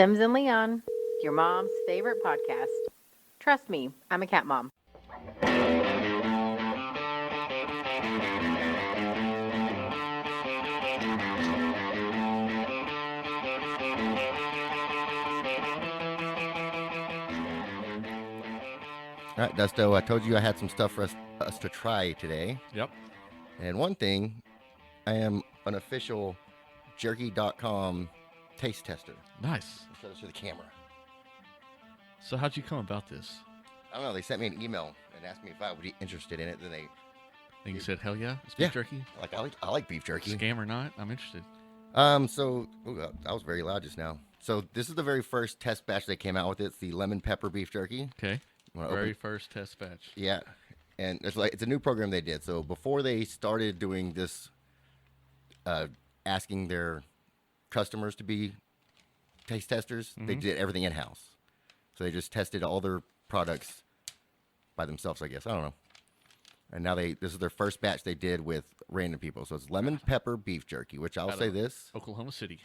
Sims and Leon, your mom's favorite podcast. Trust me, I'm a cat mom. All right, Dusto, I told you I had some stuff for us to try today. Yep. And one thing, I am an official jerky.com taste tester. Nice. I'll show this to the camera. So how'd you come about this? I don't know. They sent me an email and asked me if I would be interested in it. Then And you said, hell yeah, it's beef jerky? I like beef jerky. Scam or not, I'm interested. I was very loud just now. So this is the very first test batch they came out with. It's the lemon pepper beef jerky. Okay. Very first test batch. Yeah. And it's a new program they did. So before they started doing this, asking their customers to be taste testers, they did everything in-house. So they just tested all their products by themselves, I guess. I don't know. And now this is their first batch they did with random people. So it's lemon pepper beef jerky, which I'll say this. Oklahoma City.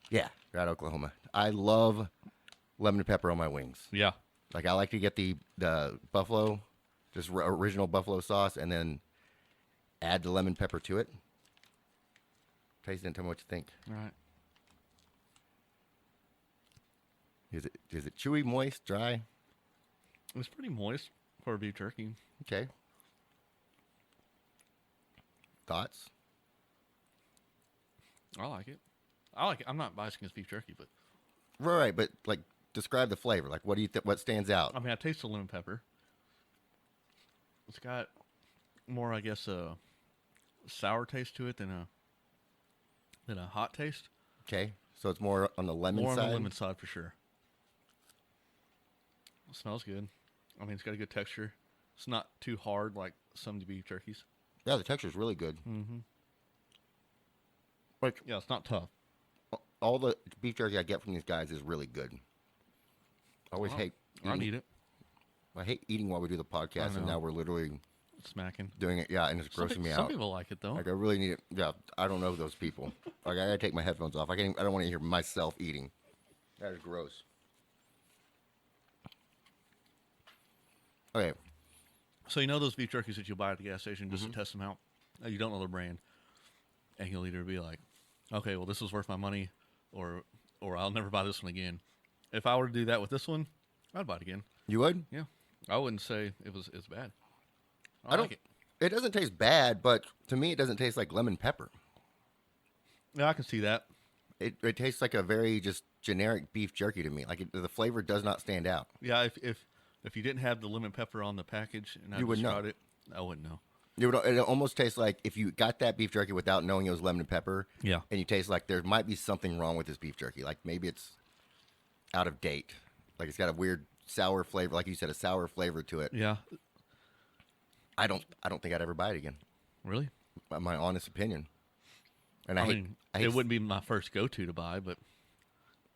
Yeah, right out of Oklahoma. I love lemon pepper on my wings. Yeah. Like, I like to get the buffalo, just original buffalo sauce, and then add the lemon pepper to it. Taste it and tell me what you think. All right. Is it chewy, moist, dry? It's pretty moist for beef jerky. Okay. Thoughts? I like it. I'm not biased against beef jerky, but Right, but like, describe the flavor. Like, what do you what stands out? I mean, I taste the lemon pepper. It's got more, I guess, a sour taste to it than a hot taste. Okay, so it's more on the lemon side? More on the lemon side for sure. It smells good. I mean, it's got a good texture. It's not too hard like some beef jerkies. Yeah, the texture is really good. Mm-hmm. Like, Yeah, it's not tough. all the beef jerky I get from these guys is really good. I always hate I eating. need it. I hate eating while we do the podcast, and know. now we're literally Smacking. doing it. Yeah, and it's grossing me Some out. people like it though. Like, I really need it. Yeah, I don't know those people. Like, I gotta take my headphones off. I don't want to hear myself eating. That is gross. Okay. So you know those beef jerkies that you buy at the gas station just to test them out? You don't know their brand. And you'll either be like, okay, well, this was worth my money, or I'll never buy this one again. If I were to do that with this one, I'd buy it again. You would? Yeah. I wouldn't say it's bad. I don't. like it. It doesn't taste bad, but to me, it doesn't taste like lemon pepper. Yeah, I can see that. It tastes like a very just generic beef jerky to me. Like, the flavor does not stand out. Yeah, if you didn't have the lemon pepper on the package and I You would just know. tried it, I wouldn't know. It almost tastes like if you got that beef jerky without knowing it was lemon and pepper. Yeah. And you taste like there might be something wrong with this beef jerky. Like, maybe it's out of date. Like, it's got a weird sour flavor, like you said, a sour flavor to it. Yeah. I don't think I'd ever buy it again. Really? My honest opinion. And I I mean, hate. it wouldn't be my first go-to to buy, but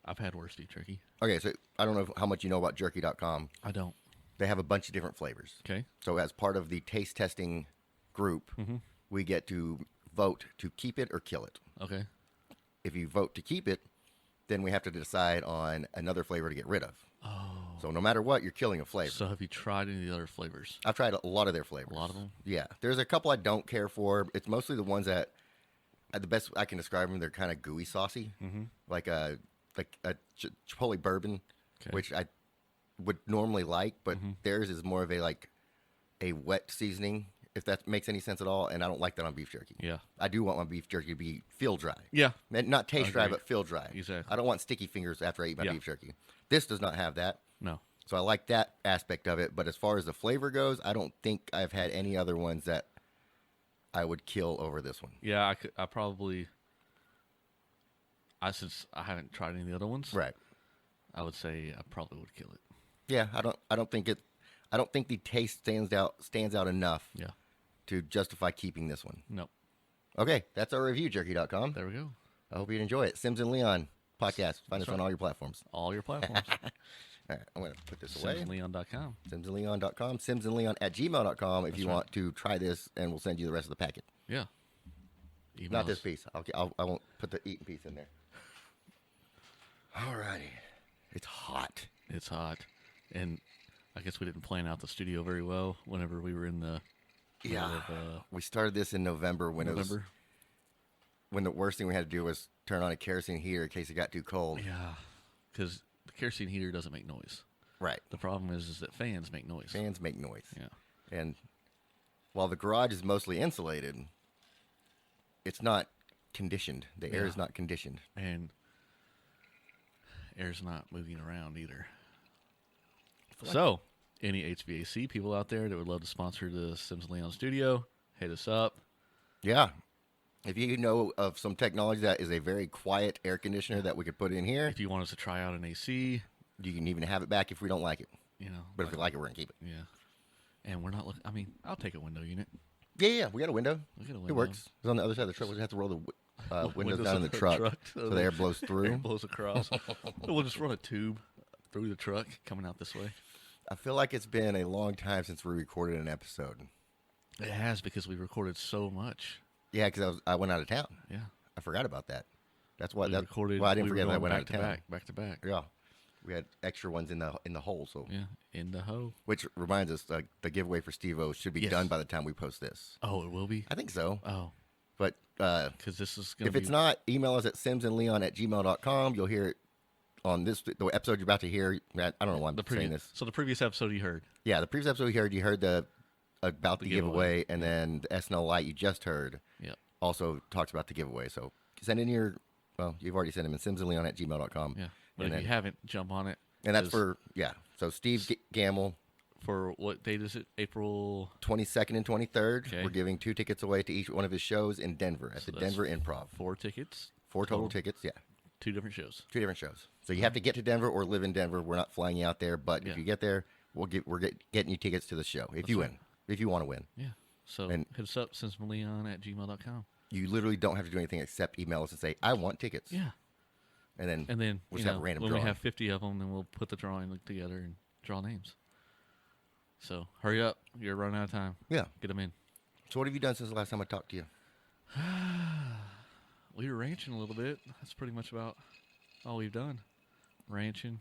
I've had worse beef jerky. Okay, so I don't know how much you know about jerky.com. I don't. They have a bunch of different flavors. Okay. So as part of the taste testing group, we get to vote to keep it or kill it. Okay. If you vote to keep it, then we have to decide on another flavor to get rid of. Oh. So no matter what, you're killing a flavor. So have you tried any of the other flavors? I've tried a lot of their flavors. A lot of them? Yeah. There's a couple I don't care for. It's mostly the ones that, the best I can describe them, they're kind of gooey saucy. Like a Chipotle bourbon, Okay. which I would normally like, but theirs is more of a wet seasoning, if that makes any sense at all, and I don't like that on beef jerky. Yeah. I do want my beef jerky to feel dry. Yeah. And not taste dry, Agreed. but feel dry. Exactly. I don't want sticky fingers after I eat my Yeah. beef jerky. This does not have that. No. So I like that aspect of it, but as far as the flavor goes, I don't think I've had any other ones that I would kill over this one. Yeah, since I haven't tried any of the other ones, Right. I would say I probably would kill it. Yeah, I don't think the taste stands out enough Yeah. to justify keeping this one. No. Okay, that's our review, jerky.com. There we go. I hope you enjoy it. Sims and Leon podcast. Find us on all your platforms. All your platforms. All right, I'm going to put this away. SimsandLeon.com. SimsandLeon.com. SimsandLeon@gmail.com if you want to try this, and we'll send you the rest of the packet. Yeah. Not this piece. I won't put the eating piece in there. All righty. It's hot, and I guess we didn't plan out the studio very well. Whenever we were in the middle of, We started this in November when November. when the worst thing we had to do was turn on a kerosene heater in case it got too cold. Yeah, because the kerosene heater doesn't make noise. Right. The problem is that fans make noise. Fans make noise. Yeah. And while the garage is mostly insulated, it's not conditioned. The air Yeah. is not conditioned. And air's not moving around either. So, any HVAC people out there that would love to sponsor the Sims and Leon studio, hit us up. Yeah. If you know of some technology that is a very quiet air conditioner that we could put in here, If you want us to try out an AC, you can even have it back if we don't like it. you know. But if we like it, we're going to keep it. Yeah. And we're not looking. I mean, I'll take a window unit. Yeah, we got a window. We got a It window. works. It's on the other side of the truck. We just have to roll the windows down in the of truck, so so the air blows air through. blows across. We'll just run a tube through the truck coming out this way. I feel like it's been a long time since we recorded an episode. It has because we recorded so much. Yeah, because I went out of town. Yeah. I forgot about that. That's why We that. recorded. Well, I didn't we were forget that I going went out back of town. back to back. Yeah, we had extra ones in the hole. So, Yeah. In the hoe. which reminds us, the giveaway for Steve-O should be Yes. done by the time we post this. Oh, it will be. I think so. Oh, But because this is going if to be. it's not, email us at simsandleon@gmail.com. You'll hear it on the episode you're about to hear. I don't know why I'm the saying previous. this. So the previous episode you heard. Yeah, the previous episode you heard the about the giveaway. giveaway, and then the SNL Light you just heard Yep. also talks about the giveaway. So send in your, well, you've already sent them in simsandleon@gmail.com. Yeah. But And if you then- haven't, jump on it. And that's 'cause for, yeah. So Steve Gamble, for what date is it? April. 22nd and 23rd. Okay. We're giving 2 tickets away to each one of his shows in Denver at So the that's Denver Improv. 4 tickets. 4 total tickets, yeah. 2 different shows. 2 different shows. So you have to get to Denver or live in Denver. We're not flying you out there, but Yeah. if you get there, we're getting you tickets to the show if you right. win. If you want to win. Yeah. So And- hit us up, sinsmaleon@gmail.com. You literally don't have to do anything except email us and say, I want tickets. Yeah. And then And then we'll you just have know, a random when drawing. we have 50 of them, then we'll put the drawing together and draw names. So hurry up. You're running out of time. Yeah. Get them in. So what have you done since the last time I talked to you? We were ranching a little bit. That's pretty much about all we've done. Ranching,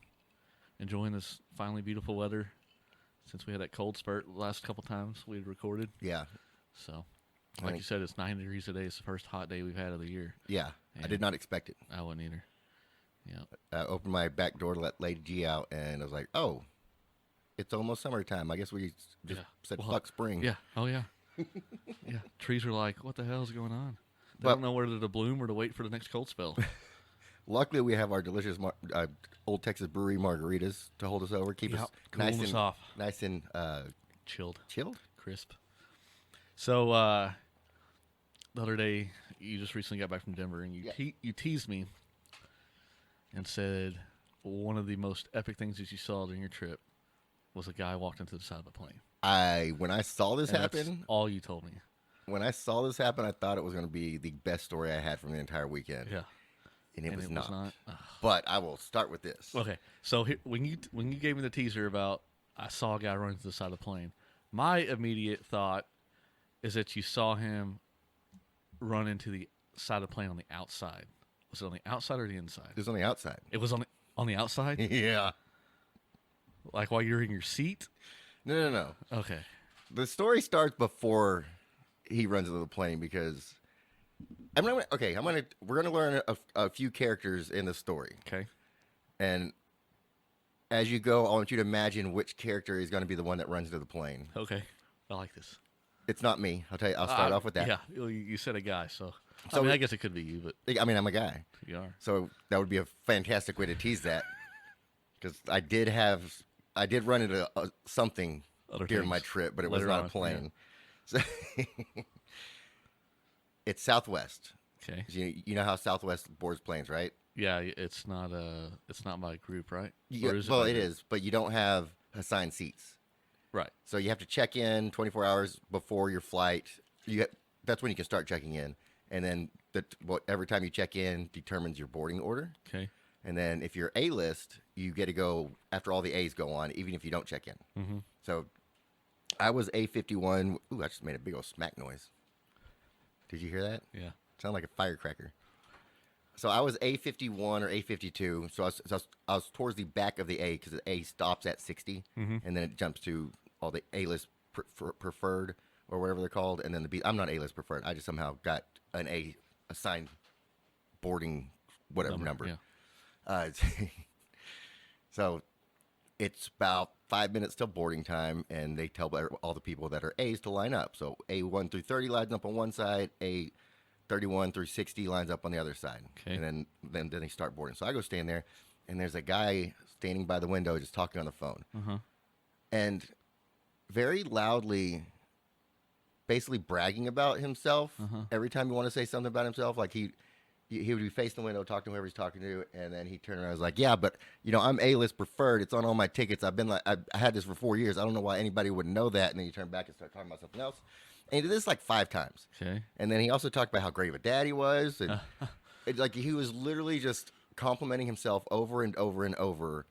enjoying this finally beautiful weather. Since we had that cold spurt the last couple times we had recorded. Yeah. So, I like think- you said, it's 90 degrees today. It's the first hot day we've had of the year. Yeah. I Yeah. did not expect it. I wouldn't either. Yeah. I opened my back door to let Lady G out, and I was like, oh, it's almost summertime. I guess we just Yeah. said Well, fuck spring. Yeah. Oh, yeah. Yeah. Trees are like, what the hell is going on? They But- don't know whether to bloom or to wait for the next cold spell. Luckily, we have our delicious Old Texas Brewery margaritas to hold us over, keep Yep, us cooling nice us and off. nice and Chilled. chilled. Crisp. So, the other day, you just recently got back from Denver, and you Yeah. you teased me and said one of the most epic things that you saw during your trip was a guy walked into the side of a plane. When I saw this And that's happen, all you told me. when I saw this happen, I thought it was going to be the best story I had from the entire weekend. Yeah. And it And was it not. was not. But I will start with this. Okay, so when you gave me the teaser about I saw a guy run to the side of the plane, my immediate thought is that you saw him run into the side of the plane on the outside. Was it on the outside or the inside? It was on the outside. It was on the outside, Yeah. like while you're in your seat. No. Okay, The story starts before he runs into the plane because we're gonna learn a few characters in the story, okay, and as you go, I want you to imagine which character is going to be the one that runs into the plane. okay. I like this. It's not me. I'll tell you. I'll start off with that. Yeah, you said a guy, so So I guess it could be you, but I mean, I'm a guy, you are. so that would be a fantastic way to tease that because I did run into something Other during things my trip, but it was later not on, a plane. So it's Southwest. Okay. You know how Southwest boards planes, right? Yeah, it's not my group, right? Yeah, Or is well, my it group? is, but you don't have assigned seats. Right. So you have to check in 24 hours before your flight. That's when you can start checking in. And then every time you check in determines your boarding order. Okay. And then if you're A-list, you get to go after all the A's go on, even if you don't check in. Mm-hmm. So I was A51. Ooh, I just made a big old smack noise. Did you hear that? Yeah. Sound like a firecracker. So I was A51 or A52. So I was towards the back of the A because the A stops at 60, and then it jumps to all the A-list preferred or whatever they're called, and then the B. I'm not A-list preferred. I just somehow got an A assigned boarding whatever number. Yeah. So it's about 5 minutes till boarding time, and they tell all the people that are A's to line up. So A1 through 30 lines up on one side, A31 through 60 lines up on the other side. Okay. And then they start boarding. So I go stand there, and there's a guy standing by the window just talking on the phone. And very loudly, basically bragging about himself every time you want to say something about himself. Like he would be facing the window, talking to whoever he's talking to, and then he turned around and was like, yeah, but, I'm A-list preferred. It's on all my tickets. I've been like, I had this for 4 years. I don't know why anybody wouldn't know that. And then he turned back and started talking about something else. And he did this like 5 times. Okay. And then he also talked about how great of a dad he was. And like he was literally just complimenting himself over and over and over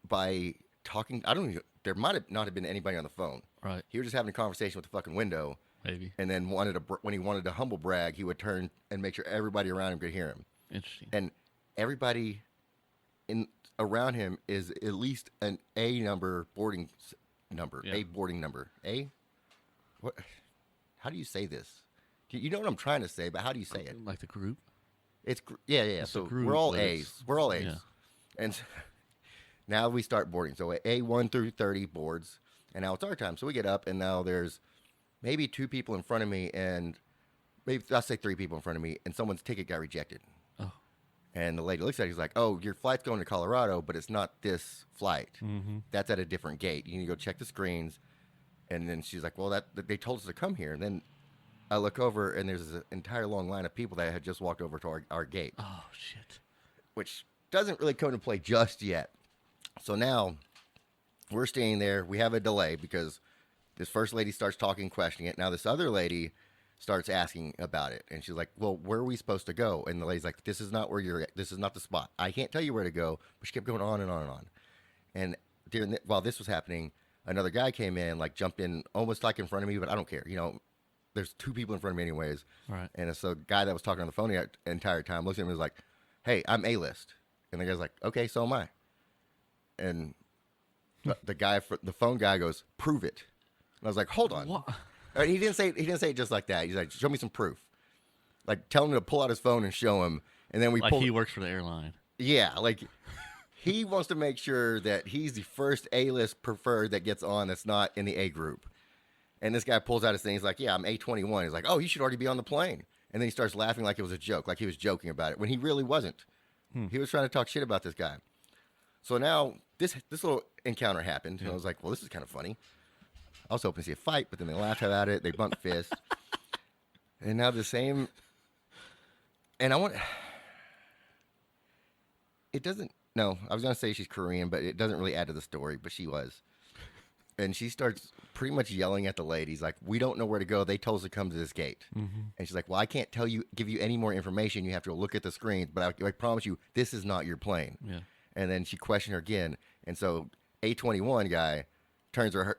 by talking. There might have not have been anybody on the phone. Right. He was just having a conversation with the fucking window. Maybe. And then when he wanted to humble brag, he would turn and make sure everybody around him could hear him. Interesting. And everybody around him is at least an A number boarding number. Yeah. A boarding number. A? What? How do you say this? You know what I'm trying to say, but how do you say it? Like the group? It's yeah. It's So a group, we're all but A's. it's- We're all A's. yeah. And now we start boarding. So A1 through 30 boards, and now it's our time. So we get up, and now there's maybe 2 people in front of me, and maybe I'll say 3 people in front of me, and someone's ticket got rejected. Oh. And the lady looks at it, she's like, oh, your flight's going to Colorado, but it's not this flight. That's at a different gate. You need to go check the screens. And then she's like, well, they told us to come here. And then I look over, and there's an entire long line of people that had just walked over to our gate, Oh, shit. which doesn't really come into play just yet. So now we're staying there. We have a delay because this first lady starts talking, questioning it. Now this other lady starts asking about it, and she's like, well, where are we supposed to go? And the lady's like, this is not where you're at. This is not the spot. I can't tell you where to go. But she kept going on and on and on. And while this was happening, another guy came in, like jumped in almost like in front of me, but I don't care. There's 2 people in front of me anyways. Right. And so the guy that was talking on the phone the entire time looks at him and was like, hey, I'm A-list. And the guy's like, okay, so am I. And the phone guy goes, prove it. And I was like, hold on. What? He didn't say it just like that. He's like, show me some proof. Like, tell him to pull out his phone and show him. And then we Like pull. he works for the airline. Yeah, like he wants to make sure that he's the first A-list preferred that gets on that's not in the A group. And this guy pulls out his thing. He's like, yeah, I'm A21. He's like, oh, you should already be on the plane. And then he starts laughing like it was a joke, like he was joking about it, when he really wasn't. He was trying to talk shit about this guy. So now this little encounter happened, and I was like, well, this is kind of funny. I was hoping to see a fight, but then they laughed about it. They bumped fists. And now the same. And it doesn't. No, I was going to say she's Korean, but it doesn't really add to the story, but she was. And she starts pretty much yelling at the ladies, like, we don't know where to go. They told us to come to this gate. And she's like, well, I can't give you any more information. You have to go look at the screens, but I promise you, this is not your plane. Yeah. And then she questioned her again. And so A21 guy turns to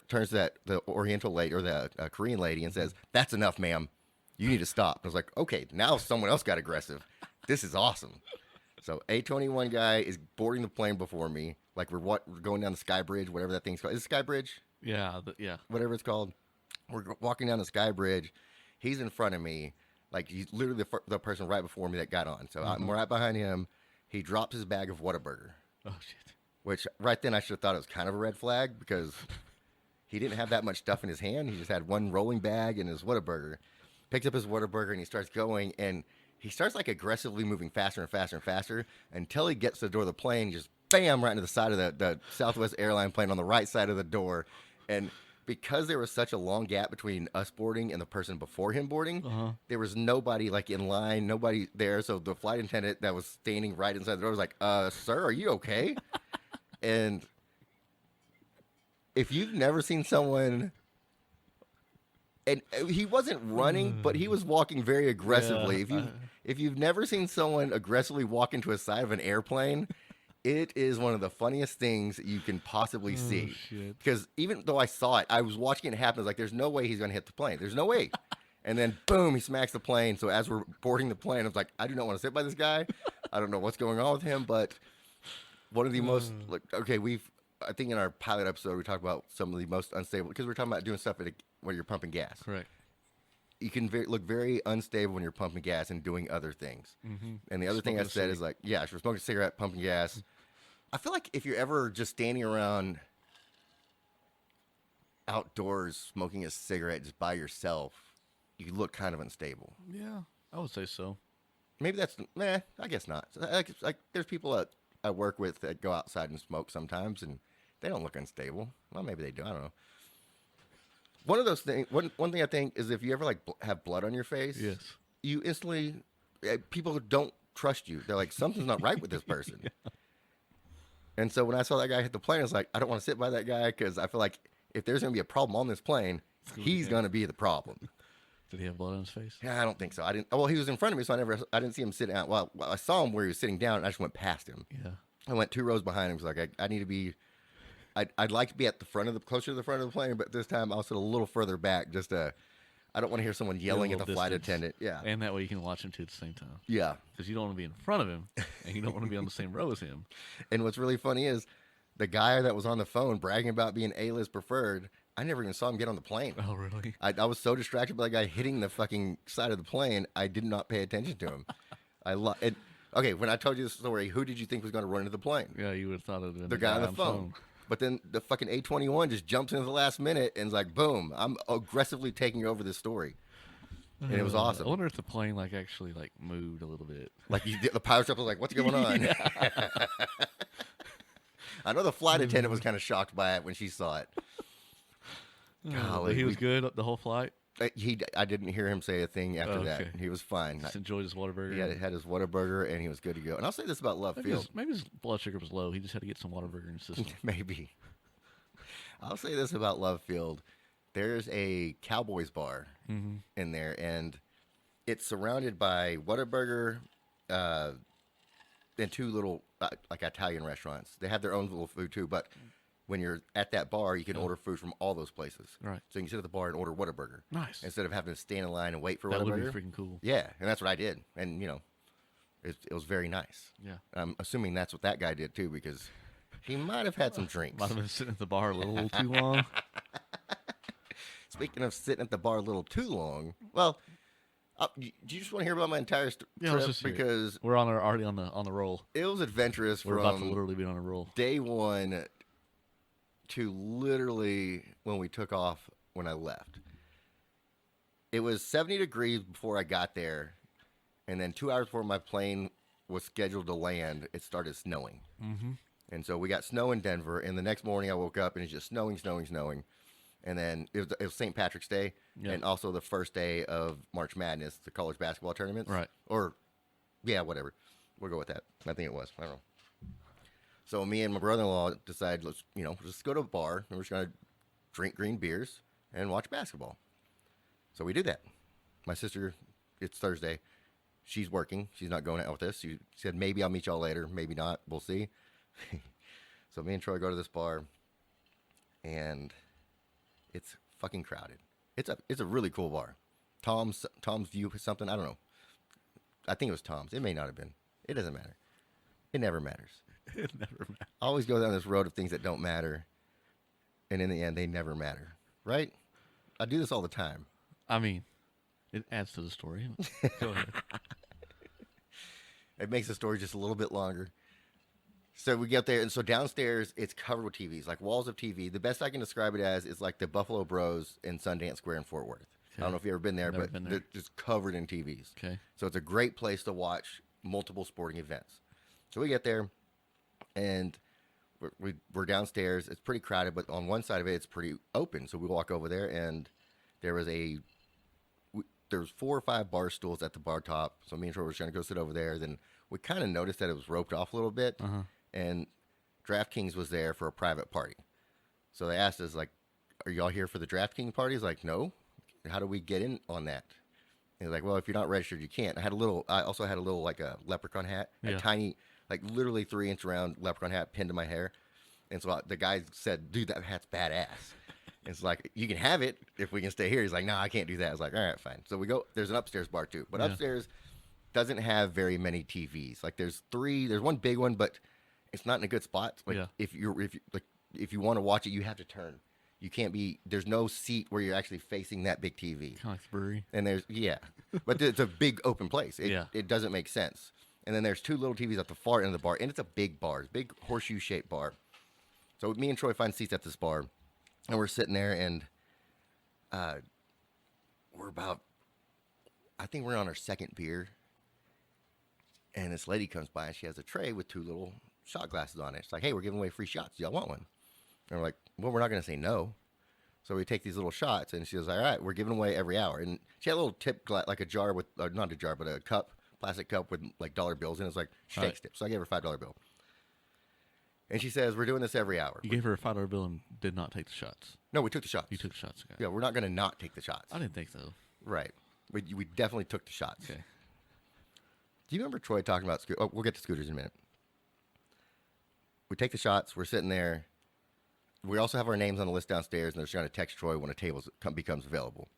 the Oriental lady or the Korean lady and says, that's enough, ma'am. You need to stop. I was like, okay, now someone else got aggressive. This is awesome. So A21 guy is boarding the plane before me. Like we're going down the Sky Bridge, whatever that thing's called. Is it Sky Bridge? Yeah. Whatever it's called. We're walking down the Sky Bridge. He's in front of me. Like he's literally the person right before me that got on. So I'm right behind him. He drops his bag of Whataburger. Oh, shit. Which right then I should have thought it was kind of a red flag because he didn't have that much stuff in his hand. He just had one rolling bag and his Whataburger. Picks up his Whataburger and he starts going, and he starts like aggressively moving faster and faster and faster until he gets to the door of the plane, just bam, right into the side of the Southwest airline plane on the right side of the door. And because there was such a long gap between us boarding and the person before him boarding, there was nobody like in line, nobody there. So the flight attendant that was standing right inside the door was like, sir, are you okay? And if you've never seen someone, and he wasn't running, but he was walking very aggressively. Yeah. If you've never seen someone aggressively walk into a side of an airplane, it is one of the funniest things that you can possibly see. Shit. Because even though I saw it, I was watching it happen. I was like, there's no way he's going to hit the plane. There's no way. And then, boom, he smacks the plane. So as we're boarding the plane, I was like, I do not want to sit by this guy. I don't know what's going on with him, but one of the most, I think in our pilot episode, we talked about some of the most unstable, because we're talking about doing stuff where you're pumping gas. Correct. You can look very unstable when you're pumping gas and doing other things. Mm-hmm. And the other thing I said is like, if you're smoking a cigarette, pumping gas, I feel like if you're ever just standing around outdoors smoking a cigarette just by yourself, you look kind of unstable. Yeah, I would say so. Maybe that's, I guess not. Like there's people that I work with that go outside and smoke sometimes, and they don't look unstable. Well, maybe they do. I don't know. One of those things, one thing I think is if you ever like have blood on your face, yes, you instantly, people don't trust you. They're like, something's not right with this person. Yeah. And so when I saw that guy hit the plane, I was like, I don't want to sit by that guy because I feel like if there's going to be a problem on this plane, he's going to be the problem. Did he have blood on his face? Yeah, I don't think so. I didn't. Well, he was in front of me, so I didn't see him sitting out. Well, I saw him where he was sitting down, and I just went past him. Yeah. I went 2 rows behind him. I was like, I need to be. I'd like to be at the front of closer to the front of the plane, but this time I'll sit a little further back. I don't want to hear someone yelling at the flight attendant. Yeah. And that way you can watch him too at the same time. Yeah. Because you don't want to be in front of him, and you don't want to be on the same row as him. And what's really funny is the guy that was on the phone bragging about being A-list preferred. I never even saw him get on the plane. Oh, really? I was so distracted by the guy hitting the fucking side of the plane, I did not pay attention to him. Okay, when I told you this story, who did you think was going to run into the plane? Yeah, you would have thought it would have been the guy on the phone. But then the fucking A21 just jumps into the last minute and is like, boom, I'm aggressively taking over this story. And it was awesome. I wonder if the plane actually moved a little bit. Like the pilot was like, what's going on? I know the flight attendant was kind of shocked by it when she saw it. Golly, he was good the whole flight? I didn't hear him say a thing after that. He was fine. Just enjoyed his Whataburger. He had his Whataburger, and he was good to go. And I'll say this about Love Field. Maybe his blood sugar was low. He just had to get some Whataburger in his system. Maybe. I'll say this about Love Field. There's a Cowboys bar in there, and it's surrounded by Whataburger and 2 little, like Italian restaurants. They have their own little food, too, but when you're at that bar, you can order food from all those places. Right. So you can sit at the bar and order Whataburger. Nice. Instead of having to stand in line and wait for Whataburger. That Whataburger. would be freaking cool. Yeah, and that's what I did. And, it was very nice. Yeah. I'm assuming that's what that guy did, too, because he might have had some drinks. Might have been sitting at the bar a little too long. Speaking of sitting at the bar a little too long, well, do you just want to hear about my entire trip? Because we're already on the roll. It was adventurous. We're about to literally be on a roll. Day one to literally when we took off when I left. It was 70 degrees before I got there, and then 2 hours before my plane was scheduled to land, it started snowing. Mm-hmm. And so we got snow in Denver, and the next morning I woke up and it's just snowing. And then it was St. Patrick's Day, and also the first day of March Madness, the college basketball tournaments. Right. Or, yeah, whatever. We'll go with that. I think it was. I don't know. So me and my brother-in-law decided, let's just go to a bar, and we're just going to drink green beers and watch basketball. So we do that. My sister, it's Thursday. She's working. She's not going out with us. She said, maybe I'll meet y'all later. Maybe not. We'll see. So me and Troy go to this bar, and it's fucking crowded. It's a really cool bar. Tom's View something. I don't know. I think it was Tom's. It may not have been. It doesn't matter. It never matters. It never matters. I always go down this road of things that don't matter, and in the end, they never matter. Right? I do this all the time. I mean, it adds to the story. Go ahead. It makes the story just a little bit longer. So we get there, and so downstairs, it's covered with TVs, like walls of TV. The best I can describe it as is like the Buffalo Bros in Sundance Square in Fort Worth. Okay. I don't know if you've ever been there, but they're just covered in TVs. Okay. So it's a great place to watch multiple sporting events. So we get there, and we're downstairs. It's pretty crowded, but on one side of it, it's pretty open. So we walk over there, and there's 4 or 5 bar stools at the bar top. So me and Troy were trying to go sit over there. Then we kind of noticed that it was roped off a little bit. Uh-huh. And DraftKings was there for a private party. So they asked us, like, are y'all here for the DraftKings party? He's like, no. How do we get in on that? And he's like, well, if you're not registered, you can't. I also had a little, like a leprechaun hat, a tiny, like literally 3-inch round leprechaun hat pinned to my hair. And so the guy said, dude, that hat's badass. It's like, you can have it if we can stay here. He's like, no, I can't do that. I was like, all right, fine. So we go. There's an upstairs bar too, but upstairs doesn't have very many TVs. Like there's three. There's one big one, but it's not in a good spot. Like if you want to watch it, you have to turn. You can't be. There's no seat where you're actually facing that big TV. Kind of like the brewery. And there's but it's a big open place. It doesn't make sense. And then there's two little TVs at the far end of the bar, and it's a big bar, it's a big horseshoe shaped bar. So me and Troy find seats at this bar, and we're sitting there, and we're about, I think we're on our second beer, and this lady comes by, and she has a tray with two little shot glasses on it. It's like, hey, we're giving away free shots. Y'all want one? And we're like, well, we're not going to say no. So we take these little shots, and she was like, all right, we're giving away every hour. And she had a little tip glass, like a jar with, not a jar, but a cup, plastic cup with like dollar bills. And it was like, she takes tips. So I gave her a $5 bill. And she says, we're doing this every hour. You gave her a $5 bill and did not take the shots. No, we took the shots. You took the shots, okay. Yeah, we're not going to not take the shots. I didn't think so. Right. We definitely took the shots. Okay. Do you remember Troy talking about scooters? Oh, we'll get to scooters in a minute. We take the shots. We're sitting there. We also have our names on the list downstairs, and they're trying to text Troy when a table becomes available.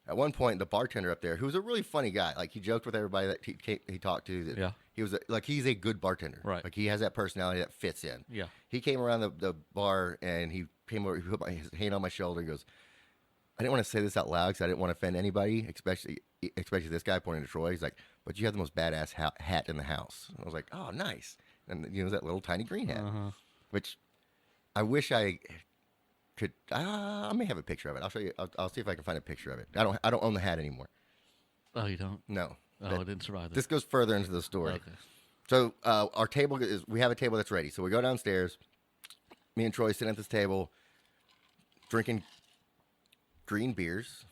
At one point, the bartender up there, who's a really funny guy, like he joked with everybody that he talked to. That he was he's a good bartender. Right. Like he has that personality that fits in. Yeah. He came around the bar, and he came over, he put his hand on my shoulder, and goes, I didn't want to say this out loud because I didn't want to offend anybody, especially this guy, pointing to Troy. He's like, but you have the most badass hat in the house. And I was like, oh, nice. And that little tiny green hat, which I wish I could. I may have a picture of it. I'll show you. I'll see if I can find a picture of it. I don't own the hat anymore. Oh, you don't? No. Oh, it didn't survive This goes further into the story. Okay. So our table we have a table that's ready. So we go downstairs. Me and Troy sit at this table, drinking green beers,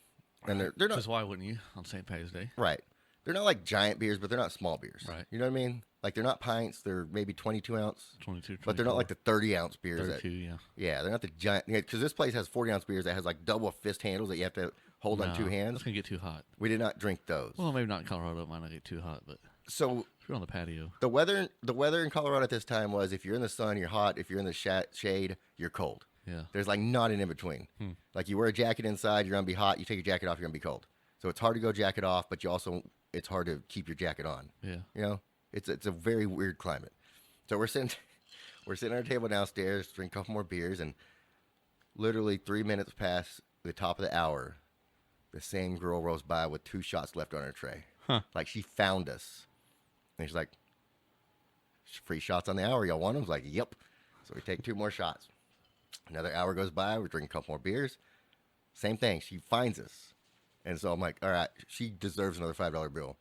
and they're not. Because why wouldn't you on St. Patty's Day? Right. They're not like giant beers, but they're not small beers. Right. You know what I mean? Like they're not pints. They're maybe 22 ounce. 22, But they're not like the 30 ounce beers. 32, yeah. Yeah, they're not the giant. Because this place has 40 ounce beers that has like double fist handles that you have to hold on two hands. That's going to get too hot. We did not drink those. Well, maybe not in Colorado. It might not get too hot, but So if you're on the patio. the weather in Colorado at this time was, if you're in the sun, you're hot. If you're in the shade, you're cold. Yeah. There's like not an in between. Like you wear a jacket inside, you're gonna be hot. You take your jacket off, you're gonna be cold. So it's hard to go jacket off, but it's hard to keep your jacket on. Yeah. You know, it's a very weird climate. So we're sitting at our table downstairs, drink a couple more beers, and literally 3 minutes past the top of the hour, the same girl rolls by with 2 shots left on her tray. Like she found us, and she's like, "Free shots on the hour. Y'all want them?" I was like, "Yep." So we take 2 more shots. Another hour goes by. We're drinking a couple more beers. Same thing. She finds us. And so I'm like, all right, she deserves another $5 bill.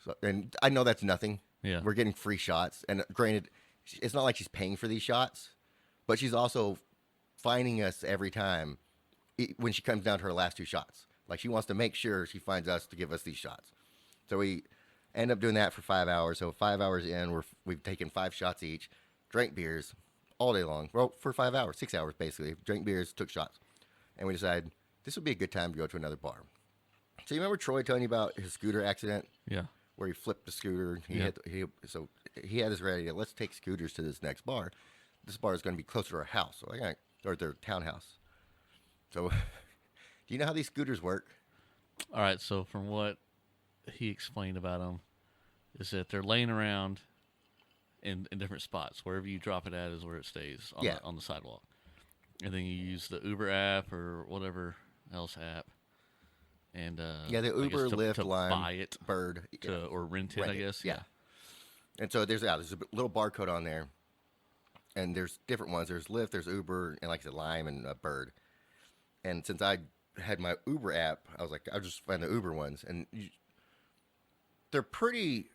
So, and I know that's nothing. Yeah. We're getting free shots. And granted, it's not like she's paying for these shots, but she's also finding us every time when she comes down to her last 2 shots. Like she wants to make sure she finds us to give us these shots. So we end up doing that for 5 hours. So 5 hours in, we've taken 5 shots each, drank beers all day long. Well, for 5 hours, 6 hours basically. Drank beers, took shots. And we decided this would be a good time to go to another bar. So you remember Troy telling you about his scooter accident? Yeah. Where he flipped the scooter. So he had us ready to, let's take scooters to this next bar. This bar is going to be closer to our house, or their townhouse. So, do you know how these scooters work? All right. So from what he explained about them, is that they're laying around in different spots. Wherever you drop it at is where it stays on the sidewalk. And then you use the Uber app or whatever else app. And the Uber, Lyft, Lime, buy it, Bird, or rent it, I guess. Yeah. And so there's a little barcode on there, and there's different ones. There's Lyft, there's Uber, and like I said, Lime and Bird. And since I had my Uber app, I was like, I'll just find the Uber ones, and they're pretty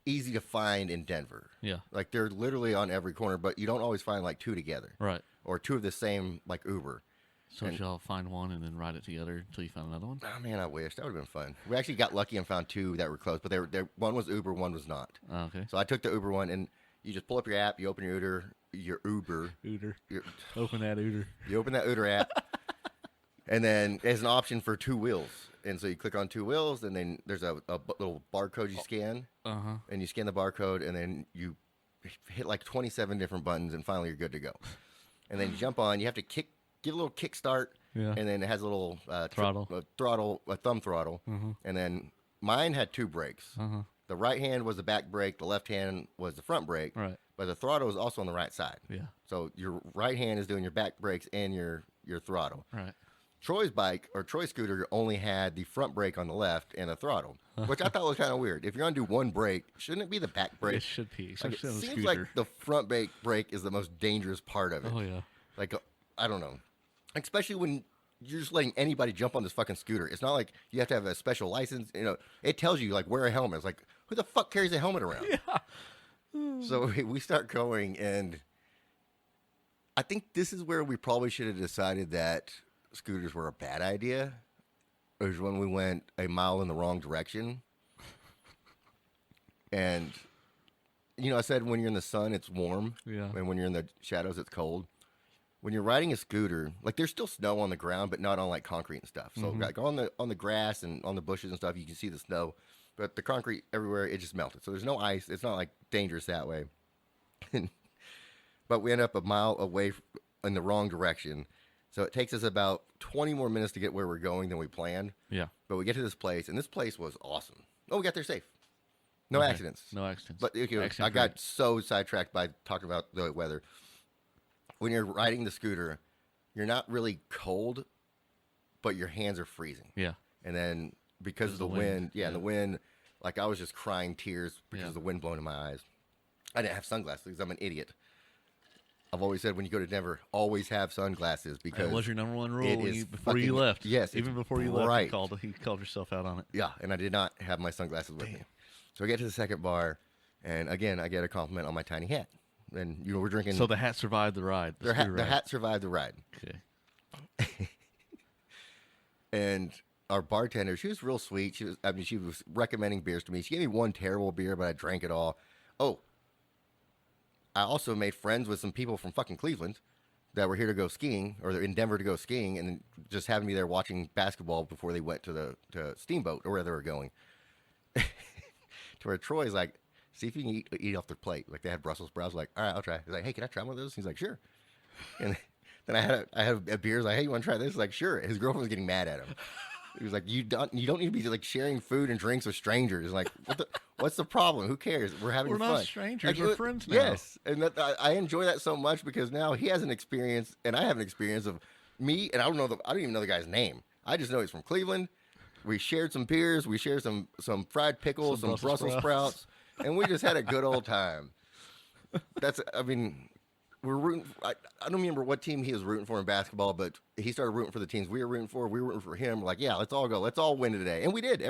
easy to find in Denver. Yeah. Like they're literally on every corner, but you don't always find like 2 together. Right. Or 2 of the same like Uber. So did y'all find one and then ride it together until you found another one? Oh man, I wish that would have been fun. We actually got lucky and found 2 that were close, but one was Uber, one was not. Oh, okay. So I took the Uber one, and you just pull up your app, you open your Uber. Open that Uber. You open that Uber app, and then there's an option for 2 wheels, and so you click on 2 wheels, and then there's a little barcode you scan, and you scan the barcode, and then you hit like 27 different buttons, and finally you're good to go. And then you jump on. You have to kick give a little kickstart, Yeah. and then it has a little Throttle. a thumb throttle, and then mine had 2 brakes. The right hand was the back brake, the left hand was the front brake, Right. but the throttle was also on the right side. Yeah. So your right hand is doing your back brakes and your throttle. Right. Troy's bike or Troy's scooter only had the front brake on the left and the throttle, which I thought was kind of weird. If you're gonna do one brake, shouldn't it be the back brake? It should be. Like, Especially it on a seems scooter. like the front brake is the most dangerous part of it. Oh yeah. Like, I don't know. Especially when you're just letting anybody jump on this fucking scooter. It's not like you have to have a special license. You know, it tells you, like, wear a helmet. It's like, who the fuck carries a helmet around? Yeah. So we start going, and I think this is where we probably should have decided that scooters were a bad idea. It was when we went a mile in the wrong direction. And, you know, I said when you're in the sun, it's warm. Yeah. And when you're in the shadows, it's cold. When you're riding a scooter, like, there's still snow on the ground, but not on, like, concrete and stuff. So like on the grass and on the bushes and stuff, you can see the snow, but the concrete everywhere, it just melted. So there's no ice. It's not like dangerous that way. But we end up a mile away in the wrong direction. So it takes us about 20 more minutes to get where we're going than we planned. Yeah. But we get to this place, and this place was awesome. Oh, we got there safe. No Okay. accidents. No accidents. But okay, Accident I got so sidetracked by talking about the weather. When you're riding the scooter, you're not really cold, but your hands are freezing. Yeah. And then because of the wind, and the wind, like, I was just crying tears because of the wind blowing in my eyes. I didn't have sunglasses because I'm an idiot. I've always said when you go to Denver, always have sunglasses because That was your number one rule it when is before you fucking- left. yes, Even it's before you left, bright. you called yourself out on it. Yeah, and I did not have my sunglasses with me. So I get to the second bar, and again, I get a compliment on my tiny hat. And, you know, we're drinking. So the hat survived the ride. the scooter ride. hat survived the ride. Okay. And our bartender, she was real sweet. She was recommending beers to me. She gave me one terrible beer, but I drank it all. Oh, I also made friends with some people from fucking Cleveland that were here to go skiing, or they're in Denver to go skiing, and just having me there watching basketball before they went to Steamboat or where they were going. To where Troy's like, see if you can eat off their plate. Like, they had Brussels sprouts. Like, all right, I'll try. He's like, hey, can I try one of those? He's like, sure. And then I had a beer. He's like, hey, you want to try this? He's like, sure. His girlfriend was getting mad at him. He was like, you don't need to be like sharing food and drinks with strangers. Like, what's the problem? Who cares? We're having We're fun. not strangers. Like, We're friends now. Yes, and I enjoy that so much because now he has an experience and I have an experience of me, and I don't even know the guy's name. I just know he's from Cleveland. We shared some beers. We shared some fried pickles, some Brussels sprouts, and we just had a good old time. We're rooting. I don't remember what team he was rooting for in basketball, but he started rooting for the teams we were rooting for. We were rooting for him. We're like, yeah, let's all go. Let's all win today. And we did.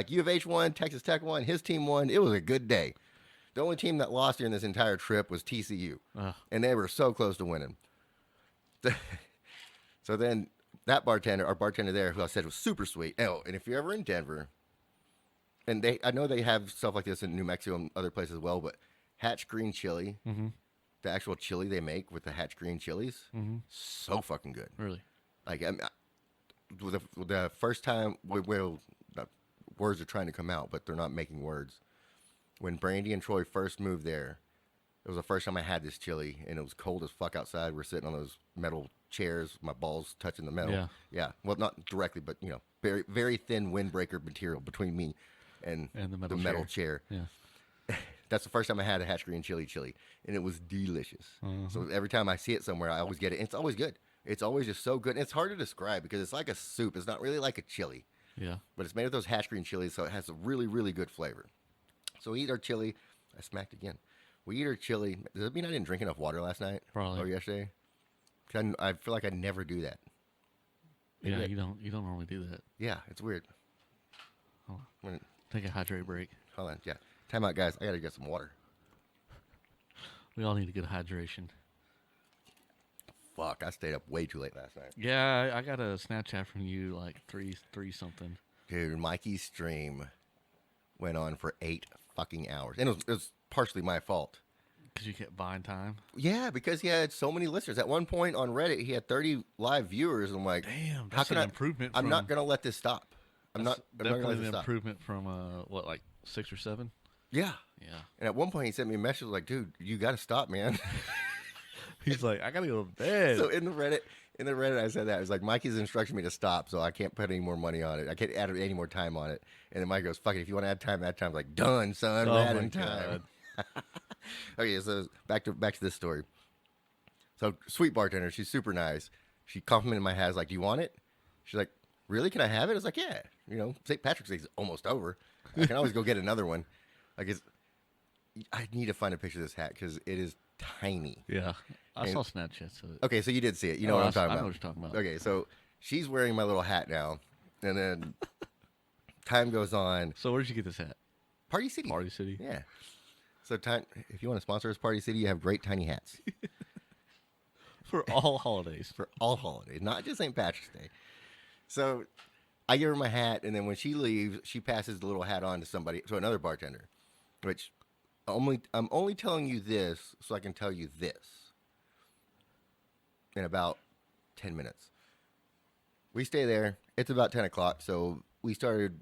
U of H won, Texas Tech won, his team won. It was a good day. The only team that lost during this entire trip was TCU. And they were so close to winning. So then our bartender there, who I said was super sweet. Oh, and if you're ever in Denver, and I know they have stuff like this in New Mexico and other places as well, but Hatch Green Chili, the actual chili they make with the Hatch Green chilies, so fucking good. Really? Like, the first time, words are trying to come out, but they're not making words. When Brandy and Troy first moved there, it was the first time I had this chili, and it was cold as fuck outside. We're sitting on those metal chairs, my balls touching the metal. Yeah. Well, not directly, but, you know, very, very thin windbreaker material between me and the metal chair. Yeah. That's the first time I had a Hatch Green chili, and it was delicious. So every time I see it somewhere, I always get it. And it's always good. It's always just so good. And it's hard to describe because it's like a soup. It's not really like a chili. Yeah. But it's made with those Hatch Green chilies, so it has a really, really good flavor. So we eat our chili. I smacked again. We eat our chili. Does that mean I didn't drink enough water last night? Probably. Or yesterday? 'Cause I feel like I never do that. Yeah, you don't normally do that. Yeah, it's weird. Hold on. Take a hydrate break. Hold on. Yeah. Time out, guys. I got to get some water. We all need a good hydration. Fuck, I stayed up way too late last night. Yeah, I got a Snapchat from you like three something. Dude, Mikey's stream went on for 8 fucking hours. And it was partially my fault. Because you kept buying time? Yeah, because he had so many listeners. At one point on Reddit, he had 30 live viewers. I'm like, damn, how that's can an improvement. I'm not going to let this stop. I'm not going to let definitely this an stop. improvement from, like 6 or 7? Yeah. Yeah. And at one point, he sent me a message like, dude, you got to stop, man. He's like, I gotta go to bed. So in the Reddit, I said that. I was like, Mikey's instructing me to stop, so I can't put any more money on it. I can't add any more time on it. And then Mike goes, fuck it, if you want to add time, add time. I'm like, done, son. We're adding time. Okay, so back to this story. So sweet bartender, she's super nice. She complimented my hat. I was like, do you want it? She's like, really? Can I have it? I was like, yeah. You know, St. Patrick's Day is almost over. I can always go get another one. Like, I need to find a picture of this hat because it is tiny. Yeah, I saw Snapchat. So okay, so you did see it. You know what I'm talking about. I know what you're talking about. Okay, so she's wearing my little hat now, and then time goes on. So where did you get this hat? Party City. Party City. Yeah. So if you want to sponsor us, Party City, you have great tiny hats. For all holidays. For all holidays, not just St. Patrick's Day. So I give her my hat, and then when she leaves, she passes the little hat on to another bartender, which I'm only telling you this so I can tell you this in about 10 minutes. We stay there. It's about 10 o'clock, so we started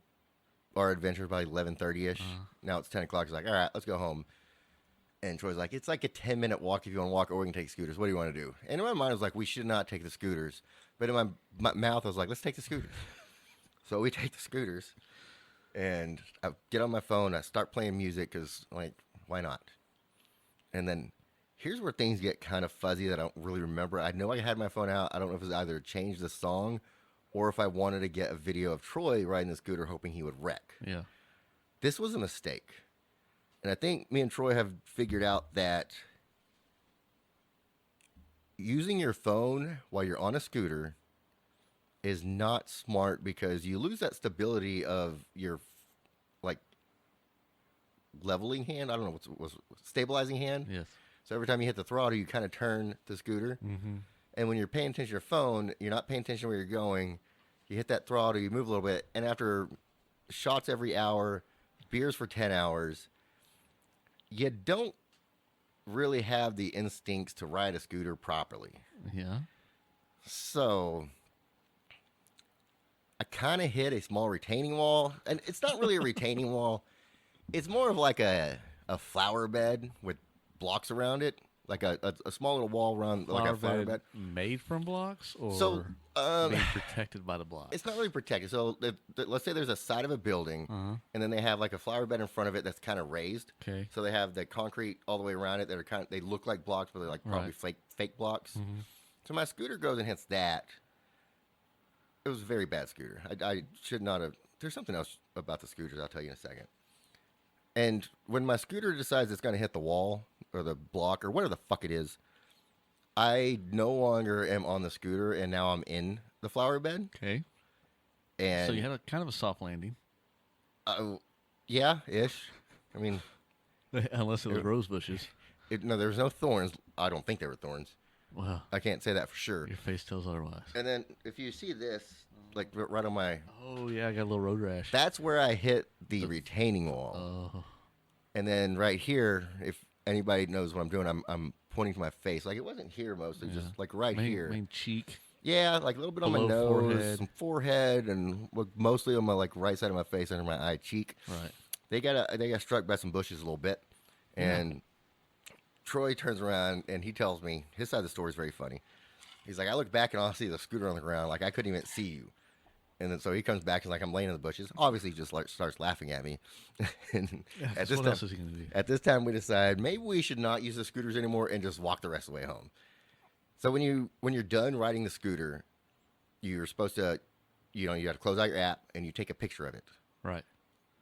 our adventure by 11:30ish. Now it's 10 o'clock. It's like, all right, let's go home. And Troy's like, it's like a 10-minute walk if you want to walk, or we can take scooters. What do you want to do? And in my mind, I was like, we should not take the scooters. But in my mouth, I was like, let's take the scooters. So we take the scooters, and I get on my phone. I start playing music because, like, why not? And then here's where things get kind of fuzzy that I don't really remember. I know I had my phone out. I don't know if it was either change the song or if I wanted to get a video of Troy riding the scooter hoping he would wreck. Yeah. This was a mistake. And I think me and Troy have figured out that using your phone while you're on a scooter is not smart because you lose that stability of your, like, leveling hand. I don't know what's stabilizing hand. Yes. So every time you hit the throttle, you kind of turn the scooter. Mm-hmm. And when you're paying attention to your phone, you're not paying attention where you're going. You hit that throttle, you move a little bit, and after shots every hour, beers for 10 hours, you don't really have the instincts to ride a scooter properly. Yeah. So I kind of hit a small retaining wall, and it's not really a retaining wall. It's more of like a flower bed with blocks around it, like a small little wall around like a flower bed. Made from blocks, or So being protected by the blocks? it's not really protected. So let's say there's a side of a building, and then they have like a flower bed in front of it that's kind of raised. Okay. So they have the concrete all the way around it that are they look like blocks, but they're like probably fake blocks. Mm-hmm. So my scooter goes and hits that. It was a very bad scooter. I should not have. There's something else about the scooters I'll tell you in a second. And when my scooter decides it's going to hit the wall or the block or whatever the fuck it is, I no longer am on the scooter, and now I'm in the flower bed. Okay. And so you had a kind of a soft landing. Yeah, ish. I mean, unless it was rose bushes. No, there was no thorns. I don't think there were thorns. Wow. I can't say that for sure. Your face tells otherwise. And then if you see this, like right on my... Oh, yeah, I got a little road rash. That's where I hit the retaining wall. Oh. And then right here, if anybody knows what I'm doing, I'm pointing to my face. Like, it wasn't here mostly, just like right here. Main cheek. Yeah, like a little bit on my Below nose, forehead. some forehead, and mostly on my like right side of my face, under my eye cheek. Right. They got struck by some bushes a little bit, and Troy turns around and he tells me his side of the story is very funny. He's like, I look back and I see the scooter on the ground, like I couldn't even see you. And then so he comes back and like I'm laying in the bushes. Obviously, he just like starts laughing at me. And What else is he gonna do? at this time, we decide maybe we should not use the scooters anymore and just walk the rest of the way home. So when you're done riding the scooter, you're supposed to, you have to close out your app and you take a picture of it, Right.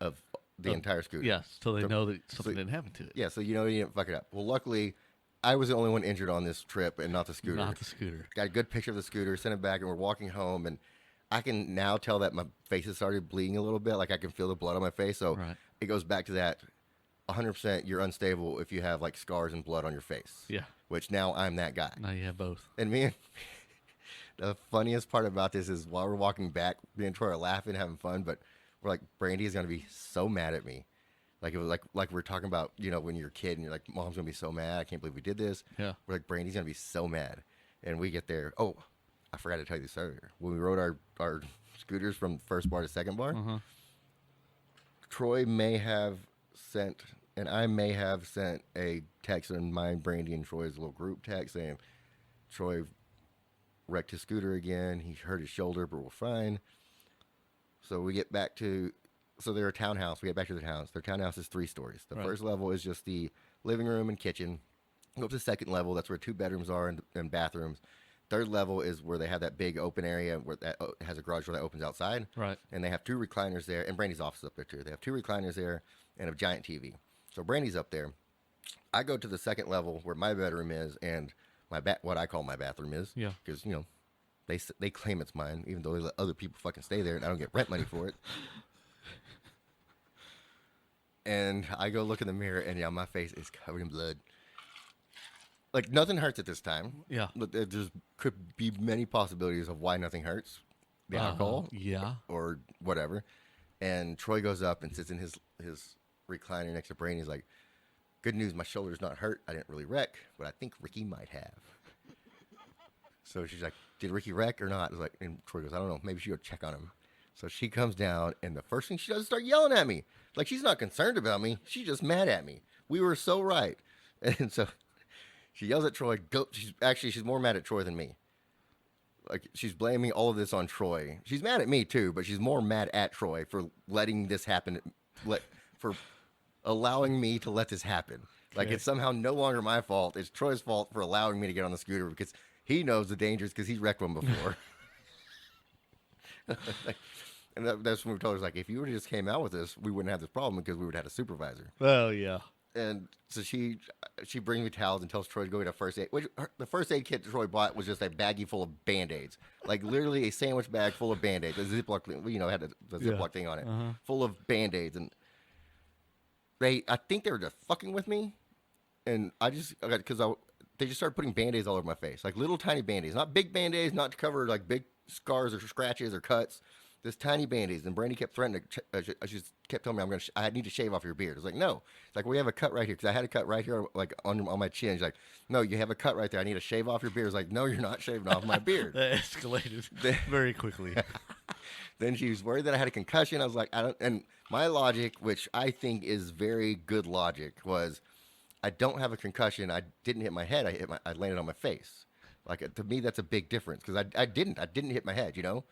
of the entire scooter. Yes, so they know that something didn't happen to it. Yeah, so you didn't fuck it up. Well, luckily, I was the only one injured on this trip and not the scooter. Not the scooter. Got a good picture of the scooter, sent it back, and we're walking home, and I can now tell that my face has started bleeding a little bit. Like I can feel the blood on my face. So it goes back to that 100% you're unstable if you have like scars and blood on your face. Yeah. Which now I'm that guy. Now you have both. And the funniest part about this is while we're walking back, me and Troy are laughing, having fun, but we're like, Brandy is going to be so mad at me. Like it was like we're talking about, when you're a kid and you're like, Mom's going to be so mad. I can't believe we did this. Yeah. We're like, Brandy's going to be so mad. And we get there. Oh, I forgot to tell you this earlier. When we rode our scooters from first bar to second bar, Troy may have sent, and I may have sent a text on my Brandy and Troy's little group text saying, Troy wrecked his scooter again. He hurt his shoulder, but we're fine. So we get back to, so they're a townhouse. We get back to their house. Their townhouse is 3 stories. The first level is just the living room and kitchen. Go up to the second level. That's where 2 bedrooms are and bathrooms. Third level is where they have that big open area where that has a garage door that opens outside. Right. And they have 2 recliners there, and Brandy's office is up there too. They have 2 recliners there and a giant TV. So Brandy's up there. I go to the second level where my bedroom is and what I call my bathroom is. Yeah. Because, you know, they claim it's mine, even though they let other people fucking stay there and I don't get rent money for it. And I go look in the mirror and, yeah, my face is covered in blood. Like, nothing hurts at this time. Yeah. But there could be many possibilities of why nothing hurts. The alcohol. Yeah. Or whatever. And Troy goes up and sits in his recliner next to Brandy. He's like, good news, my shoulder's not hurt. I didn't really wreck, but I think Ricky might have. So she's like, did Ricky wreck or not? I was like, and Troy goes, I don't know. Maybe she go check on him. So she comes down, and the first thing she does is start yelling at me. Like, she's not concerned about me. She's just mad at me. We were so right. And so she yells at Troy. She's more mad at Troy than me. Like, she's blaming all of this on Troy. She's mad at me, too, but she's more mad at Troy for letting this happen, for allowing me to let this happen. Like, it's somehow no longer my fault. It's Troy's fault for allowing me to get on the scooter because he knows the dangers because he's wrecked one before. And that's when we told her, like, if you would have just came out with this, we wouldn't have this problem because we would have had a supervisor. Well, yeah. And so she brings me towels and tells Troy to go get a first aid. The first aid kit Troy bought was just a baggie full of Band-Aids. Like, literally a sandwich bag full of Band-Aids. The Ziploc, had the Ziploc thing on it. Full of Band-Aids. And I think they were just fucking with me. And they just started putting Band-Aids all over my face. Like, little tiny Band-Aids. Not big Band-Aids, not to cover, like, big scars or scratches or cuts. This tiny Band-Aids. And Brandy kept threatening she just kept telling me I need to shave off your beard. I was like, no. It's like, we have a cut right here. Because I had a cut right here, like, on my chin. She's like, no, you have a cut right there. I need to shave off your beard. I was like, no, you're not shaving off my beard. That escalated very quickly. Then she was worried that I had a concussion. I was like, and my logic, which I think is very good logic, was I don't have a concussion. I didn't hit my head. I landed on my face. Like, to me, that's a big difference because I didn't hit my head, you know?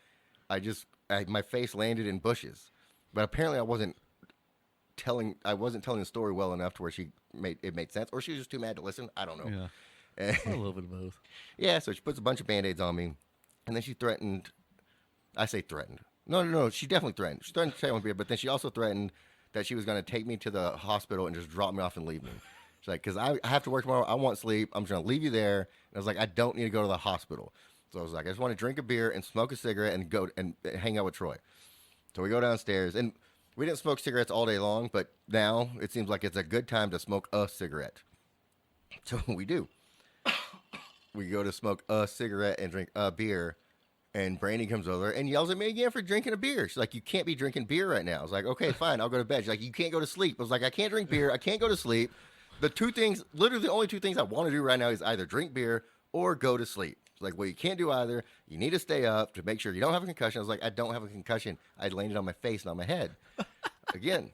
My face landed in bushes. But apparently I wasn't telling the story well enough to where it made sense, or she was just too mad to listen. I don't know. Yeah. A little bit of both. Yeah, so she puts a bunch of Band-Aids on me, and then she threatened. I say threatened. No, she definitely threatened. She threatened to shave my beard, but then she also threatened that she was going to take me to the hospital and just drop me off and leave me. She's like, because I have to work tomorrow. I want sleep. I'm just going to leave you there. And I was like, I don't need to go to the hospital. So I was like, I just want to drink a beer and smoke a cigarette and go and hang out with Troy. So we go downstairs, and we didn't smoke cigarettes all day long, but now it seems like it's a good time to smoke a cigarette. So we do. We go to smoke a cigarette and drink a beer, and Brandy comes over and yells at me again for drinking a beer. She's like, you can't be drinking beer right now. I was like, okay, fine, I'll go to bed. She's like, you can't go to sleep. I was like, I can't drink beer. I can't go to sleep. Literally the only 2 things I want to do right now is either drink beer or go to sleep. It's like, well, you can't do either. You need to stay up to make sure you don't have a concussion. I was like, I don't have a concussion. I landed on my face, not my head. Again,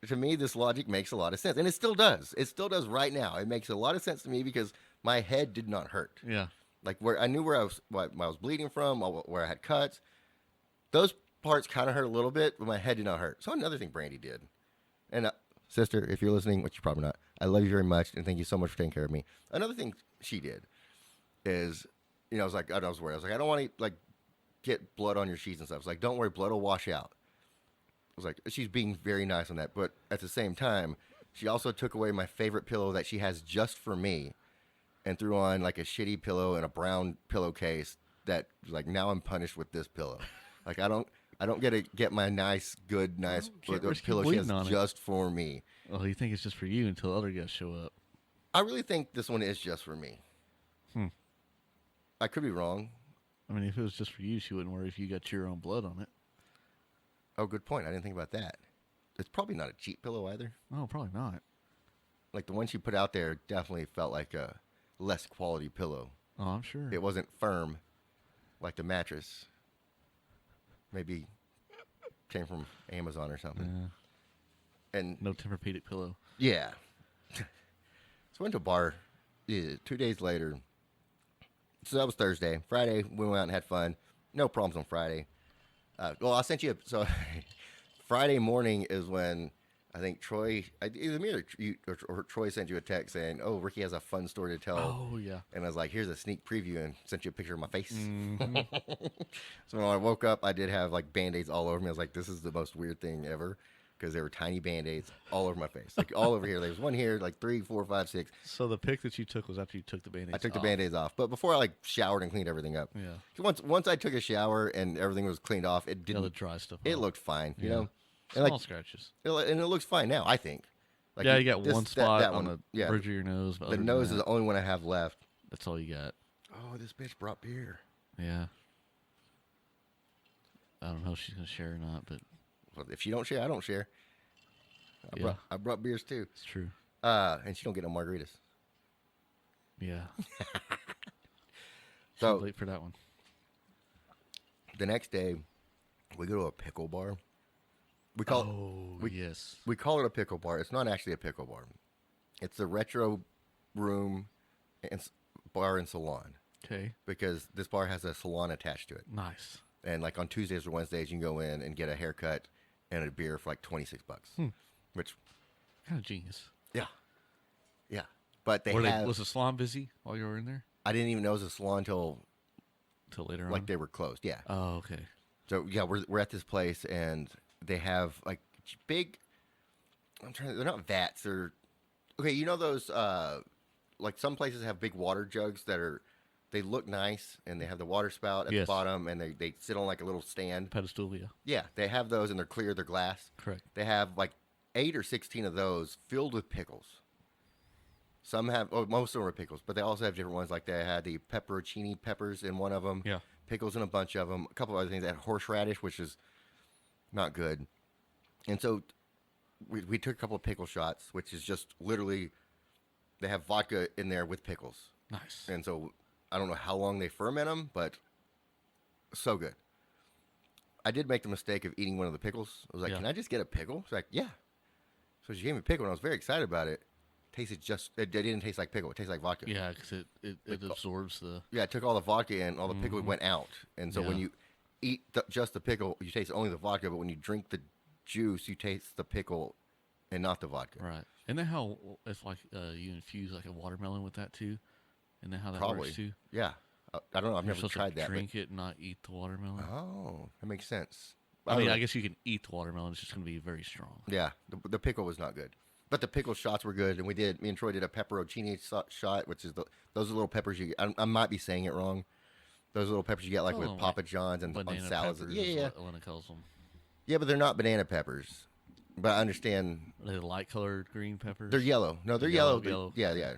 to me, this logic makes a lot of sense. And it still does. It still does right now. It makes a lot of sense to me because my head did not hurt. Yeah. Like, where I knew where I was bleeding from, where I had cuts. Those parts kind of hurt a little bit, but my head did not hurt. So another thing Brandy did. And sister, if you're listening, which you're probably not, I love you very much, and thank you so much for taking care of me. Another thing she did is, I was worried. I was like, I don't want to, like, get blood on your sheets and stuff. I was like, don't worry, blood will wash out. I was like, she's being very nice on that. But at the same time, she also took away my favorite pillow that she has just for me and threw on, like, a shitty pillow and a brown pillowcase that, like, now I'm punished with this pillow. Like, I don't get my nice pillow she has just for me. Well, you think it's just for you until other guys show up. I really think this one is just for me. I could be wrong. I mean, if it was just for you, she wouldn't worry if you got your own blood on it. Oh, good point. I didn't think about that. It's probably not a cheap pillow either. Oh, probably not. Like, the one she put out there definitely felt like a less quality pillow. Oh, I'm sure. It wasn't firm like the mattress. Maybe came from Amazon or something. Yeah. And no Tempur-Pedic pillow. Yeah. So I went to a bar 2 days later. So that was Thursday. Friday, we went out and had fun. No problems on Friday. Well, I sent you. So Friday morning is when I think Troy, either me or, or Troy sent you a text saying, "Oh, Ricky has a fun story to tell." Oh yeah. And I was like, "Here's a sneak preview," and sent you a picture of my face. Mhm. So when I woke up, I did have like Band-Aids all over me. I was like, "This is the most weird thing ever," because there were tiny Band-Aids all over my face, like all over here. There was one here, like 3, 4, 5, 6. So the pic that you took was after you took the Band-Aids I took the off. Band-Aids off, but before I like showered and cleaned everything up. Yeah. Once I took a shower and everything was cleaned off, it Yeah, didn't. the dry stuff. It off. looked fine, you Yeah. know. Small And like, scratches. and it looks fine now, I think. Like Yeah, you got this- one spot that on one, the yeah. bridge of your nose. But The other than nose is that, the only one I have left. that's all you got. Oh, this bitch brought beer. Yeah. I don't know if she's gonna share or not, but Well, if she don't share, I don't share. Yeah. I brought beers too. it's true. And she don't get no margaritas. Yeah. So Too late for that one. the next day, we go to a pickle bar. We call Oh yes. we call it a pickle bar. It's not actually a pickle bar. It's a retro room and bar and salon Okay. because this bar has a salon attached to it. Nice. And like on Tuesdays or Wednesdays, you can go in and get a haircut and a beer for like $26, which Kind of genius. yeah. But they have. Was the salon busy while you were in there? I didn't even know it was a salon until Till later like on. they were closed. Yeah. Oh, okay. So yeah, we're at this place and they have like big. They're not vats. They're okay. You know those like some places have big water jugs that are. They look nice and they have the water spout at Yes. the bottom and they sit on like a little stand. Pedestal, yeah. Yeah, they have those and they're clear. They're glass. Correct. They have like 8 or 16 of those filled with pickles. Some have, most of them are pickles, but they also have different ones. Like they had the pepperoncini peppers in one of them. Yeah. Pickles in a bunch of them. A couple of other things. They had horseradish, which is not good. And so we took a couple of pickle shots, which is just literally, they have vodka in there with pickles. Nice. And so I don't know how long they ferment them, but so good. I did make the mistake of eating one of the pickles. I was like, Yeah. "Can I just get a pickle?" She's like, "Yeah." So she gave me a pickle, and I was very excited about it. It didn't taste like pickle. It tastes like vodka. Yeah, because it absorbs the. Yeah, it took all the vodka in, all the pickle went out. And so when Yeah. you eat just the pickle, you taste only the vodka, but when you drink the juice, you taste the pickle and not the vodka. Right. Isn't that how it's like you infuse like a watermelon with that too? Isn't that how that Probably. works too? Yeah. I don't know. I've You're never supposed tried to that. drink it and not eat the watermelon. Oh, that makes sense. I mean, don't I know. guess you can eat the watermelon. It's just going to be very strong. Yeah, the pickle was not good. But the pickle shots were good, and me and Troy did a pepperoncini shot, which is those are little peppers you. I might be saying it wrong. Those little peppers you get like Call with them, Papa John's and on Banana salads. peppers Yeah, is yeah, what Elena calls them. yeah. But they're not banana peppers. But I understand Are they light colored green peppers? they're yellow. No, they're yellow. Yellow. Yeah, yeah.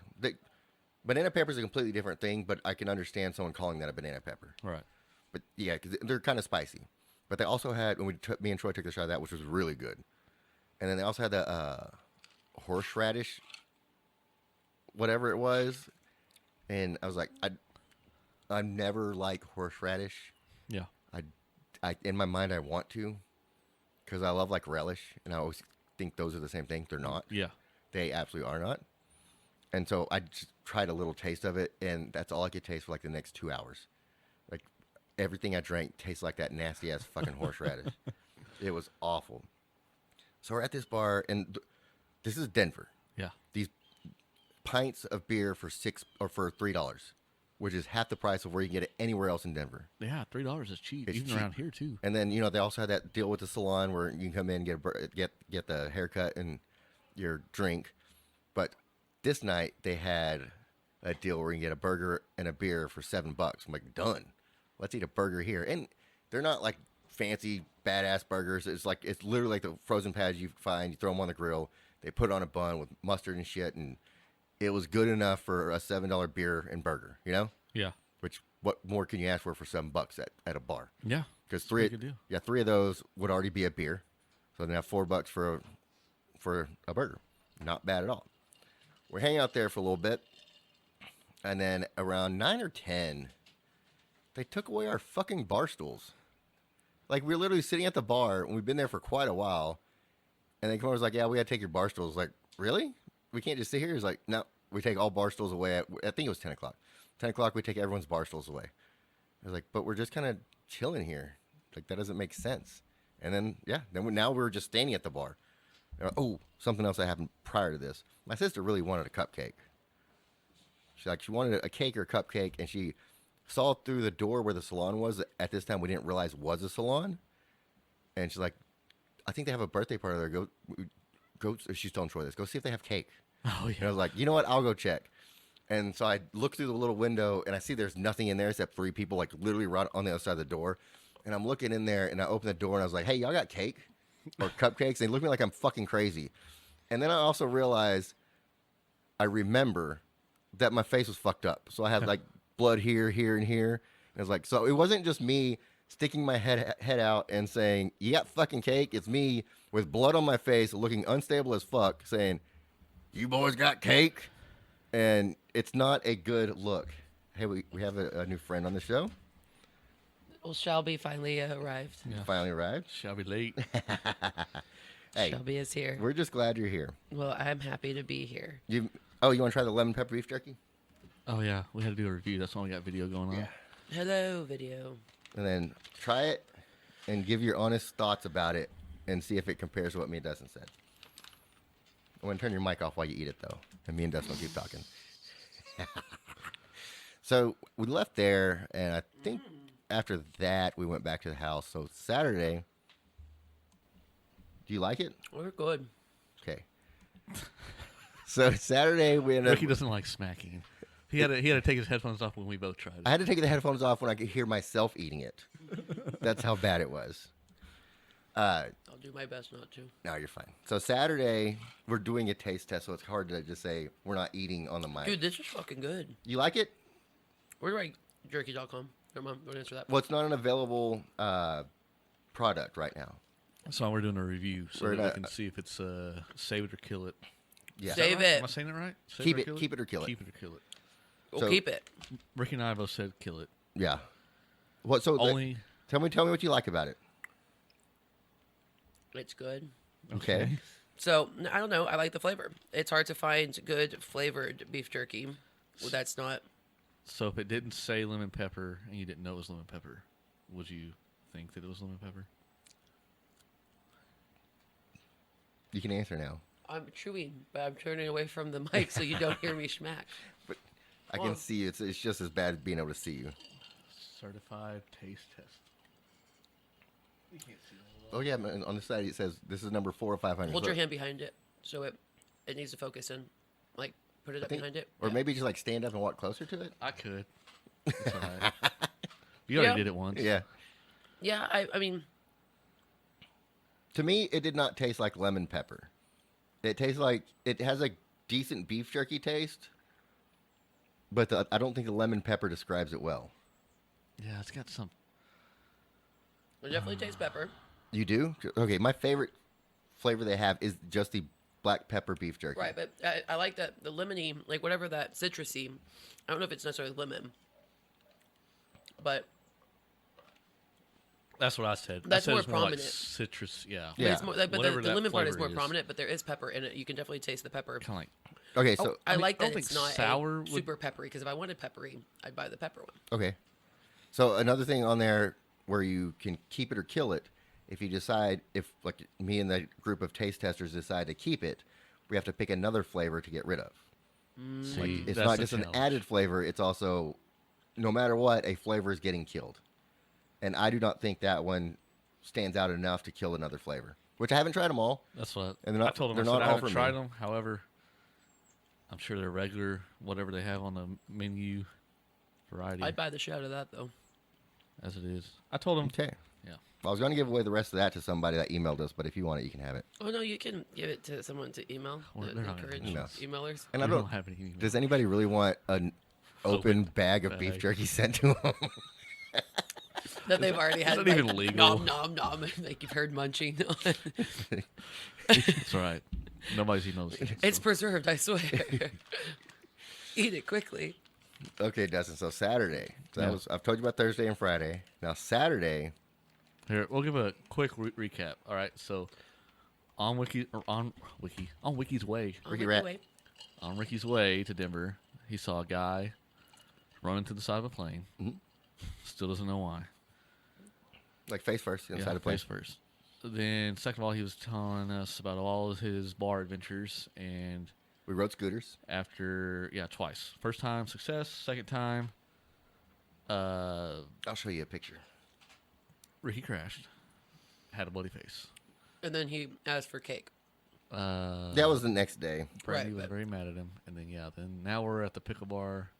Banana pepper is a completely different thing, but I can understand someone calling that a banana pepper. Right. But yeah, because they're kind of spicy. But they also had when me and Troy took the shot of that, which was really good. And then they also had the horseradish, whatever it was. And I was like, I never like horseradish. Yeah. I in my mind I want to, because I love like relish, and I always think those are the same thing. They're not. Yeah. They absolutely are not. And so I just tried a little taste of it, and that's all I could taste for like the next 2 hours. Like everything I drank tastes like that nasty ass fucking horseradish. It was awful. So we're at this bar, and this is Denver. Yeah. These pints of beer for $3, which is half the price of where you can get it anywhere else in Denver. Yeah. $3 is cheap, It's even cheap. around here too. And then they also had that deal with the salon where you can come in and get the haircut and your drink. But this night they had a deal where you can get a burger and a beer for $7. I'm like, done. Let's eat a burger here. And they're not like fancy badass burgers. It's literally like the frozen patties you find. You throw them on the grill. They put it on a bun with mustard and shit, and it was good enough for a $7 beer and burger. Yeah. Which what more can you ask for $7 at a bar? Yeah. Because a good deal. three of those would already be a beer, so then have $4 for a burger. Not bad at all. We're hanging out there for a little bit, and then around 9 or 10, they took away our fucking bar stools. Like we were literally sitting at the bar, and we've been there for quite a while, and they come over and was like, "Yeah, we got to take your bar stools." Like, really? We can't just sit here? He's like, "No, we take all bar stools away." I think it was 10 o'clock. 10 o'clock, we take everyone's bar stools away. I was like, but we're just kind of chilling here. Like, that doesn't make sense. And then, now we were just standing at the bar. Oh, something else that happened prior to this. My sister really wanted a cupcake. She wanted a cake or a cupcake, and she saw through the door where the salon was. At this time, we didn't realize was a salon. And she's like, I think they have a birthday party there. Go. She's telling Troy this. Go see if they have cake. Oh, yeah. And I was like, you know what? I'll go check. And so I look through the little window, and I see there's nothing in there except 3 people, like, literally right on the other side of the door. And I'm looking in there, and I open the door, and I was like, hey, y'all got cake or cupcakes? And they look at me like I'm fucking crazy. And then I also realized, I remember that my face was fucked up. So I had, like, blood here, here, and here. And it was like, so it wasn't just me sticking my head out and saying, you got fucking cake? It's me with blood on my face, looking unstable as fuck, saying, you boys got cake? And it's not a good look. Hey, we have a new friend on the show. Well, Shelby finally arrived. Yeah. Finally arrived. Shall be late. Hey, Shelby is here. we're just glad you're here. Well, I'm happy to be here. You want to try the lemon pepper beef jerky? Oh, yeah. We had to do a review. That's why we got video going on. Yeah. Hello, video. And then try it and give your honest thoughts about it and see if it compares to what me and Dustin said. I'm going to turn your mic off while you eat it, though. And me and Dustin will keep talking. So we left there, and I think after that, we went back to the house. So Saturday, do you like it? We're good. Okay. So Saturday, we ended Ricky up... doesn't like smacking. He had to take his headphones off when we both tried it. I had to take the headphones off when I could hear myself eating it. That's how bad it was. I'll do my best not to. No, you're fine. So Saturday, we're doing a taste test, so it's hard to just say we're not eating on the mic. Dude, this is fucking good. You like it? Where do I jerky.com? Never mind. Don't answer that. Well, it's not an available product right now. That's why we're doing a review, so We're that we not- can see if it's save it or kill it. Yeah. Save Right? it. Am I saying it right? Save Keep or it- kill keep it or kill it. Keep it or kill it. We'll So- keep it. Ricky and I both said kill it. Yeah. What? So Only. tell me what you like about it. It's good. Okay. So, I don't know. I like the flavor. It's hard to find good flavored beef jerky. Well, that's not... So if it didn't say lemon pepper and you didn't know it was lemon pepper, would you think that it was lemon pepper? You can answer now. I'm chewing, but I'm turning away from the mic so you don't hear me smack. But I can Well- see you. It's just as bad as being able to see you. Certified taste test. You can't see that. Oh yeah, man, on the side it says this is number 4 or 500. Hold So your hand behind it so it needs to focus in. Like, put it I up think- behind it. Or Yeah. maybe just like stand up and walk closer to it. I could. It's all right. You already Yeah. did it once. Yeah. Yeah, I mean, To me, it did not taste like lemon pepper. It tastes like it has a decent beef jerky taste, but I don't think the lemon pepper describes it well. Yeah, it's got some. it definitely tastes pepper. You do? Okay, my favorite flavor they have is just the black pepper beef jerky. Right, but I like that the lemony, like whatever that citrusy. I don't know if it's necessarily lemon, but That's what I said. That's I said more it's more like prominent. citrus. Yeah. Yeah. it's more, like, but Whatever the that lemon part is flavor more is. prominent. But there is pepper in it. You can definitely taste the pepper. Kind of like. Okay, so I, I mean, like I that don't it's think not sour a would- super peppery. Because if I wanted peppery, I'd buy the pepper one. okay. So another thing on there where you can keep it or kill it, if you decide, if like me and the group of taste testers decide to keep it, we have to pick another flavor to get rid of. See, It's that's not the just an challenge. added flavor, it's also, no matter what, a flavor is getting killed. And I do not think that one stands out enough to kill another flavor, which I haven't tried them all. That's what And they're not- I told them. they're I said, not I all haven't for tried me. them. However, I'm sure they're regular, whatever they have on the menu variety I'd buy the shit out of that though. as it is. I told them. Okay. Yeah. Well, I was going to give away the rest of that to somebody that emailed us, but if you want it, you can have it. Oh no, you can give it to someone to email. Well, To they're not gonna encourage email. emailers. And I We don't. have any. email. Does anybody really want an open bag of beef bag. jerky sent to them? That they've already had. that like, even legal? Nom nom nom. Like you've heard munching. It's all right. Nobody's eating those. It's preserved, I swear. Eat it quickly. Okay, Dustin. So Saturday. So that Yeah. was. I've told you about Thursday and Friday. Now Saturday. Here, we'll give a quick recap. All right, so on Wiki's way, On Ricky the Rat. way. on Ricky's way to Denver, he saw a guy run into the side of a plane. Mhm. Still doesn't know why. Like face first inside Yeah, a plane. face first. Then, second of all, he was telling us about all of his bar adventures, and We rode scooters. after twice. First time success. Second time, I'll show you a picture. Ricky crashed, had a bloody face. And then he asked for cake. That was the next day. Brandy Right, was but- very mad at him, and then now we're at the pickle bar.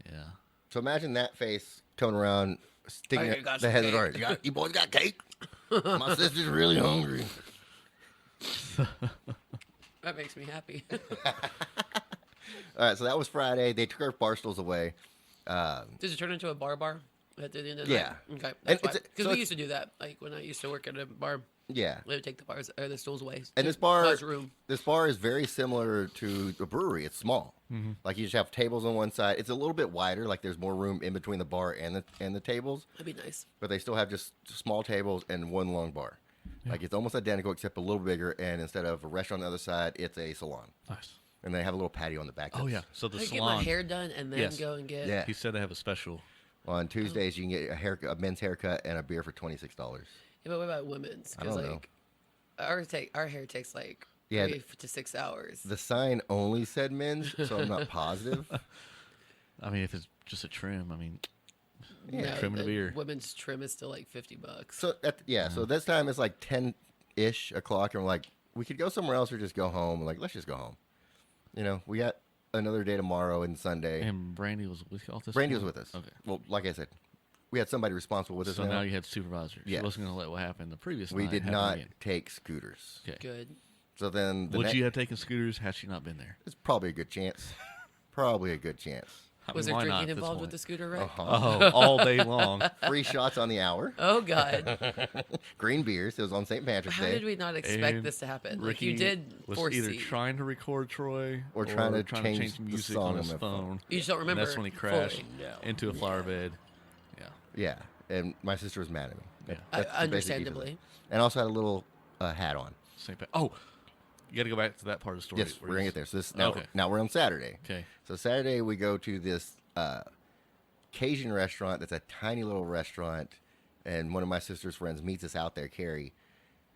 Yeah, So imagine that face coming around, sticking I got the some head in the cake. door. You boys got cake? My sister's really hungry. That makes me happy. All right, so that was Friday. They took our bar stools away. Did it turn into a bar at the end of the Yeah. night? Okay. And Because so we it's- used to do that. Like when I used to work at a bar, Yeah. they would take the bars or the stools away. And to this bar, cause room. this bar is very similar to the brewery. It's small. Like you just have tables on one side. It's a little bit wider. Like there's more room in between the bar and the tables. That'd be nice. But they still have just small tables and one long bar. Like it's almost identical except a little bigger. And instead of a restaurant on the other side, it's a salon. nice. And they have a little patio on the back. Oh that's- yeah, so the I get salon. my hair done and then Yes. go and get. Yeah. He said they have a special. On Tuesdays, you can get a haircut, a men's haircut, and a beer for $26. Yeah, but what about women's? I Because don't know. like our hair takes like Yeah, 3 to 6 hours. The sign only said men's, so I'm not positive. I mean, if it's just a trim, I mean, Yeah. trim and a the beer. Women's trim is still like $50. So so this time it's like 10-ish o'clock, and we're like, we could go somewhere else or just go home. Like, let's just go home. You know, we got another day tomorrow and Sunday. And Brandy was with you all this. Brandy time? was with us. Okay. Well, like I said, we had somebody responsible with us. So now you had supervisors. Yes. You wasn't going to let what happened the previous we night did happen not again. take scooters. Okay. Good. So then Would you have taken scooters had she not been there? It's probably a good chance. Probably a good chance. I Was mean, there why not drinking at this involved with point? the scooter ride? Uh-huh. Oh, all day long. Free shots on the hour. Oh God! Green beers. It was on St. Patrick's How Day. did we not expect And this to happen? Like Ricky you did was foresee. either trying to record Troy Or trying to change change the music song on his on my phone. phone. You just don't And remember. that's when he crashed fully. into a flower bed. Yeah. Yeah, and my sister was mad at me. Yeah. That's the basic details. Understandably. And also had a little hat on. St. Oh, you got to go back to that part of the story. Yes, where we're gonna he's- get there. So this now, Okay. now we're on Saturday. Okay. So Saturday we go to this Cajun restaurant. That's a tiny little restaurant, and one of my sister's friends meets us out there, Carrie.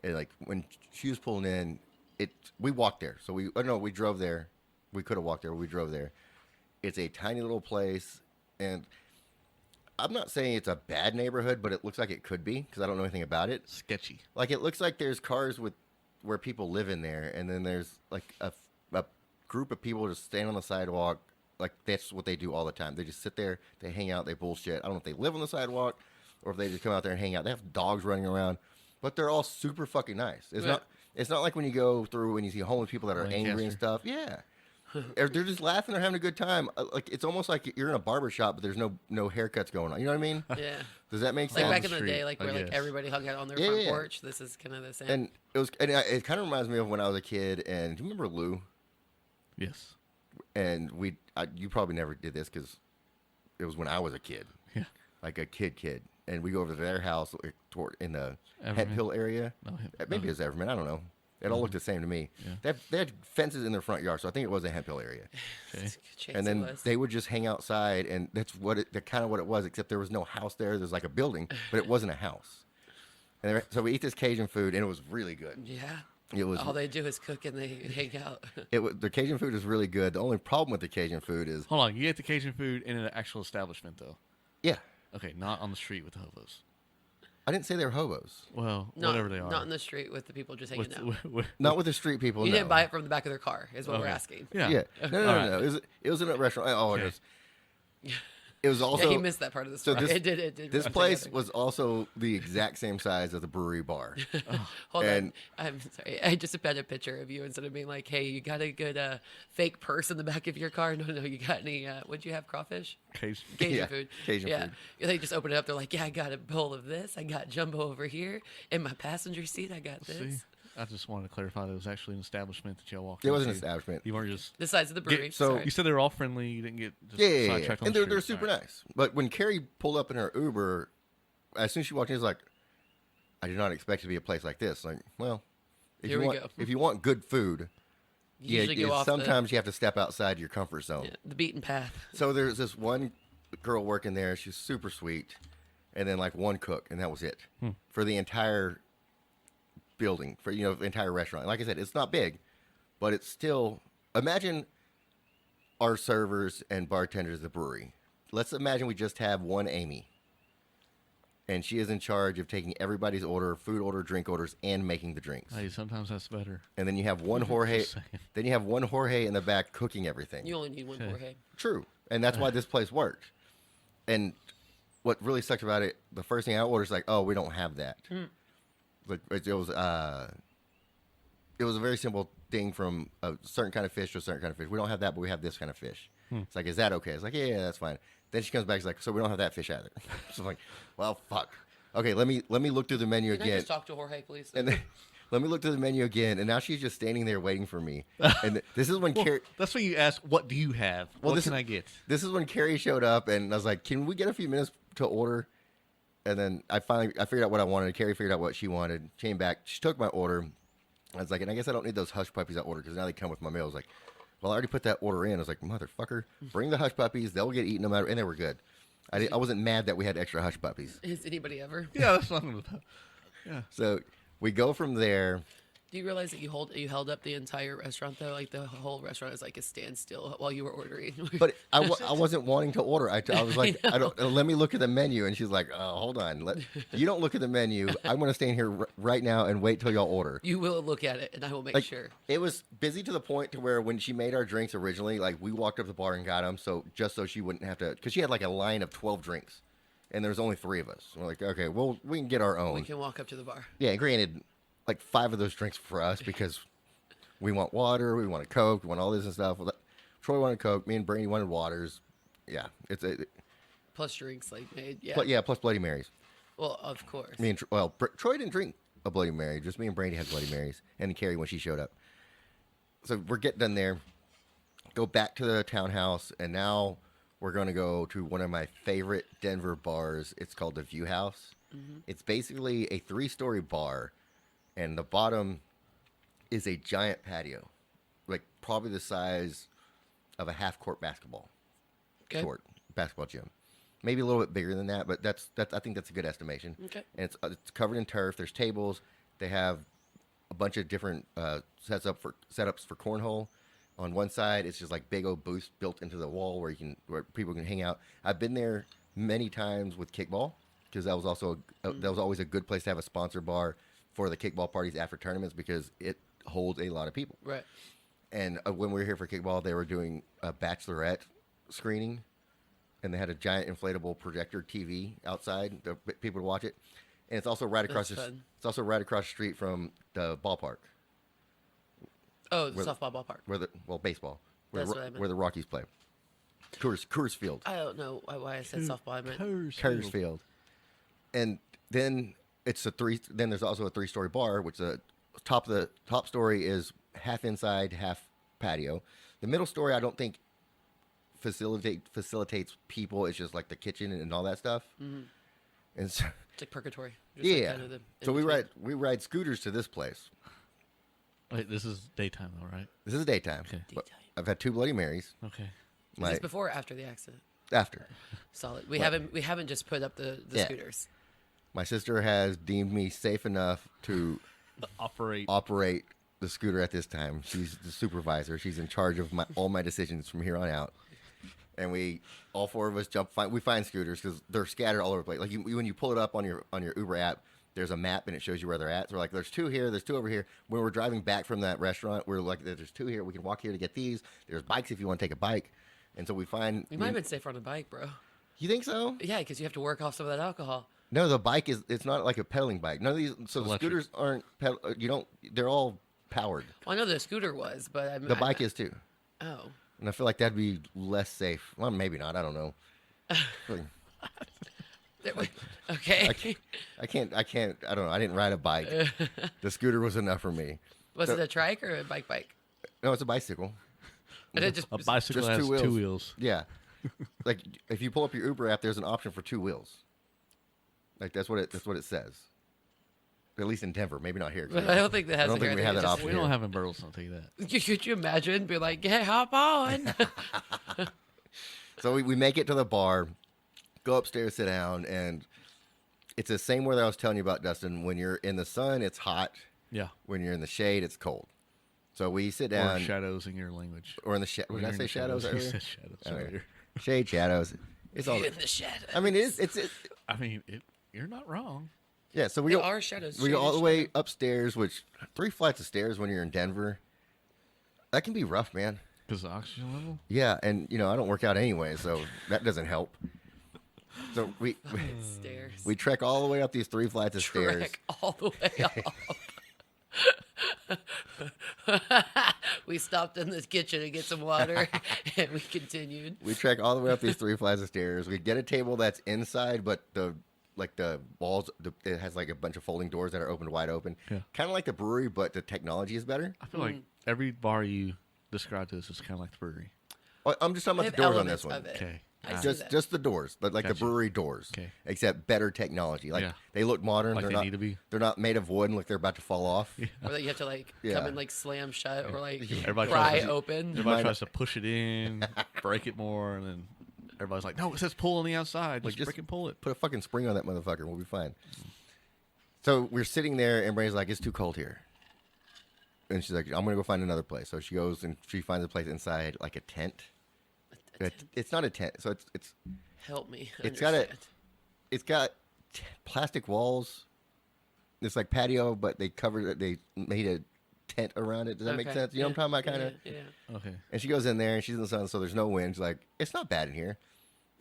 And like when she was pulling in, we walked there. So we drove there. We could have walked there. We drove there. It's a tiny little place, and I'm not saying it's a bad neighborhood, but it looks like it could be because I don't know anything about it. Sketchy. Like it looks like there's cars where people live in there, and then there's like a group of people just stand on the sidewalk. Like that's what they do all the time. They just sit there, they hang out, they bullshit. I don't know if they live on the sidewalk or if they just come out there and hang out. They have dogs running around, but they're all super fucking nice. It's Yeah. not. It's not like when you go through and you see homeless people that are angry and Lancaster. stuff. Yeah. They're just laughing. They're having a good time. Like it's almost like you're in a barber shop, but there's no haircuts going on. You know what I mean? Yeah. Does that make Like sense? back the in the street, day, like I where like guess. everybody hung out on their Yeah, front yeah. porch. This is kind of the same. And it kind of reminds me of when I was a kid. And do you remember Lou? Yes. And you probably never did this because it was when I was a kid, Yeah. like a kid. And we go over to their house in the Head Everman? Hill area. No, Maybe it's Everman. I don't know. It all looked the same to me. Yeah. They had fences in their front yard, so I think it was a Hemp Hill area. Okay. Chance And it then was. they would just hang outside, and that's kind of what it was. Except there was no house there. There's like a building, but it wasn't a house. And so we eat this Cajun food, and it was really good. Yeah. It was. All they do is cook and they hang out. The Cajun food is really good. The only problem with the Cajun food is, Hold on. You ate the Cajun food in an actual establishment, though. yeah, Okay, not on the street with the hobos. I didn't say they were hobos. Well, Not, whatever they are. Not in the street with the people just hanging out. Not with the street people. You no. didn't buy it from the back of their car, is what we're Okay. asking. Yeah. Yeah. No. All right. It was in a restaurant. Oh, Okay. it was also. Yeah, he missed that part of the so story. this- It did This run place together. was also the exact same size as the brewery bar. Hold and- on. I'm sorry. I just had a picture of you instead of being like, hey, you got a good fake purse in the back of your car? No, you got any, what'd you have, crawfish? Cajun. Cajun Yeah, food. Cajun yeah. food. They just open it up. They're like, yeah, I got a bowl of this. I got jumbo over here. In my passenger seat, I got this. See, I just wanted to clarify that it was actually an establishment that y'all walked It was an into. establishment. You weren't just. The sides of the brewery. so- Sorry. You said they were all friendly. You didn't get just Yeah. sidetracked on And the they're street. super All right. nice. But when Carrie pulled up in her Uber, as soon as she walked in, she's like, I did not expect it to be a place like this. Like, well, Here we go. if you want good food, You usually go off sometimes you have to step outside your comfort zone. the beaten path. So there's this one girl working there. She's super sweet, and then like one cook, and that was it for the entire building, for the entire restaurant. Like I said, it's not big, but it's still. Imagine our servers and bartenders at the brewery. Let's imagine we just have one Amy, and she is in charge of taking everybody's order, food order, drink orders, and making the drinks. Hey, sometimes that's better. And then you have one Jorge. Just saying. Then you have one Jorge in the back cooking everything. You only need one Jorge. True, and that's why this place worked. And what really sucked about it, the first thing I ordered is like, oh, we don't have that. Like it was a very simple thing from a certain kind of fish to a certain kind of fish. We don't have that, but we have this kind of fish. It's like, is that okay? It's like, yeah, that's fine. Then she comes back, she's like, so we don't have that fish either. So I'm like, well, fuck. Okay, let me look through the menu Can I again. just talk to Jorge, please? And then let me look through the menu again, and now she's just standing there waiting for me. And this is when Well, Carrie. that's when you ask, what do you have? What this can is- I get? This is when Carrie showed up, and I was like, "Can we get a few minutes to order?" And then I figured out what I wanted. Carrie figured out what she wanted. Came back. She took my order. I was like, and I guess I don't need those hush puppies I ordered because now they come with my meal. I was like, well, I already put that order in. I was like, motherfucker, bring the hush puppies. They'll get eaten no matter. And they were good. I wasn't mad that we had extra hush puppies. Is anybody ever? Yeah, that's what I'm about. So we go from there. Do you realize that you held up the entire restaurant though? Like the whole restaurant is like a standstill while you were ordering. But I wasn't wanting to order. I was like, I don't. Let me look at the menu, and she's like, oh, hold on. You don't look at the menu. I'm going to stand here right now and wait till y'all order. You will look at it, and I will make Like, sure. it was busy to the point to where when she made our drinks originally, like we walked up to the bar and got them, so just so she wouldn't have to, because she had like a line of 12 drinks, and there's only 3 of us. We're like, okay, well, we can get our own. We can walk up to the bar. Yeah, granted, like 5 of those drinks for us because we want water, we want a Coke, we want all this and stuff. Well, Troy wanted Coke, me and Brandy wanted waters. Yeah, Plus drinks like made. Yeah. but yeah, plus Bloody Marys. Well, of course. Me and Troy didn't drink a Bloody Mary. Just me and Brandy had Bloody Marys, and Carrie when she showed up. So we're getting done there. Go back to the townhouse, and now we're going to go to one of my favorite Denver bars. It's called the View House. It's basically a 3-story bar, and the bottom is a giant patio, like probably the size of a half-court basketball court, basketball gym. Maybe a little bit bigger than that, but that's I think that's a good estimation. Okay. And it's covered in turf. There's tables. They have a bunch of different setups for cornhole. On one side, it's just like big old booths built into the wall where people can hang out. I've been there many times with kickball because that was also that was always a good place to have a sponsor bar for the kickball parties after tournaments because it holds a lot of people. Right. And when we were here for kickball, they were doing a bachelorette screening, and they had a giant inflatable projector TV outside for people to watch it. And it's also right across. That's fun. It's also right across the street from the ballpark. Oh, the softball ballpark. Baseball. That's what I meant. Where the Rockies play. Coors Field. I don't know why I said softball. I meant Coors Field. And then Then there's also a 3-story bar, which the top story is half inside, half patio. The middle story, I don't think facilitates people. It's just like the kitchen and all that stuff. Mm-hmm. And so, it's like purgatory. Just like yeah. kind of the So we in-between. ride scooters to this place. Wait, this is daytime though, right? This is daytime. Okay. But I've had 2 Bloody Marys. Okay. Is this before or after the accident? After. Solid. We haven't just put up the Yeah. scooters. My sister has deemed me safe enough to Operate. the scooter at this time. She's the supervisor. She's in charge of all my decisions from here on out. And all 4 of us we find scooters because they're scattered all over the place. Like when you pull it up on your Uber app, there's a map and it shows you where they're at. So we're like, there's 2 here, there's 2 over here. When we're driving back from that restaurant, we're like, there's 2 here. We can walk here to get these. There's bikes if you want to take a bike. And so we find. We might have been safer on a bike, bro. You think so? Yeah, because you have to work off some of that alcohol. No, the bike it's not like a pedaling bike. None of these. So the Electric. scooters aren't. They're all powered. Well, I know the scooter was, but The bike is too. Oh. And I feel like that'd be less safe. Well, maybe not. I don't know. Okay. I can't. I don't know. I didn't ride a bike. The scooter was enough for me. Was it a trike or a bike? No, it's a bicycle. And it just A bicycle Just has 2 wheels. 2 wheels. Yeah. Like if you pull up your Uber app, there's an option for 2 wheels. Like that's what it says. At least in Denver, maybe not here. I don't think that has. I don't think we have that option. We don't have in Burleson, I'll tell you that. Could you imagine? Be like, hey, hop on. So we make it to the bar, Go upstairs, sit down, and it's the same way that I was telling you about, Dustin. When you're in the sun, it's hot. Yeah. When you're in the shade, it's cold. So we sit Or down. shadows in your language. Or in the shade. When Did I you're in say the shadows You earlier? said shadows Okay. earlier. Shade, shadows. It's all. In the shadows. I mean, it's I mean, you're not wrong. yeah. So we There go. are shadows. We go all the shaded way upstairs, which 3 flights of stairs when you're in Denver. That can be rough, man. Because the oxygen level? Yeah, and I don't work out anyway, so that doesn't help. So Stairs. we trek all the way up these 3 flights of stairs. Trek all the way up. We stopped in the kitchen to get some water, and we continued. We trek all the way up these 3 flights of stairs. We get a table that's inside, but the walls, it has like a bunch of folding doors that are opened wide open. Yeah. Kind of like the brewery, but the technology is better. I feel like every bar you described to us is kind of like the brewery. Oh, I'm just talking They about have the doors on this elements one. of it. Okay. I see that. Just the doors, but like the Gotcha. brewery doors. Okay. Except better technology. Like Yeah. they look modern. Like they're they not, need to be. They're not made of wood and like they're about to fall off. Or that you have to like Yeah. come and like slam shut or like Everybody pry tries to- open. Everybody tries to push it in, break it more, and then everybody's like, "No, it says pull on the outside. Like, Just just freaking pull it." Put a fucking spring on that motherfucker. We'll be fine. So we're sitting there, and Brandy's like, "It's too cold here," and she's like, "I'm gonna go find another place." So she goes and she finds a place inside, like a tent. It's not a tent, so it's Help me. It's got a- understand. it's got plastic walls. It's like patio, but they covered it. They made a tent around it. Does that make Okay. sense? You know what I'm talking about, kind of. Yeah. Okay. And she goes in there, and she's in the sun, so there's no wind. She's like, "It's not bad in here."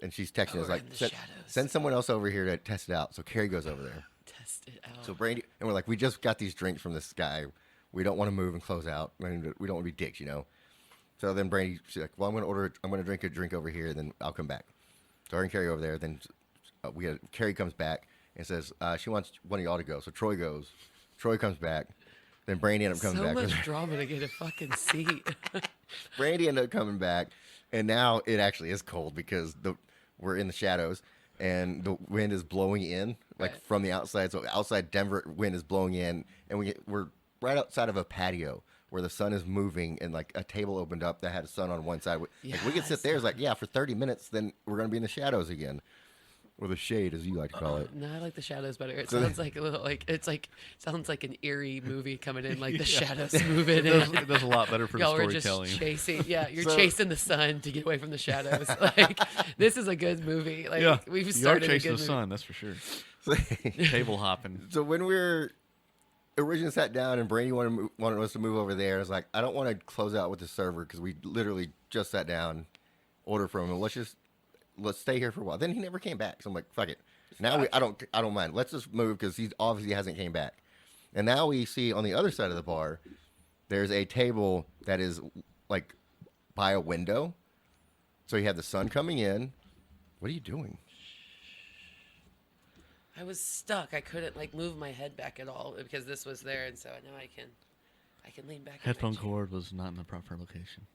And she's texting Oh, us we're like, in the send, shadows. "Send someone else over here to test it out." So Carrie goes over there. Test it out. So Brandy and we're like, "We just got these drinks from this guy. We don't want to move and close out. I mean, we don't want to be dicks, you know." So then Brandy, she's like, "Well, I'm going to drink a drink over here, and then I'll come back." So her and Carrie over there. Then Carrie comes back and says she wants one of y'all to go. So Troy goes. Troy comes back. Then Brandy ended up coming so back. much drama to get a fucking seat. Brandy ended up coming back, and now it actually is cold because we're in the shadows, and the wind is blowing in like Right. from the outside. So outside Denver, wind is blowing in, and we're right outside of a patio where the sun is moving, and like a table opened up that had a sun on one side. Like we could sit there, it's like for 30 minutes, then we're gonna be in the shadows again, or the shade, as you like to call it. No, I like the shadows better. It sounds like a little sounds like an eerie movie coming in, like the shadows moving in. It does a lot better for the Y'all were just storytelling. chasing. Yeah, you're So- chasing the sun to get away from the shadows. Like this is a good movie. Like Yeah, we've you are started a chasing good the movie. sun, that's for sure. Table hopping. So when we're originally sat down and Brandy wanted us to move over there, I was like, I don't want to close out with the server because we literally just sat down, ordered from him. Let's stay here for a while. Then he never came back, so I'm like, fuck it. Now I don't mind. Let's just move because he obviously hasn't came back. And now we see on the other side of the bar, there's a table that is like by a window. So you have the sun coming in. What are you doing? I was stuck. I couldn't like move my head back at all because this was there, and so now I can lean back. in my Headphone chair. cord was not in the proper location.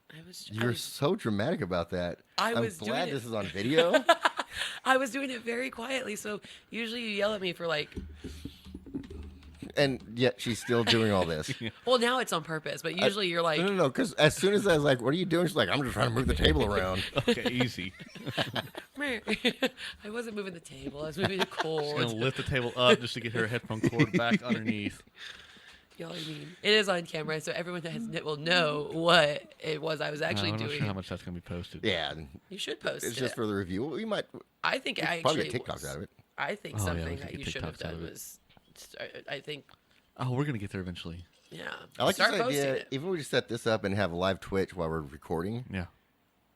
You're so dramatic about that. I I'm was doing glad it. this is on video. I was doing it very quietly. So usually you yell at me for like, And yet she's still doing all this. well, now it's on purpose, but usually you're like, No, because as soon as I was like, "What are you doing?" She's like, "I'm just trying to move the table around." Okay, easy. "Meh." I wasn't moving the table. I was moving the She's gonna cord. lift the table up just to get her headphone cord back underneath. You know what I mean? It is on camera, so everyone will know what it was I was actually I'm not doing. sure how much that's gonna be posted. Yeah, You should post it's it. just for the review. We might I think I probably actually get TikToks out of it. I think Oh, yeah, something we could that get you should have TikToks out done of it. was, I think, Oh, we're gonna get there eventually. yeah. I like Start this posting idea. it. Even if we just set this up and have a live Twitch while we're recording, Yeah.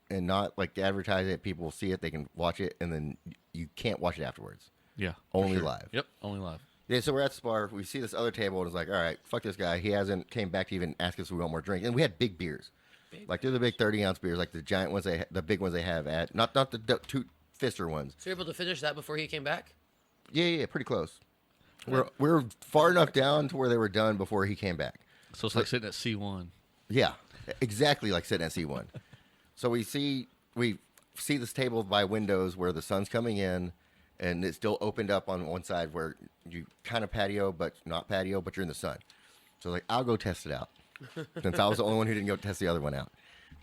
and not like advertise it. People will see it, they can watch it, and then you can't watch it afterwards. Yeah. for Only sure. live. Yep. Only live. Yeah, so we're at this bar. We see this other table, and it's like, all right, fuck this guy. He hasn't came back to even ask us if we want more drink. And we had big beers, like they're the big 30-ounce beers, like the giant ones the big ones they have at not the two fister ones. So you're able to finish that before he came back? Yeah, pretty close. We're far enough down to where they were done before he came back. So it's like sitting at C1. Yeah, exactly like sitting at C1. So we see this table by windows where the sun's coming in, and it's still opened up on one side where you kind of patio, but not patio, but you're in the sun. So like, I'll go test it out. Since I was the only one who didn't go test the other one out.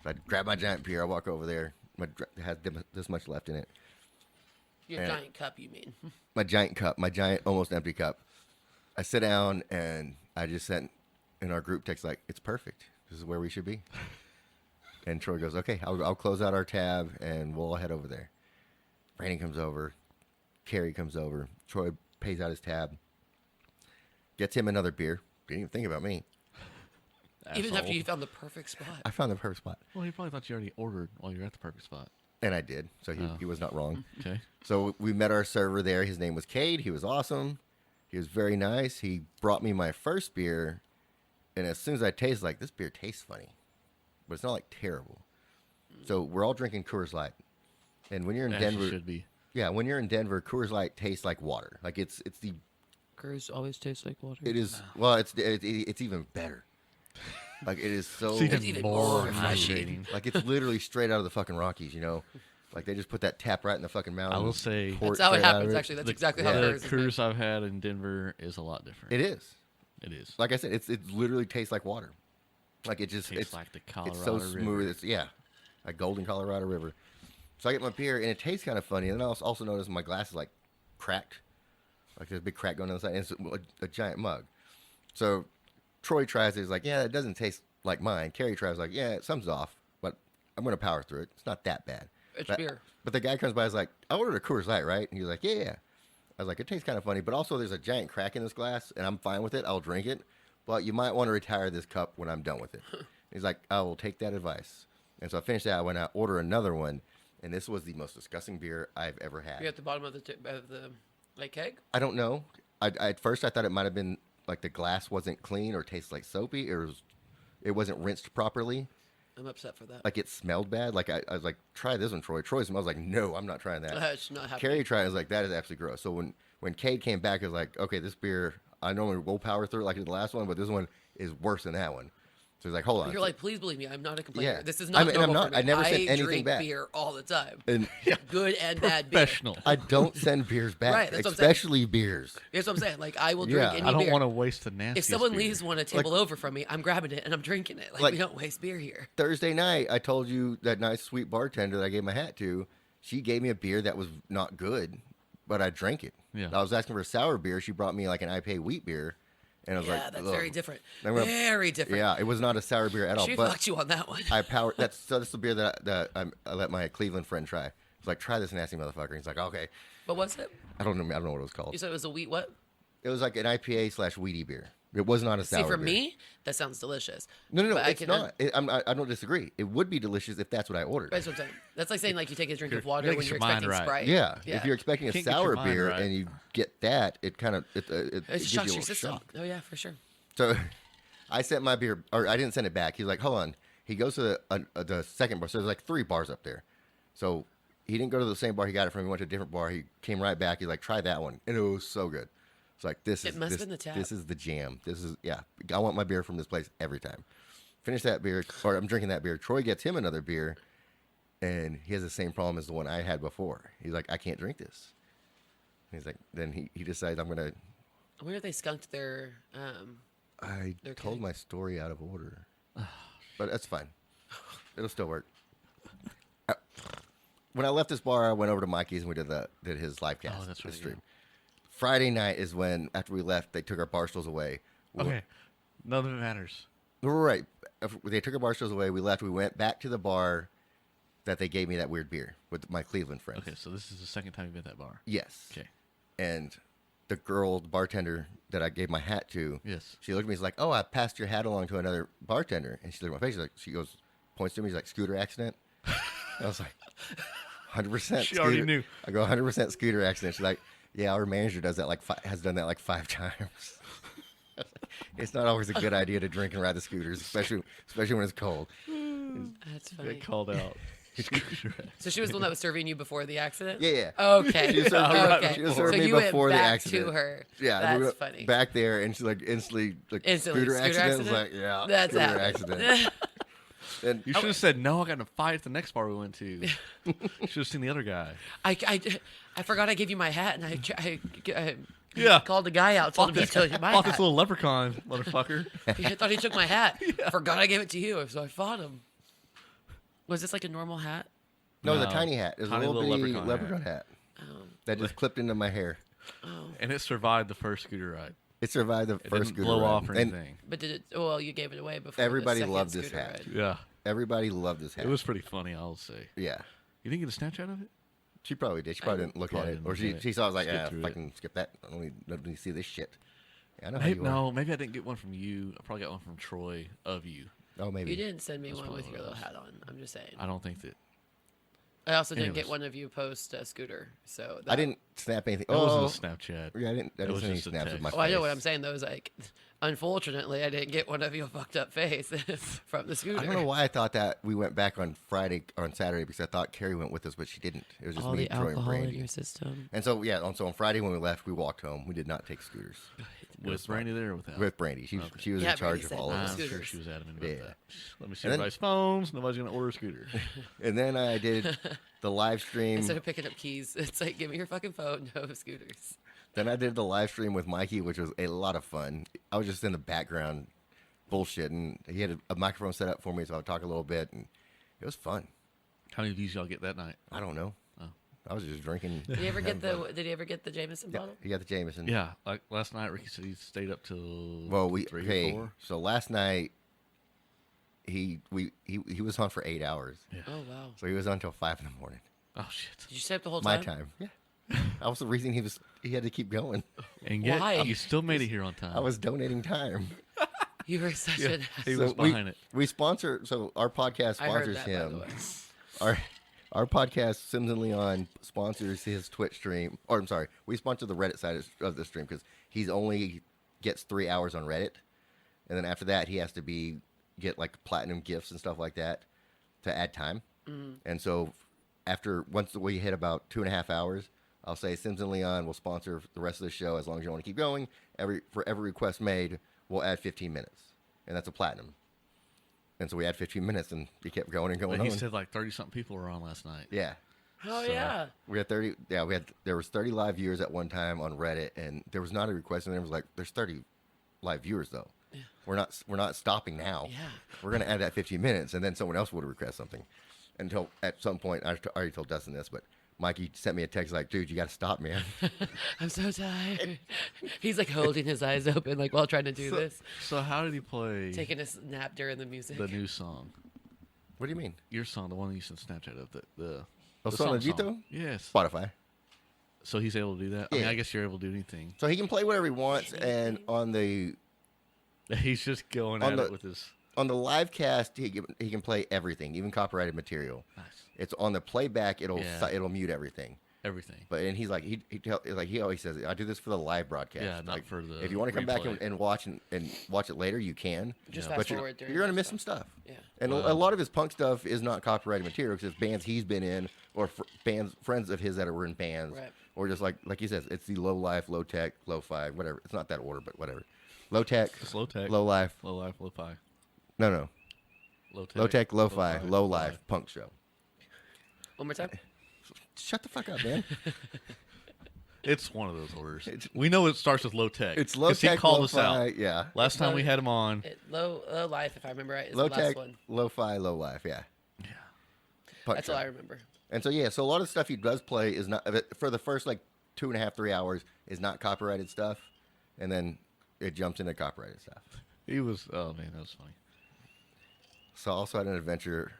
So I grab my giant beer, I walk over there. It has this much left in it. Your And- giant cup, you mean? My giant cup, my giant almost empty cup. I sit down and I just sent in our group text like, it's perfect. This is where we should be. And Troy goes, okay, I'll close out our tab and we'll all head over there. Brandon comes over. Carrie comes over. Troy pays out his tab. Gets him another beer. Didn't even think about me. Even after Asshole. you found the perfect spot. I found the perfect spot. Well, he probably thought you already ordered while you were at the perfect spot. And I did. So he was not wrong. Okay. So we met our server there. His name was Cade. He was awesome. He was very nice. He brought me my first beer. And as soon as I tasted, like, this beer tastes funny. But it's not, like, terrible. So we're all drinking Coors Light. And when you're in As you Denver, should be. yeah, when you're in Denver, Coors Light tastes like water. Like, it's the, Curs always tastes like water. it is, well, it's even better. Like, it is so, It's even more more refreshing. like, it's literally straight out of the fucking Rockies, you know? Like, they just put that tap right in the fucking mountain. I will say- pour That's how it straight out of happens, actually. That's exactly how the Curs is made. cruise I've had in Denver is a lot different. It is. It is. Like I said, it literally tastes like water. Like it just Tastes it's like the it's Colorado so smooth. River. It's a golden Colorado River. So I get my beer and it tastes kind of funny. And then I also notice my glass is like cracked, like there's a big crack going on the side. And it's a giant mug. So Troy tries it. He's like, yeah, it doesn't taste like mine. Carrie tries like, yeah, something's off, but I'm gonna power through it. It's not that bad. It's But- beer. But the guy comes by. Is like, I ordered a Coors Light, right? And he's like, yeah. I was like, it tastes kind of funny, but also there's a giant crack in this glass, and I'm fine with it. I'll drink it, but you might want to retire this cup when I'm done with it. He's like, I will take that advice. And so I finished that. I went out, order another one, and this was the most disgusting beer I've ever had. You're at the bottom of the like keg. I don't know. At first I thought it might have been like the glass wasn't clean or tastes like soapy, or it wasn't rinsed properly. I'm upset for that. Like it smelled bad. Like I was like, try this one, Troy. Troy smells like, no, I'm not trying that. It's not happening. Carrie tried. I was like, that is absolutely gross. So when Cade came back, I was like, okay, this beer, I normally will power through it like the last one, but this one is worse than that one. So he's like, hold on. You're like, please believe me, I'm not a complainer. Yeah. This is I not mean, and I'm normal not. for me. I never said anything drink back. beer all the time. And Good and bad beer. Professional. I don't send beers back, Right, that's what I'm saying. especially beers. Here's what I'm saying. Like, I will drink Yeah. any I don't beer. want to waste the nasty. If someone leaves one a table over from me, I'm grabbing it and I'm drinking it. Like, Like- we don't waste beer here. Thursday night, I told you that nice sweet bartender that I gave my hat to, she gave me a beer that was not good, but I drank it. Yeah. I was asking for a sour beer. She brought me like an IPA wheat beer, and I was Yeah, like, that's "Ugh." very different. I'm gonna- Very different. Yeah, it was not a sour beer at all. She But fucked you on that one. I powered. That's the beer that I let my Cleveland friend try. I was like, try this nasty motherfucker. He's like, okay. But what's it? I don't know what it was called. You said it was a wheat what? It was like an IPA / weedy beer. It was not a sour See, for beer. me, that sounds delicious. No, But I it's can- not. I don't disagree. It would be delicious if that's what I ordered. That's what I'm saying. That's like saying like you take a drink of You're water making when you're your mind expecting right. Sprite. Yeah, Yeah. if you're expecting a Can't get your sour mind beer right. and you get that, it kind of it It gives shocks you a your little system. shock. Oh yeah, for sure. So I sent my beer, or I didn't send it back. He's like, hold on. He goes to the second bar. So there's like 3 bars up there. So he didn't go to the same bar he got it from. He went to a different bar. He came right back. He's like, try that one. And it was so good. It's like, It must have been the tap. This is the jam. This is, yeah. I want my beer from this place every time. Finish that beer, or I'm drinking that beer. Troy gets him another beer, and he has the same problem as the one I had before. He's like, I can't drink this. He's like, then he decides I'm going to, I wonder if they skunked their. I They're told kidding. my story out of order, but that's fine. It'll still work. When I left this bar, I went over to Mikey's and we did his live cast. Oh, that's his right, stream. Friday night is when, after we left, they took our bar stools away. Okay. None of it matters. Right. They took our bar stools away. We left. We went back to the bar that they gave me that weird beer with my Cleveland friends. Okay, so this is the second time you've been at that bar. Yes. Okay. And the girl, the bartender that I gave my hat to, Yes. she looked at me. She's like, "Oh, I passed your hat along to another bartender." And she looked at my face. She goes, points to me. She's like, "Scooter accident." I was like, 100%. She already knew. I go, 100% scooter accident. She's like, "Yeah, our manager does that has done that like 5 times." It's not always a good idea to drink and ride the scooters, especially when it's cold. That's funny. Get called out. So she was the one that was serving you before the accident. Yeah, yeah. Okay. She was serving, Okay. she was So serving me you went before the back accident. to her. Yeah, That's we went funny. back there, and she's like instantly Instantly, scooter scooter accident. I was accident? like, yeah, That's scooter happened. accident. And You should have said no. I got in a fight at the next bar we went to. You should have seen the other guy. I forgot I gave you my hat, and I Yeah. called the guy out, told him he took my Fought this hat. little leprechaun, motherfucker. I thought he took my hat. Forgot I gave it to you, so I fought him. Was this like a normal hat? no, the No. tiny hat. It was Tiny a little little bitty leprechaun leprechaun hat. that just clipped into my hair. And it survived the first scooter ride. It survived the It first didn't scooter blow ride. off or And anything. But did it? Well, you gave it away before. Everybody the second loved this scooter hat. ride. Yeah. Everybody loved this hat. It was pretty funny, I'll say. Yeah. You didn't get a Snapchat of it? She probably did. She probably didn't look at Probably it. didn't Or look she, at it. she saw it, was like, Skip through I it. can skip that. I don't need to see this shit. Yeah, I know how you are. No, maybe I didn't get one from you. I probably got one from Troy of you. Oh, maybe. You didn't send me That's one probably with what your it little was. hat on. I'm just saying. I don't think that. I also didn't get Anyways. one of you post a scooter. So I didn't snap anything. That Oh, wasn't a Snapchat. yeah, I didn't It was send any just a snaps of my text. Oh, I know face. what I'm saying. Though is like, unfortunately, I didn't get one of your fucked up face from the scooter. I don't know why I thought that we went back on Saturday because I thought Carrie went with us, but she didn't. It was just All me, the Troy, and alcohol in Brandy. your system. And so yeah, so on Friday when we left, we walked home. We did not take scooters With Brandy there or without? with Brandy. She was Yeah, in charge Brandy of said all of no. us. I'm sure scooters. she was adamant about Yeah. that. Let me see And then- everybody's phones. Nobody's going to order a scooter. And then I did the live stream. Instead of picking up keys, it's like, give me your fucking phone. No scooters. Then I did the live stream with Mikey, which was a lot of fun. I was just in the background bullshitting. He had a microphone set up for me, so I would talk a little bit, and it was fun. How many views y'all get that night? I don't know. Oh. I was just drinking. Did you ever get having fun. the? Did you ever get the Jameson Yeah, bottle? he got the Jameson. Yeah, like last night, Ricky said he stayed up till Well, 3 or 4. so last night he was on for 8 hours. Yeah. Oh wow. So he was on until 5 in the morning. Oh shit! Did you stay up the whole My time? time. Yeah. That was the reason he had to keep going. And yet Why? you still made it here on time. I was donating time. You were such Yeah, an. he So was behind it. We sponsor, so our podcast I heard sponsors that, by the him. way. Our podcast, Sims and Leon, sponsors his Twitch stream. Or I'm sorry, we sponsor the Reddit side of the stream because he's only gets 3 hours on Reddit, and then after that he has to get like platinum gifts and stuff like that to add time. And so once we hit about 2.5 hours, I'll say Sims and Leon will sponsor the rest of the show as long as you want to keep going. For every request made, we'll add 15 minutes, and that's a platinum. And so we had 15 minutes, and he kept going and going But he on. said like 30-something people were on last night. Yeah. Oh So- yeah. We had 30. Yeah, there was 30 live viewers at one time on Reddit, and there was not a request, and there was like, there's 30 live viewers though. Yeah. We're not stopping now. Yeah. We're gonna add that 15 minutes, and then someone else would request something. Until at some point, I already told Dustin this, but Mikey sent me a text like, "Dude, you got to stop, man." I'm so tired. He's like holding his eyes open, like while trying to do this, So how did he play taking a nap during the music. the new song? What do you mean? Your song, the one you sent Snapchat of the Oh, the song Sonajito? Yes. Spotify. So he's able to do that. I mean, Yeah. I guess you're able to do anything. So he can play whatever he wants, and on the He's just going On at the- it with his. live cast, he can play everything, even copyrighted material. Nice. It's on the playback, it'll Yeah. it'll mute everything. Everything. But and he's like he always says, I do this for the live broadcast. Yeah, not Like, for the If you want to come back replay. and watch and watch it later, you can. Just Yeah. fast But forward during you're gonna the miss stuff. some stuff. Yeah. And Wow. a lot of his punk stuff is not copyrighted material because it's bands he's been in or friends of his that were in bands, Right. or just like he says, it's the low life, low tech, low fi, whatever. It's not that order, but whatever. Low tech, It's low tech. low life. Low life, low fi. No, Low tech. low tech, low fi, lo-fi, low life punk show. One more time. Shut the fuck up, man. It's one of those orders. It's- We know it starts with low tech. It's low 'cause he tech, called low us fi. out. Yeah, Last time we had him on. Low life, if I remember right, is low the last tech, one. low fi, low life. Yeah. Yeah. Punk That's show. all I remember. And so yeah, so a lot of stuff he does play is not for the first like 2.5, 3 hours is not copyrighted stuff, and then it jumps into copyrighted stuff. He was. Oh man, that was funny. So I also had an adventure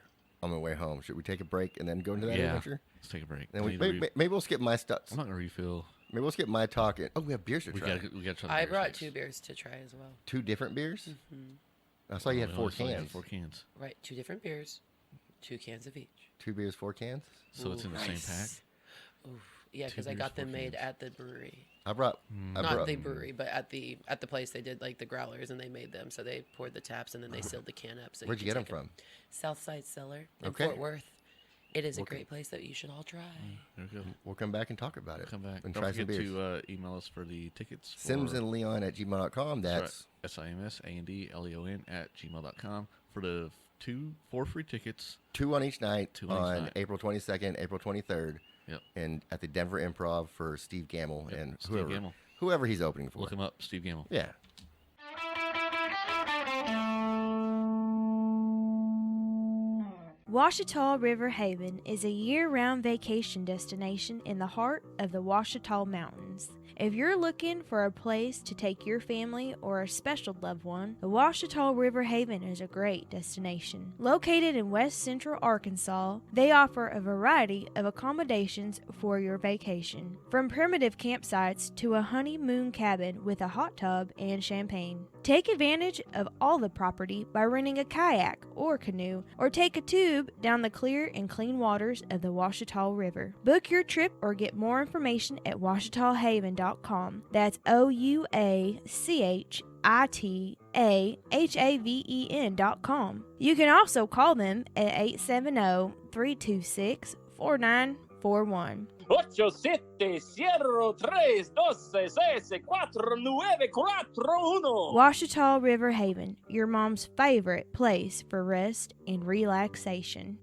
on my way home. Should we take a break and then go into that Yeah. adventure? Let's take a break. Then We need to maybe we'll skip my stuff. I'm not gonna refill. Maybe we'll skip my talk. Oh, we have beers to We try. gotta try. The I beers brought next. 2 beers to try as well. 2 different beers. Mm-hmm. I saw you had Oh, 4 I saw you had cans. 4 cans. Right, 2 different beers, 2 cans of each. 2 beers, 4 cans. So it's in the Nice. same pack. Oof. Yeah, because I beers, got them 4 made cans. at the brewery. I brought. Not the brewery, but at the place they did like the growlers and they made them. So they poured the taps and then they sealed the can up. So Where'd you could get them take 'em. from? Southside Cellar in Okay. Fort Worth. It is a Okay. great place that you should all try. There we go. We'll come back and talk about it. Come back. and Don't try some forget beers. to email us for the tickets. For, SimsandLeon@gmail.com. That's SimsAndLeon@gmail.com for the 4 free tickets. 2 on each night 2 on each on night. April 22nd, April 23rd, Yep. and at the Denver Improv for Steve Gamble Yep, and Steve Gamble. whoever he's opening for. Look him up, Steve Gamble. Yeah. Washita River Haven is a year-round vacation destination in the heart of the Washita Mountains. If you're looking for a place to take your family or a special loved one, the Washita River Haven is a great destination. Located in west central Arkansas, they offer a variety of accommodations for your vacation, from primitive campsites to a honeymoon cabin with a hot tub and champagne. Take advantage of all the property by renting a kayak or canoe, or take a tube down the clear and clean waters of the Washita River. Book your trip or get more information at washitahaven.com. That's OUACHITAHAVEN.com. You can also call them at 870-326-4941. 870-326-4941. Washita River Haven, your mom's favorite place for rest and relaxation.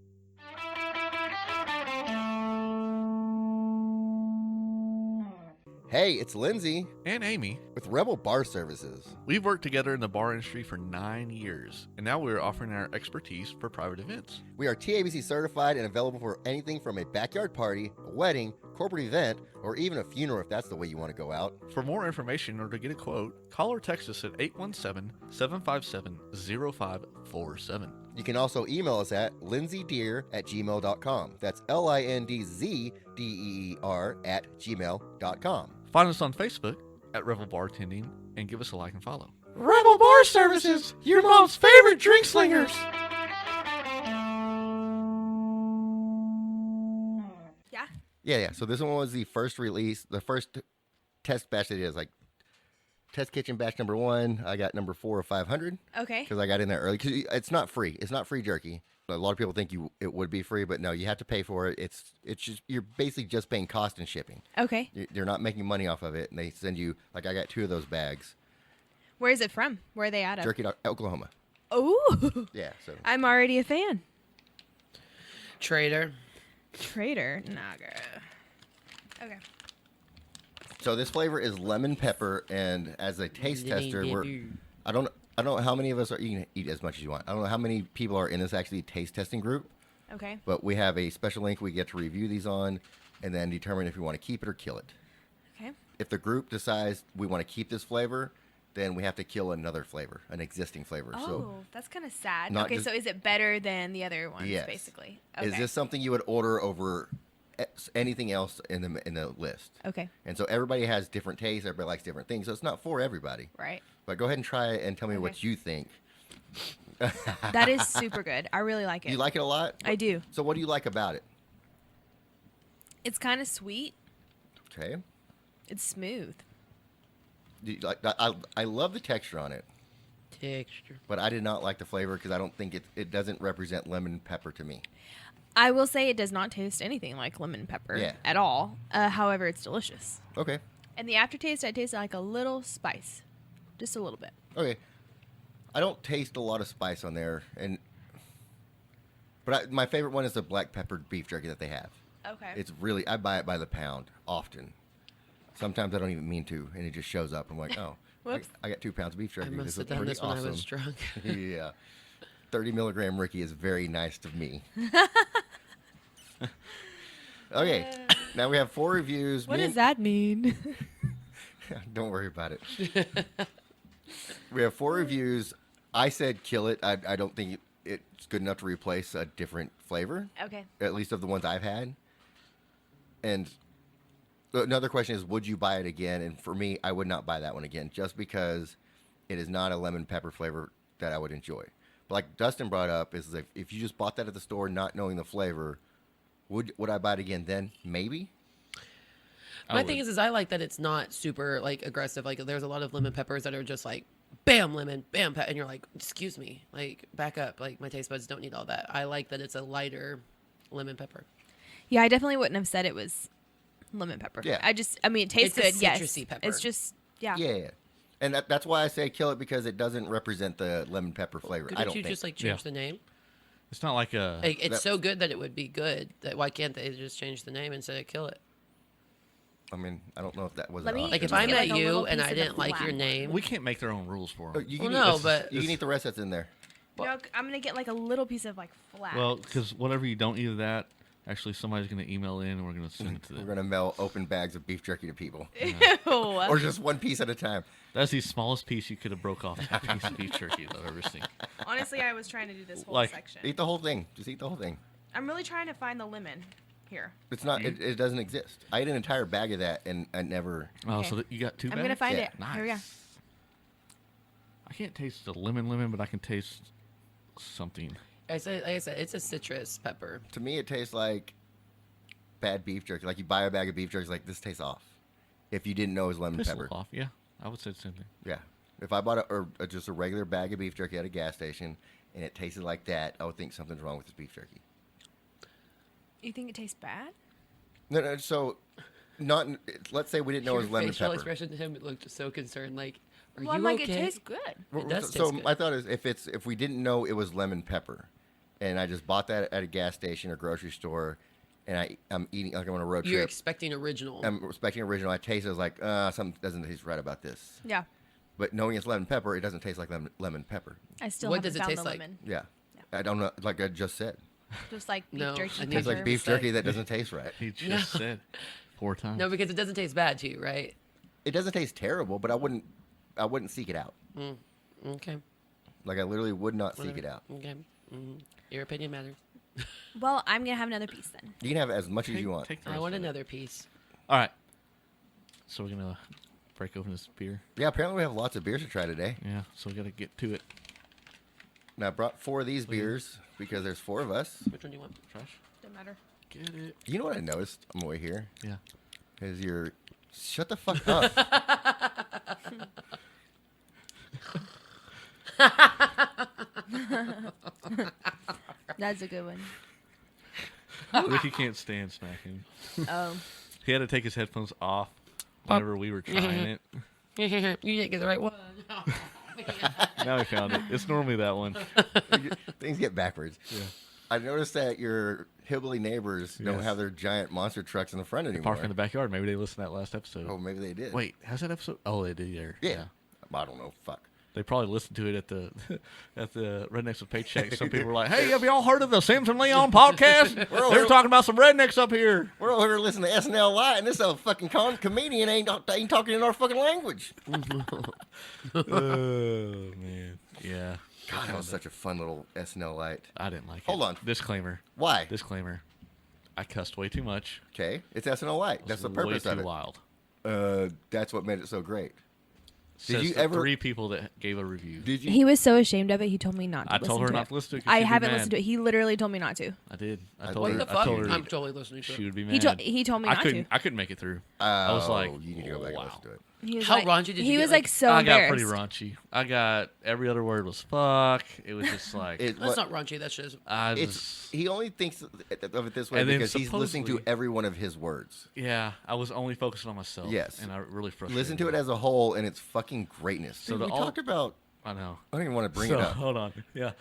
Hey, it's Lindsay And Amy, with Rebel Bar Services. we've worked together in the bar industry for 9 years, and now we're offering our expertise for private events. We are TABC certified and available for anything from a backyard party, a wedding, corporate event, or even a funeral if that's the way you want to go out. For more information or to get a quote, call or text us at 817-757-0547. You can also email us at lindsaydeer@gmail.com. That's LINDZDEER@gmail.com. Find us on Facebook at Revel Bartending and give us a like and follow. Rebel Bar Services, your mom's favorite drink slingers. Yeah. So this one was the first release, the first test batch that it is. Like, test kitchen batch number 1, I got number 4 of 500 Okay. because I got in there early. Because it's not free. It's not free jerky. A lot of people think it would be free, but no, you have to pay for it. It's just, you're basically just paying cost and shipping. Okay. They're not making money off of it, and they send you, like, I got 2 of those bags. Where is it from? Where are they out of? Jerky, Oklahoma. Oh, Yeah. So I'm already a fan. Trader. Trader. Nah, girl. Okay. So this flavor is lemon pepper, and as a taste tester, I don't know how many of us are. You can eat as much as you want. I don't know how many people are in this actually taste testing group, Okay. but we have a special link we get to review these on, and then determine if we want to keep it or kill it. Okay. If the group decides we want to keep this flavor, then we have to kill another flavor, an existing flavor. Oh, So that's kind of sad. not Okay, just- so is it better than the other ones, Yes. basically? is this something you would order over anything else in the list? Okay, And so everybody has different tastes. Everybody likes different things, so it's not for everybody. right. But go ahead and try it and tell me Okay. what you think. That is super good. I really like it. You like it a lot? I do. So what do you like about it? It's kind of sweet. Okay. It's smooth. I love the texture on it, Texture. but I did not like the flavor because I don't think it doesn't represent lemon pepper to me. I will say it does not taste anything like lemon pepper Yeah. at all. However, it's delicious. Okay. And the aftertaste, I taste like a little spice. Just a little bit. Okay. I don't taste a lot of spice on there, but my favorite one is the black peppered beef jerky that they have. Okay. It's really, I buy it by the pound often. Sometimes I don't even mean to, and it just shows up. I'm like, oh, Whoops. I got 2 pounds of beef jerky. I This must is have done pretty this when awesome. I was drunk. Yeah. 30 milligram Ricky is very nice to me. Okay, now we have 4 reviews. What Me does that mean? Don't worry about it. We have 4 reviews. I said kill it. I don't think it's good enough to replace a different flavor, Okay. at least of the ones I've had. And another question is, would you buy it again? And for me, I would not buy that one again, just because it is not a lemon pepper flavor that I would enjoy. But like Dustin brought up, is like, if you just bought that at the store not knowing the flavor, would I buy it again then? Maybe. My thing is I like that it's not super like aggressive. Like there's a lot of lemon peppers that are just like bam lemon, bam and you're like, excuse me, like back up. Like my taste buds don't need all that. I like that it's a lighter lemon pepper. Yeah, I definitely wouldn't have said it was lemon pepper. Yeah. I mean, it tastes It's a good. Yes. citrusy pepper. It's just, yeah. Yeah. And that's why I say kill it, because it doesn't represent the lemon pepper flavor. I Couldn't don't you think. just like change Yeah. the name? It's not like a. Like, it's That- so good that it would be good. That why can't they just change the name instead of kill it? I mean, I don't know if that was Let an me- option. Like if Just I get, met like, a you little and piece I of the didn't like your flat name, We can't make their own rules for Oh, them. you Well, can no, eat, but- you can eat the rest that's in there. No, I'm gonna get like a little piece of like flat. Well, because whatever you don't eat of that, actually somebody's going to email in and we're going to send it to We're them. gonna mail open bags of beef jerky to people, Ew. or just one piece at a time. That's the smallest piece you could have broke off a piece of beef jerky that I've ever seen. Honestly, I was trying to do this whole Like, section. Eat the whole thing. Just eat the whole thing. I'm really trying to find the lemon here. It's not. It doesn't exist. I ate an entire bag of that, and I never. Oh, Okay. so you got 2 bags? I'm gonna find Yeah. it. Nice. Here we go. I can't taste the lemon, but I can taste something. Like I said, it's a citrus pepper. To me, it tastes like bad beef jerky. Like you buy a bag of beef jerky, it's like this tastes off. If you didn't know it was lemon Tastes a pepper. little off. Yeah, I would say the same thing. Yeah. If I bought just a regular bag of beef jerky at a gas station and it tasted like that, I would think something's wrong with this beef jerky. You think it tastes bad? No. So, not. Let's say we didn't know it Your was lemon facial pepper. expression to him looked so concerned. Like, are Well, I'm you like, okay? it tastes good. It does So taste good. my thought is, if we didn't know it was lemon pepper, and I just bought that at a gas station or grocery store, and I'm eating like I'm on a road You're trip. expecting original. I'm expecting original. I taste it, I was like, something doesn't taste right about this. Yeah. But knowing it's lemon pepper, it doesn't taste like lemon pepper. I still What haven't does it found taste the like? lemon. Yeah. I don't know. Like I just said, Just like beef No, jerky I need it's pepper. like beef Say- jerky that doesn't taste right. He just said 4 times. No, because it doesn't taste bad to you, right? It doesn't taste terrible, but I wouldn't seek it out. Okay. Like I literally would not seek it out. Okay. Your opinion matters. Well, I'm gonna have another piece then. You can have as much as you want. Take the I rest want of it. another piece. All right. So we're going to break open this beer. Yeah, apparently we have lots of beers to try today. Yeah, so we got to get to it. Now I brought 4 of these beers because there's 4 of us. Which one do you want? Trash? Doesn't matter. Get it. You know what I noticed on the way here? Yeah. Is your shut the fuck up. That's a good one. Ricky can't stand smacking. Oh. He had to take his headphones off whenever we were trying it. You didn't get the right one. Now we found it. It's normally that one. Things get backwards. Yeah. I noticed that your hillbilly neighbors don't Yes. have their giant monster trucks in the front anymore. Park in the backyard. Maybe they listened to that last episode. Oh, maybe they did. Wait, how's that episode? Oh, they did there. Yeah. I don't know. Fuck. They probably listened to it at the Rednecks with Paycheck. Some people were like, "Hey, have y'all heard of the Simpson Leon podcast? They were talking about some rednecks up here." We're over here listening to SNL Live, and this fucking comedian ain't talking in our fucking language. Oh man, yeah. God, that was such a fun little SNL light. I didn't like it. Hold on. Disclaimer. Why? Disclaimer. I cussed way too much. Okay, it's SNL light. That's the purpose way of too it. wild. That's what made it so great. Says you the ever- 3 people that gave a review? Did you? He was so ashamed of it. He told me not to. I told her not to listen to it. 'cause I she'd be haven't mad. listened to it. He literally told me not to. I did. I What told her. What the I fuck? told her I'm totally listening to she it. would be mad. He told me not to. I couldn't make it through. I was like, you need to go back and wow. listen to it. He was How like, raunchy did you He get, was like- like so I got pretty embarrassed. raunchy. I got every other word was fuck. It was just like It, That's what- not raunchy. That's just. I it's was. he only thinks of it this way And then because he's listening to supposedly- every one of his words. Yeah, I was only focusing on myself. Yes. and I really frustrated. Listen to it me. as a whole, and it's fucking greatness. So Dude, the we all- talked about. I know. I don't even want to bring So it up. hold on. Yeah.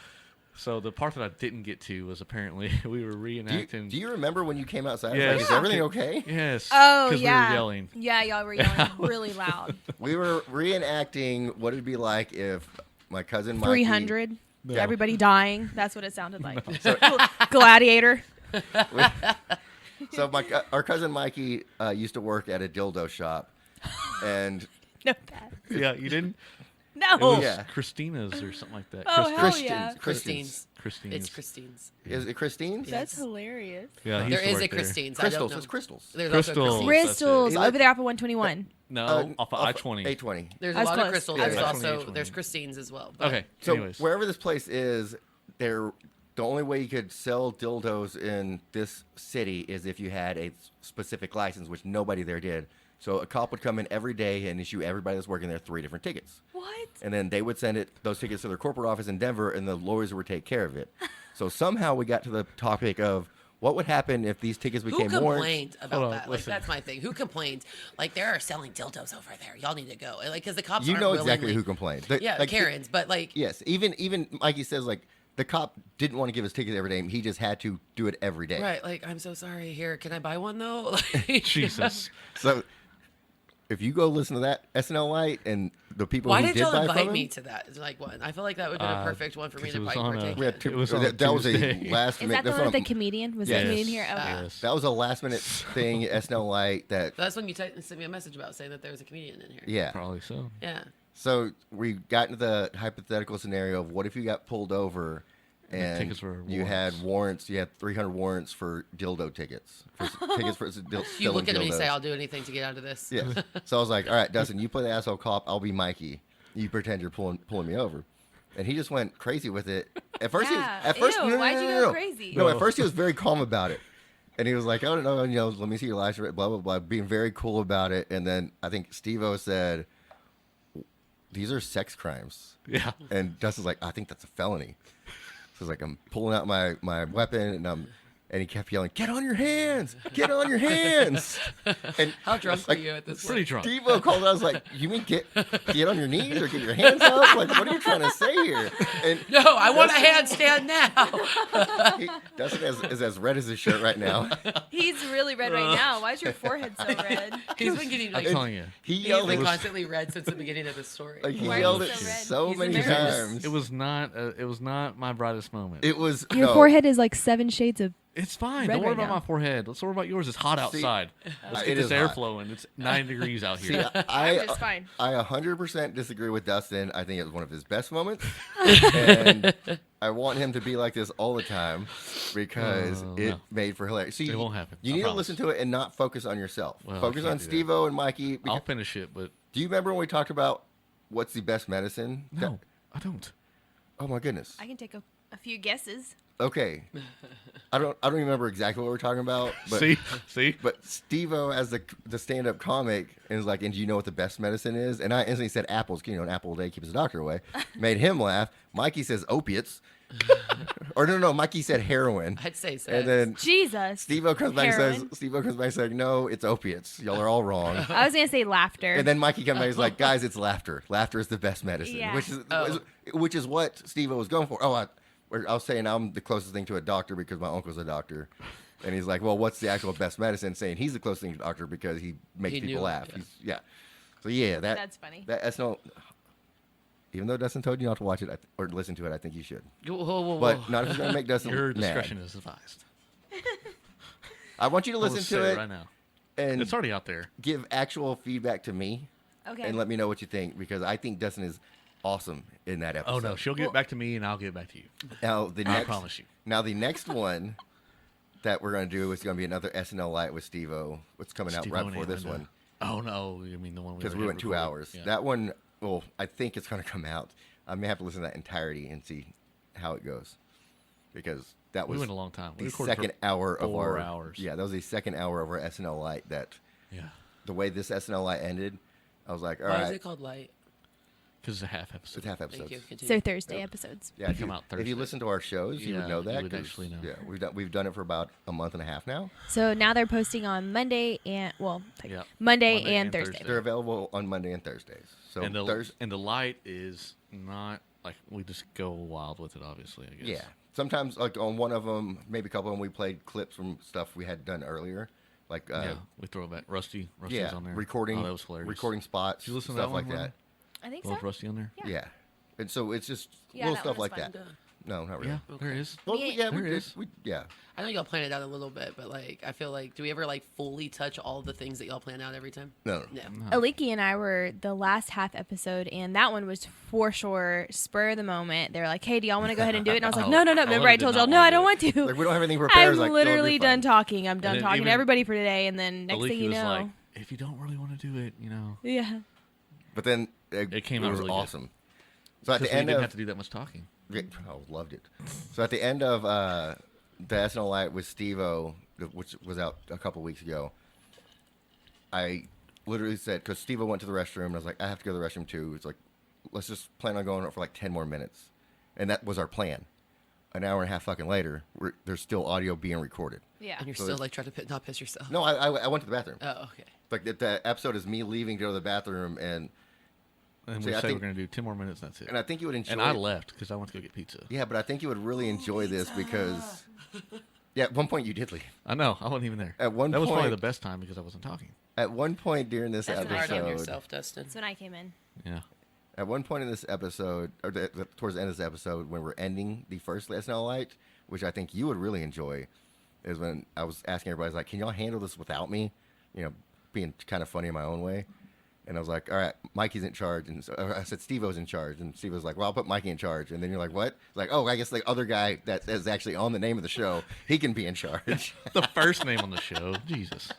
So the part that I didn't get to was apparently we were reenacting. Do you remember when you came outside? Yes. Like, is everything okay? Yes. Oh 'cause yeah. we were yelling. Yeah, y'all were yelling really loud. We were reenacting what it'd be like if my cousin Mikey. 300. No. Everybody dying. That's what it sounded like. So, Gladiator. so our cousin Mikey used to work at a dildo shop, and No, that. Yeah, you didn't. No. It was Yeah. Christina's or something like that. Oh, hell Christians. yeah. Christians. Christine's. It's Christine's. Is it Christine's? That's Yes. hilarious. Yeah, he There used to is work a there. Christine's. I Crystals. don't know. It's crystals. There's Crystals. also Christine's. That's it. Crystals He over lived- there off of 121. No, off of I-20. 820. There's I a was lot close. of crystals. Yeah, There's yeah. also I-20. there's Christine's as well. But Okay. So anyways. wherever this place is, the only way you could sell dildos in this city is if you had a specific license, which nobody there did. So a cop would come in every day and issue everybody that's working there 3 different tickets. What? And then they would send those tickets to their corporate office in Denver, and the lawyers would take care of it. So somehow we got to the topic of what would happen if these tickets who became warrants. complained about Hold on, that? Like listen. that's my thing. Who complained? Like there are selling dildos over there. Y'all need to go. Like because the cops You aren't know exactly willingly- who complained. Yeah, Like, Karens. But like Yes, even Mikey says like the cop didn't want to give his tickets every day. He just had to do it every day. right. Like I'm so sorry. Here, can I buy one though? Like, Jesus. So if you go listen to that SNL Light and the people Why who did did y'all buy invite from me him, to that? It's like one. I feel like that would have been a perfect one for me 'cause to it was partake on a- in. we had It was on that was a Tuesday. last Is minute. that the That's one what with the I'm- comedian? Was Yes. the comedian here? Okay. Yes. that was a last minute thing. SNL Light. That's when you sent me a message about saying that there was a comedian in here. Yeah. Probably so. Yeah. So we got into the hypothetical scenario of what if you got pulled over the and tickets were you had warrants. You had 300 warrants for dildo tickets. Tickets for You stealing look at him and you say, dildos. "I'll do anything to get out of this." Yeah. So I was like, all right, Dustin, you play the asshole cop. I'll be Mikey. You pretend you're pulling me over. And he just went crazy with it. At first, Yeah. ew, Ew, why'd you go crazy? No, at first he was very calm about it. And he was like, oh, no, let me see your license, blah, blah, blah, being very cool about it. And then I think Steve-O said, these are sex crimes. Yeah. And Dustin's like, I think that's a felony. So it's like, I'm pulling out my weapon, and he kept yelling, get on your hands! Get on your hands! And How drunk like, were you at this Pretty point? drunk. Steve-O called. I was like, "You mean get on your knees or get your hands up? Like, what are you trying to say here?" And No, I want a handstand now. Dustin is as red as his shirt right now. He's really red right now. Why is your forehead so red? He's been getting I'm like telling you. He he's yelled been it. constantly red since the beginning of the story. Like, he Why are yelled you it so red? so He's many embarrassed. times. It was not my brightest moment. It was Your no, forehead is like 7 shades of. It's fine. Red Don't worry right about now. my forehead. Let's worry about yours. It's hot outside. Let's it get this is air hot. flowing. It's 9 degrees out See, here. I'm just fine. I 100% disagree with Dustin. I think it was one of his best moments, and I want him to be like this all the time because it no. made for hilarious. See, It won't happen. You I need to promise. listen to it and not focus on yourself. Well, I focus can't on do that. Steve-O and Mikey. I'll because- finish it, but Do you remember when we talked about what's the best medicine? no, I don't. Oh my goodness. I can take a few guesses. Okay. I don't remember exactly what we're talking about, but See? but Steve-O as the stand-up comic is like, and do you know what the best medicine is? And I instantly said apples. You know, an apple a day keeps the doctor away. Made him laugh. Mikey says opiates. Or no, Mikey said heroin. I'd say so. And then Jesus. Steve-O comes back and says, Heroin. no, it's opiates. Y'all are all wrong. I was gonna say laughter. And then Mikey comes back and he's like, guys, it's laughter. Laughter is the best medicine. Yeah. Which is what Steve-O was going for. Oh, I was saying I'm the closest thing to a doctor because my uncle's a doctor. And he's like, well, what's the actual best medicine? Saying he's the closest thing to a doctor because he makes He people knew it, laugh. yeah. So yeah, That's funny. That's no. Even though Dustin told you not to watch it or listen to it, I think you should. Whoa, whoa, whoa. But not if it's going to make Dustin Your mad. discretion is advised. I want you to I'll listen just to say it right now. and It's already out there. give actual feedback to me Okay. and let me know what you think because I think Dustin is awesome in that episode. Oh no, she'll get back to me and I'll get back to you. Now the I next, promise you. Now the next one that we're gonna do is gonna be another SNL Light with Steve-O. What's coming out Steve right Owen before this and, one Oh no, you mean the one because we already went 2 recorded. hours. Yeah. That one, well, I think it's gonna come out. I may have to listen to that entirety and see how it goes because that We was went a long time. We the recorded for second hour of 4 our hours. Yeah, that was the second hour of our SNL Light. That Yeah, the way this SNL Light ended, I was like, all Why right, is it called light? because it's a half episode. it's half Thank episodes. you. So Continue. Thursday episodes. Yeah, They if you, come out if you Thursday. listen to our shows, you would Yeah, know you that. would 'cause, actually know. Yeah, we've done it for about a month and a half now. So now they're posting on Monday and Yeah. Monday, Monday and and Thursday. Thursday. They're available on Monday and Thursdays. So and the Thursday, and the light is not like we just go wild with it. Obviously, I guess. yeah. Sometimes, like on one of them, maybe a couple of them, we played clips from stuff we had done earlier, like Yeah, we throw it back. Rusty's yeah, on there. recording, Oh, that was hilarious. recording spots, Did you listen to stuff that like one, that. I think Well, so. Rusty on there. Yeah. And so it's just Yeah, little that stuff one was like fun. that. No, not really. Yeah, there is. Well, Me- yeah, we There did. is. Yeah. I know y'all plan it out a little bit, but like I feel like, do we ever like fully touch all the things that y'all plan out every time? No. No. Aliki and I were the last half episode, and that one was for sure spur of the moment. They're like, "Hey, do y'all want to go ahead and do it?" And I was like, Oh, "No. Owen Remember, I did told not y'all, no, wanna I do don't it. want to. Like we don't have anything prepared. I'm It's like, no, literally you're fine. done talking. I'm done then talking to even everybody for today, and then next Aliki thing you was know, like, if you don't really want to do it, yeah. But then It came out was really good. awesome. So at because the we end didn't of have to do that much talking. Yeah, I loved it. So at the end of the SNL Light with Steve-O, which was out a couple weeks ago, I literally said, because Steve-O went to the restroom, and I was like, I have to go to the restroom too. It's like, let's just plan on going for like 10 more minutes. And that was our plan. An hour and a half fucking later, there's still audio being recorded. Yeah. And you're So still it's- like trying to not piss yourself. No, I went to the bathroom. Oh, okay. Like the episode is me leaving to go to the bathroom, and And See, we I say think- we're going to do 10 more minutes, that's it. I think you would enjoy And I it. left because I went to go get pizza. Yeah, but I think you would really enjoy this because, yeah, at one point you did leave. I know. I wasn't even there. At one that was probably point- the best time because I wasn't talking. At one point during this That's hard on episode, yourself, Dustin. That's when I came in. Yeah. at one point in this episode, or towards the end of this episode, when we're ending the first SnL Light, which I think you would really enjoy, is when I was asking everybody, I was like, can y'all handle this without me? You know, being kind of funny in my own way. And I was like, all right, Mikey's in charge. And so I said Steve-O's in charge. And Steve was like, well, I'll put Mikey in charge. And then you're like, what? It's like, oh, I guess the other guy that is actually on the name of the show, he can be in charge. The first name on the show. Jesus.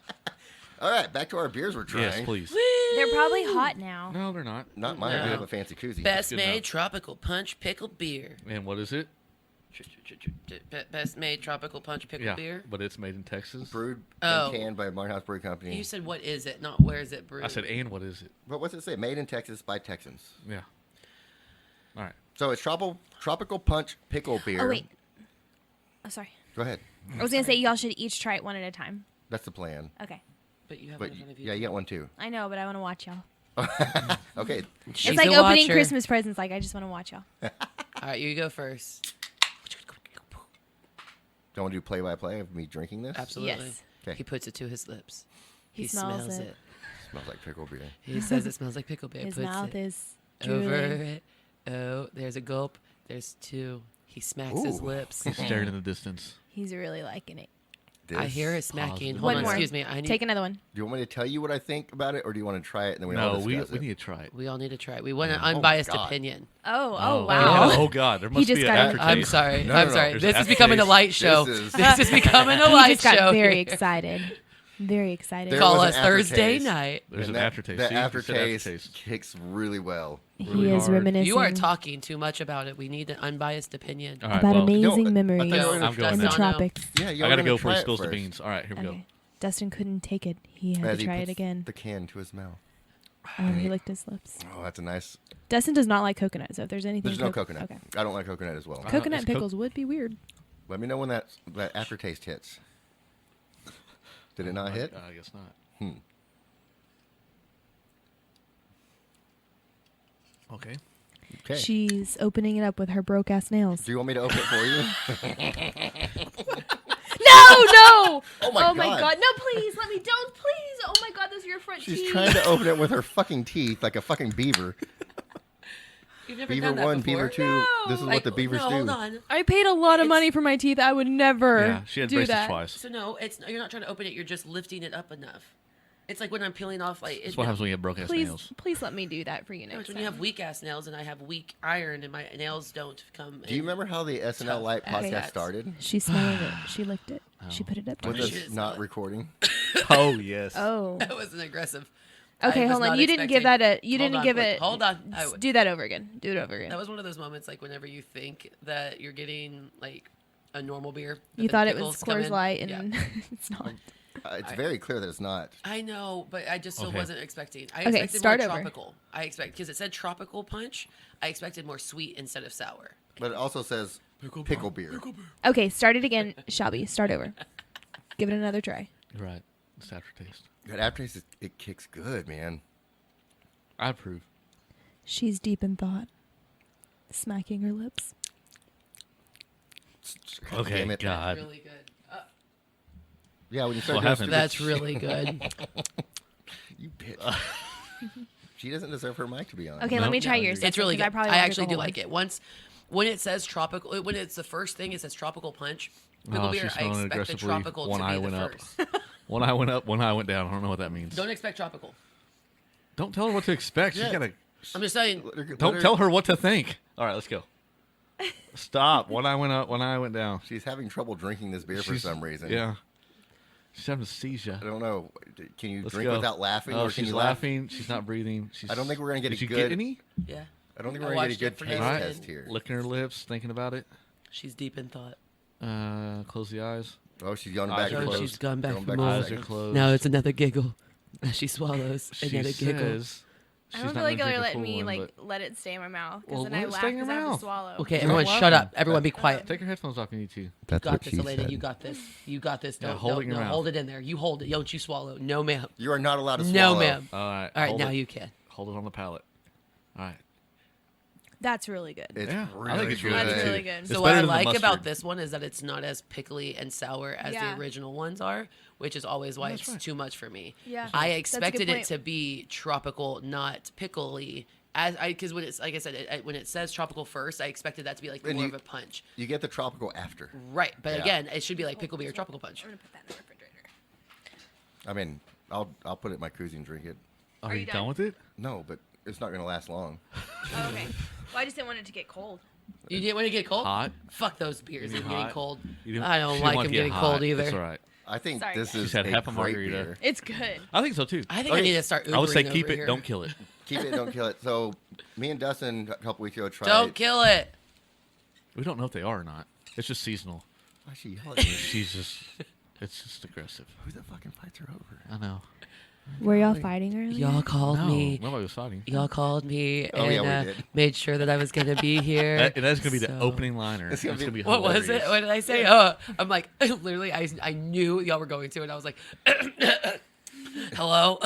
All right, back to our beers we're trying. Yes, please. They're probably hot now. No, they're not. Not mine. No. We have a fancy koozie. Best good made enough. tropical punch pickle beer. And what is it? Best made tropical punch pickle Yeah, beer. but it's made in Texas. Brewed Oh. and canned by Martin House Brew Company. You said what is it, not where is it brewed. I said, and what is it? But what's it say? Made in Texas by Texans. Yeah. All right. So it's tropical punch pickle beer. Oh, wait. Oh, sorry. Go ahead. I was going to say y'all should each try it one at a time. That's the plan. Okay. But you have But it in front of you. yeah, you got one too. I know, but I want to watch y'all. Okay. She's It's like a opening watcher. Christmas presents. Like, I just want to watch y'all. All right, you go first. Don't want to do play-by-play of me drinking this? Absolutely. Yes. Okay. He puts it to his lips. He smells it. Smells like pickle beer. He says it smells like pickle beer. His Puts mouth it is over drooling. it. Oh, there's a gulp. There's two. He smacks his Ooh. lips. He's staring in the distance. He's really liking it. I This- hear it smacking. Positive. Hold One on, more. excuse me. I need. Take another one. Do you want me to tell you what I think about it, or do you want to try it and then we all No, discuss we it? need to try it. We all need to try it. We want an Oh my unbiased God. opinion. Oh, yeah. wow. Oh God, there must just be an got- aftertaste. I'm sorry. No, I'm no, sorry. there's This is aftertaste. becoming a light show. This is- This is becoming a He light just got show. very excited. Very excited. There Call was us an Thursday aftertaste. night. There's And an aftertaste. That See? You said aftertaste aftertaste. kicks really well. He really is hard. reminiscing You are talking too much about it. We need an unbiased opinion. All right, about well, amazing I memories thought you were I'm gonna going in the now. tropics. Yeah, you I got gotta to go before he spills the beans. All right, here we go. Okay. Dustin couldn't take it. He had As to he try it puts again. the can to his mouth. Oh, he licked his lips. Oh, that's a nice. Dustin does not like coconut, so if there's anything. There's no coconut. Okay. I don't like coconut as well. Coconut it's pickles would be weird. Let me know when that aftertaste hits. Did it not hit? I guess not. Okay. Okay. She's opening it up with her broke ass nails. Do you want me to open it for you? No! Oh my my God. god! No, please let me. Don't, please! Oh my god, those are your front She's teeth. trying to open it with her fucking teeth like a fucking beaver. You've never Beaver done that 1, before. Beaver 2. No. This is Like, what the beavers no, do. Hold on. I paid a lot of It's- money for my teeth. I would never Yeah, she had do braces that. twice. So no, it's you're not trying to open it. You're just lifting it up enough. It's like when I'm peeling off like. That's what happens when you have broke ass Please, nails. please let me do that for you No, next it's when time. you have weak ass nails and I have weak iron and my nails don't come. Do you remember how the SNL Light Tough podcast ass. started? She smelled it. She licked it. She put it up to With her. She us didn't not smell it. recording? Oh yes. Oh. That wasn't aggressive. Okay, I was hold on. not You didn't give that expecting- a. You Hold didn't on, give wait, it. Hold on. Do that over again. Do it over again. That was one of those moments like whenever you think that you're getting like a normal beer. but You then thought it pickles was come Coors in. Light, Yeah. and it's not. It's very clear that it's not. I know, but I just still Okay. wasn't expecting. I Okay, expected start more over. tropical. I expect because it said tropical punch. I expected more sweet instead of sour. But it also says pickle beer. Okay, start it again, Shelby. Start over. Give it another try. You're right. It's aftertaste. That aftertaste, it kicks good, man. I approve. She's deep in thought, smacking her lips. Okay. Damn it. God. Really good. Yeah, when you start What doing happened? stupid That's shit- really good. You bitch. She doesn't deserve her mic to be on. Okay, No, let me try yeah, yours. It's really good. I actually do like it. it. Once when it says tropical, when it's the first thing, it says tropical punch. Pickle Oh, beer. she's I smelling expect the aggressively. tropical One to eye be the went up. first. One eye went up, one eye went down. I don't know what that means. Don't expect tropical. Don't tell her what to expect. Yeah. She's gotta. I'm just saying. Don't tell her what to think. All right, let's go. Stop. One eye went up, one eye went down. She's having trouble drinking this beer for She's- some reason. Yeah. She's having a seizure. I don't know. Can you Let's drink go. without laughing? Oh, or can she's you laugh? laughing. She's not breathing. She's, I don't think we're gonna get Did a you good- get any? Yeah. I don't think I we're going to watched get a it good for taste All right. test here. Licking her lips, thinking about it. She's deep in thought. Close the eyes. Oh, she's going Eyes back are and closed. forth. She's gone back Going for back more. to Eyes are seconds. closed. Now it's another giggle as she swallows She another giggle. says I she's don't not feel like gonna you're drink a letting full me one, but let it stay in my mouth because Well, then let I it laugh stay in your because I have mouth. to swallow. Okay, Stop everyone, shut laughing. up. Everyone, be quiet. Take your headphones off. You need to. That's Got what this, she Elena. said. You got this. You got this. Yeah, Don't, hold it don't, in your no, mouth. hold it in there. You hold it. Don't you swallow. No, ma'am. You are not allowed to swallow. No, ma'am. All right. All right, hold now it. you can. Hold it on the palate. All right. That's really good. It's Yeah, really I think it's really good. That's good. really good. It's So what better I than the like about mustard. this one is that it's not as pickly and sour as Yeah. the original ones are, which is always why it's too much for me. Yeah. I That's a good expected it point. to be tropical, not pickly. Because when it's like I said, when it says tropical first, I expected that to be like And more you- of a punch. You get the tropical after. Right, but Yeah. again, it should be like pickle beer, tropical punch. I'm gonna put that in the refrigerator. I mean, I'll put it in my koozie and drink it. Are you you done? done with it? No, but it's not gonna last long. Oh, okay. Well, I just didn't want it to get cold. You didn't want to get cold? Hot? Fuck those beers You and mean getting hot? cold. You didn't- I she don't didn't like want them to get getting hot. cold either. It's all right. I think Sorry, this guys. is She's had half a great margarita. beer. It's good. I think so too. I think I Okay. need to start Ubering I would say keep over it, here. don't kill it. Keep it, don't kill it. So, me and Dustin a couple weeks ago tried. Don't kill it. We don't know if they are or not. It's just seasonal. Why is she yelling at me? She's just, it's just aggressive. Who the fucking fights her over? I know. Were y'all fighting earlier? Y'all called No, me. nobody was fighting. Y'all called me Oh, yeah, and we did. made sure that I was going to be here. That's going to be the So- opening liner. It's gonna be- What was it? hilarious. What did I say? I'm like, literally, I knew y'all were going to, and I was like, hello,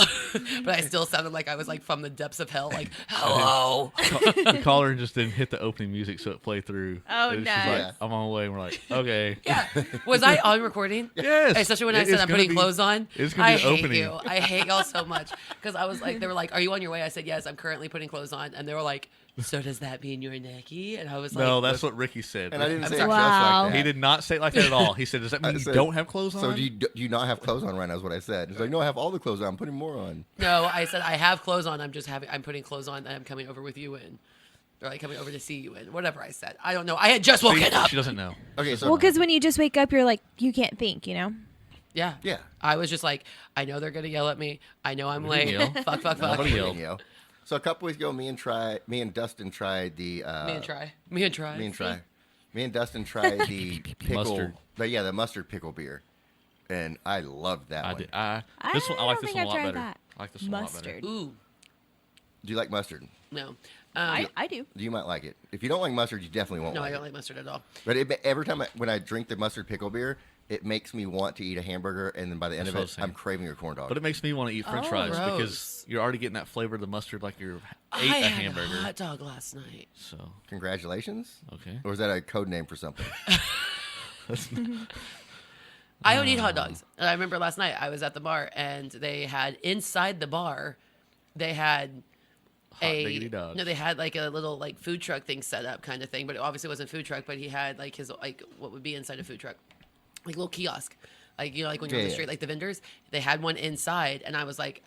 but I still sounded like I was like from the depths of hell, like hello. The caller just didn't hit the opening music, so it played through. Oh, And she's nice. like, I'm on my way. And we're like, okay. Yeah, was I on recording? Yes. Especially when I It said is I'm gonna putting be- clothes on. it's gonna I be the hate opening. you. I hate y'all so much because I was like, they were like, "Are you on your way?" I said, "Yes, I'm currently putting clothes on," and they were like, "So does that mean you're naked?" And I was like, No, that's what Ricky said. And I didn't I'm say sorry. it just Wow. like that. He did not say it like that at all. He said, does that mean I you said- don't have clothes on? So do you not have clothes on right now? Is what I said. He's like, no, I have all the clothes on. I'm putting more on. No, I said I have clothes on. I'm putting clothes on that I'm coming over with you in, or like coming over to see you in. Whatever I said. I don't know. I had just See, woken up. She doesn't know. Okay, so Well, because when you just wake up, you're like, you can't think, you know? Yeah. yeah, I was just like, I know they're gonna yell at me. I know I'm We late. didn't yell. Fuck. Nobody Me yelled. you know. So a couple weeks ago, me and Dustin tried the and try. me and Dustin tried the pickle, Mustard. the mustard pickle beer, and I loved that I one. did. This one, I like don't this think one a I've lot tried better. that. I like this one a lot better. Mustard. Ooh, Do you like mustard? no. I do. You might like it. If you don't like mustard, you definitely won't No, like I don't it. like mustard at all. But every time when I drink the mustard pickle beer, it makes me want to eat a hamburger, and then by the end That's of what I it, was saying. I'm craving a corn dog. But it makes me want to eat French Oh, fries because gross. you're already getting that flavor of the mustard like you're I ate a had hamburger. a hot dog last night. So Congratulations. okay. Or is that a code name for something? I don't eat hot dogs. And I remember last night I was at the bar and they had inside the bar, they had diggity dogs. no, they had like a little like food truck thing set up kind of thing, but it obviously wasn't food truck. But he had like his like what would be inside a food truck, like a little kiosk, like you know like when you're on the Yeah. street, like the vendors. They had one inside, and I was like,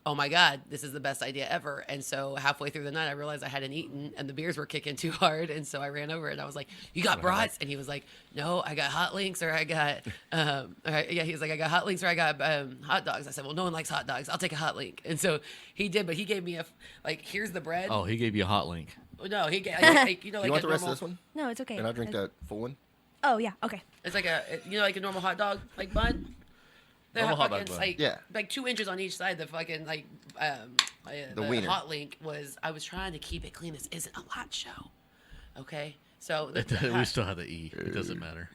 oh my God, this is the best idea ever. And so halfway through the night, I realized I hadn't eaten and the beers were kicking too hard. And so I ran over and I was like, you got brats? And he was like, no, I got hot links or I got, he was like, I got hot links or I got hot dogs. I said, well, no one likes hot dogs. I'll take a hot link. And so he did, but he gave me here's the bread. Oh, he gave you a hot link. No, he gave, like, you know, Do like you want a the rest normal, of this one? No, it's okay. And I'll drink the full one. Oh, yeah. Okay. it's like like a normal hot dog, like bun. They're Normal hot dog fucking, bun. like, Yeah. like 2 inches on each side. The fucking the wiener. hot link was. I was trying to keep it clean. This isn't a lot show, okay? So We still have the E. It doesn't matter.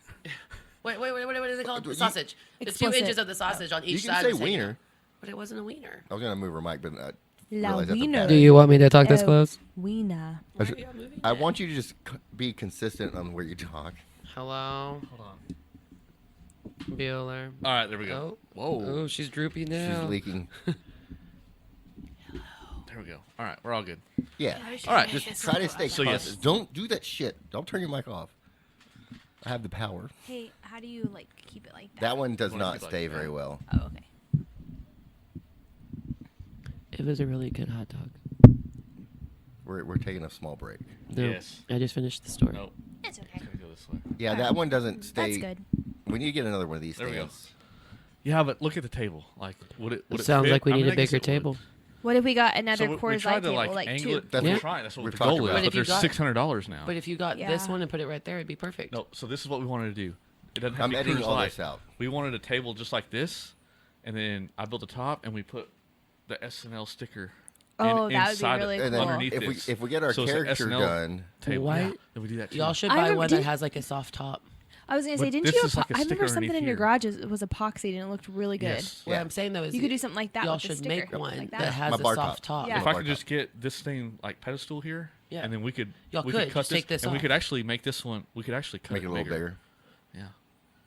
wait, what is it called? The You- sausage. The 2 Explicit. inches of the sausage on You each can side. say was hanging wiener. out. But it wasn't a wiener. I was gonna move her mic, but I La realized that's a wiener. bad Do idea. you want me to talk this close? Wiener. Why are you moving I it? want you to just be consistent on where you talk. Hello, Hold on. Bueller. All right, there we go. Oh, Whoa. she's droopy She's now. leaking. There we go. All right, we're all good. Yeah. All right. Just try to stay So, yes. constant. Don't do that shit. Don't turn your mic off. I have the power. Hey, how do you, like, keep it like that? That one does Wanna not keep like stay that. very well. Oh, okay. It was a really good hot dog. We're taking a small break. No, Yes. I just finished the story. Nope. It's okay. It's gonna go this way. Yeah, All that right. one doesn't stay. That's good. We need to get another one of these There we go. stands. Yeah, but look at the table. Like, would it? Would It sounds fit? like we I need mean, a I guess bigger it would. table. What if we got another So we Coors tried Light to table, like like angle two? it. That's We're what trying. That's what we've the talked goal is. about. But But if you there's got- $600 now. But if you got Yeah. this one and put it right there, it'd be perfect. No, so this is what we wanted to do. It doesn't have I'm to be editing Coors all Light. this out. We wanted a table just like this, and then I built the top, and we put the SNL sticker. Oh, that would be inside really And then underneath if we this. if we get our So it's an character SNL done, table. Why- Yeah, then we do that too. Y'all should I buy remember- one that didn't- has like a soft top. I was gonna say, But didn't this you? is like a I remember sticker something in underneath your here. garage was epoxied and it looked really good. Yes. What Yeah. I'm saying though is You could do something like that y'all with the should sticker. make one like that. that. has My a bar soft top. top. Yeah. If My I bar could top. just get this thing like pedestal here, Yeah. And then we could Y'all we could cut just take this and we off. could actually make this one. We could actually cut Make it a little bigger. Yeah.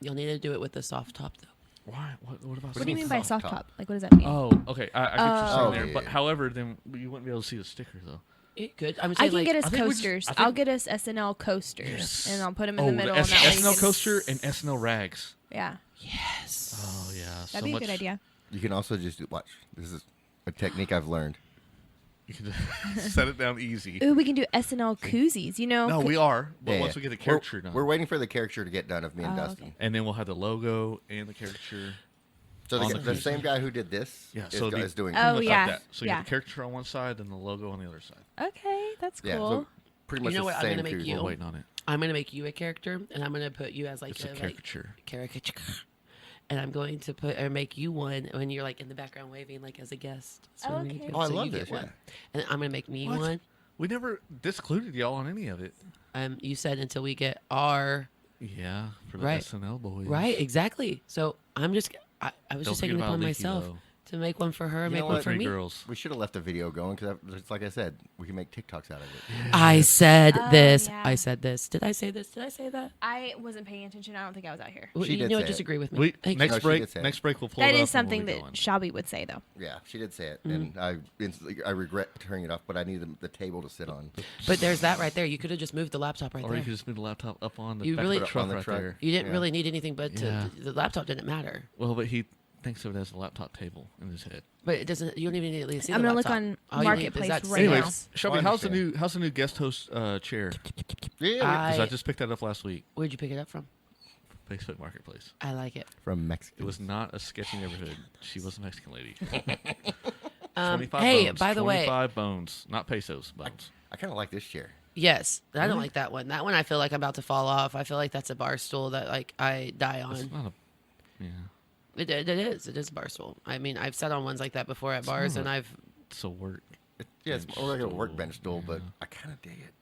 You'll need to do it with the soft top though. Why? What about? What do you mean by soft soft top? top? Like, what does that mean? Oh, okay. I get what you're saying there, yeah, but yeah. however, then you wouldn't be able to see the sticker though. It could. I'm I saying can like, get us I think we just- coasters. I think- I'll get us SNL coasters, Yes. and I'll put them in the middle. the and that way you SNL can- coaster and SNL rags. Yeah, yes. Oh yeah, that'd be a good idea. You can also just watch. This is a technique I've learned. You can just set it down easy. Ooh, we can do SNL koozies. You know, No, we are. But Yeah, once yeah. we get the caricature done, We're waiting for the caricature to get done of me and Oh, Dustin. okay. and then we'll have the logo and the caricature. So On the, the the same guy who did this Yeah, is, so the- is doing. Oh, Look like yeah, that. So you yeah. have the caricature on one side and the logo on the other side. okay, that's Yeah, cool. so pretty much You know the what I'm same gonna make koozie. you? We're waiting on it. I'm gonna make you a character, and I'm gonna put you as like It's a like, caricature. caricature. And I'm going to put or make you one when you're like in the background waving like as a guest. That's what I'm gonna Okay. do. Oh, I So love you get this, one. yeah. And I'm gonna make me What? one. We never discluded y'all on any of it. You said until we get our Yeah, for the Right. SNL boys. right, exactly. So I'm just I was Don't just taking it forget upon about Leaky, myself though. to make one for her, You make know one what? for Three me. girls. We should have left the video going because, it's like I said, we can make TikToks out of it. I said Oh, this. yeah. I said this. Did I say this? Did I say that? I wasn't paying attention. I don't think I was out here. Well, She you did know, say it. disagree with me. We, Thank next No, she break. did say it. Next break, we'll pull That it up is and we'll something be that going. Shelby would say, though. Yeah, she did say it, and I regret turning it off, but I need the table to sit on. But there's that right there. You could have just moved the laptop right Or there. you could just move the laptop up on the You back really- of the Put it truck on the right truck. there. You didn't Yeah. really need anything, but Yeah. the laptop didn't matter. Well, but he thinks of it as a laptop table in his head. But it doesn't. You don't even need to see I'm the gonna look laptop. on All you need is Marketplace that right sit. now. Anyways, Shelby, I how's the understand. new guest host chair? Yeah, Because I I- just picked that up last week. Where'd you pick it up from? Facebook Marketplace. I like it. from Mexico. It was not a sketchy neighborhood. She was a Mexican lady. Hey, bones, by the way, 25 bones, not pesos, bones. I kind of like this chair. yes, I don't like that one. That one I feel like I'm about to fall off. I feel like that's a bar stool that like I die It's on. not a. Yeah, It is. It is a bar stool. I mean, I've sat on ones like that before at bars, not and a- I've. it's a work. Yeah, it's more like a stool, workbench stool, but yeah. I kind of dig it.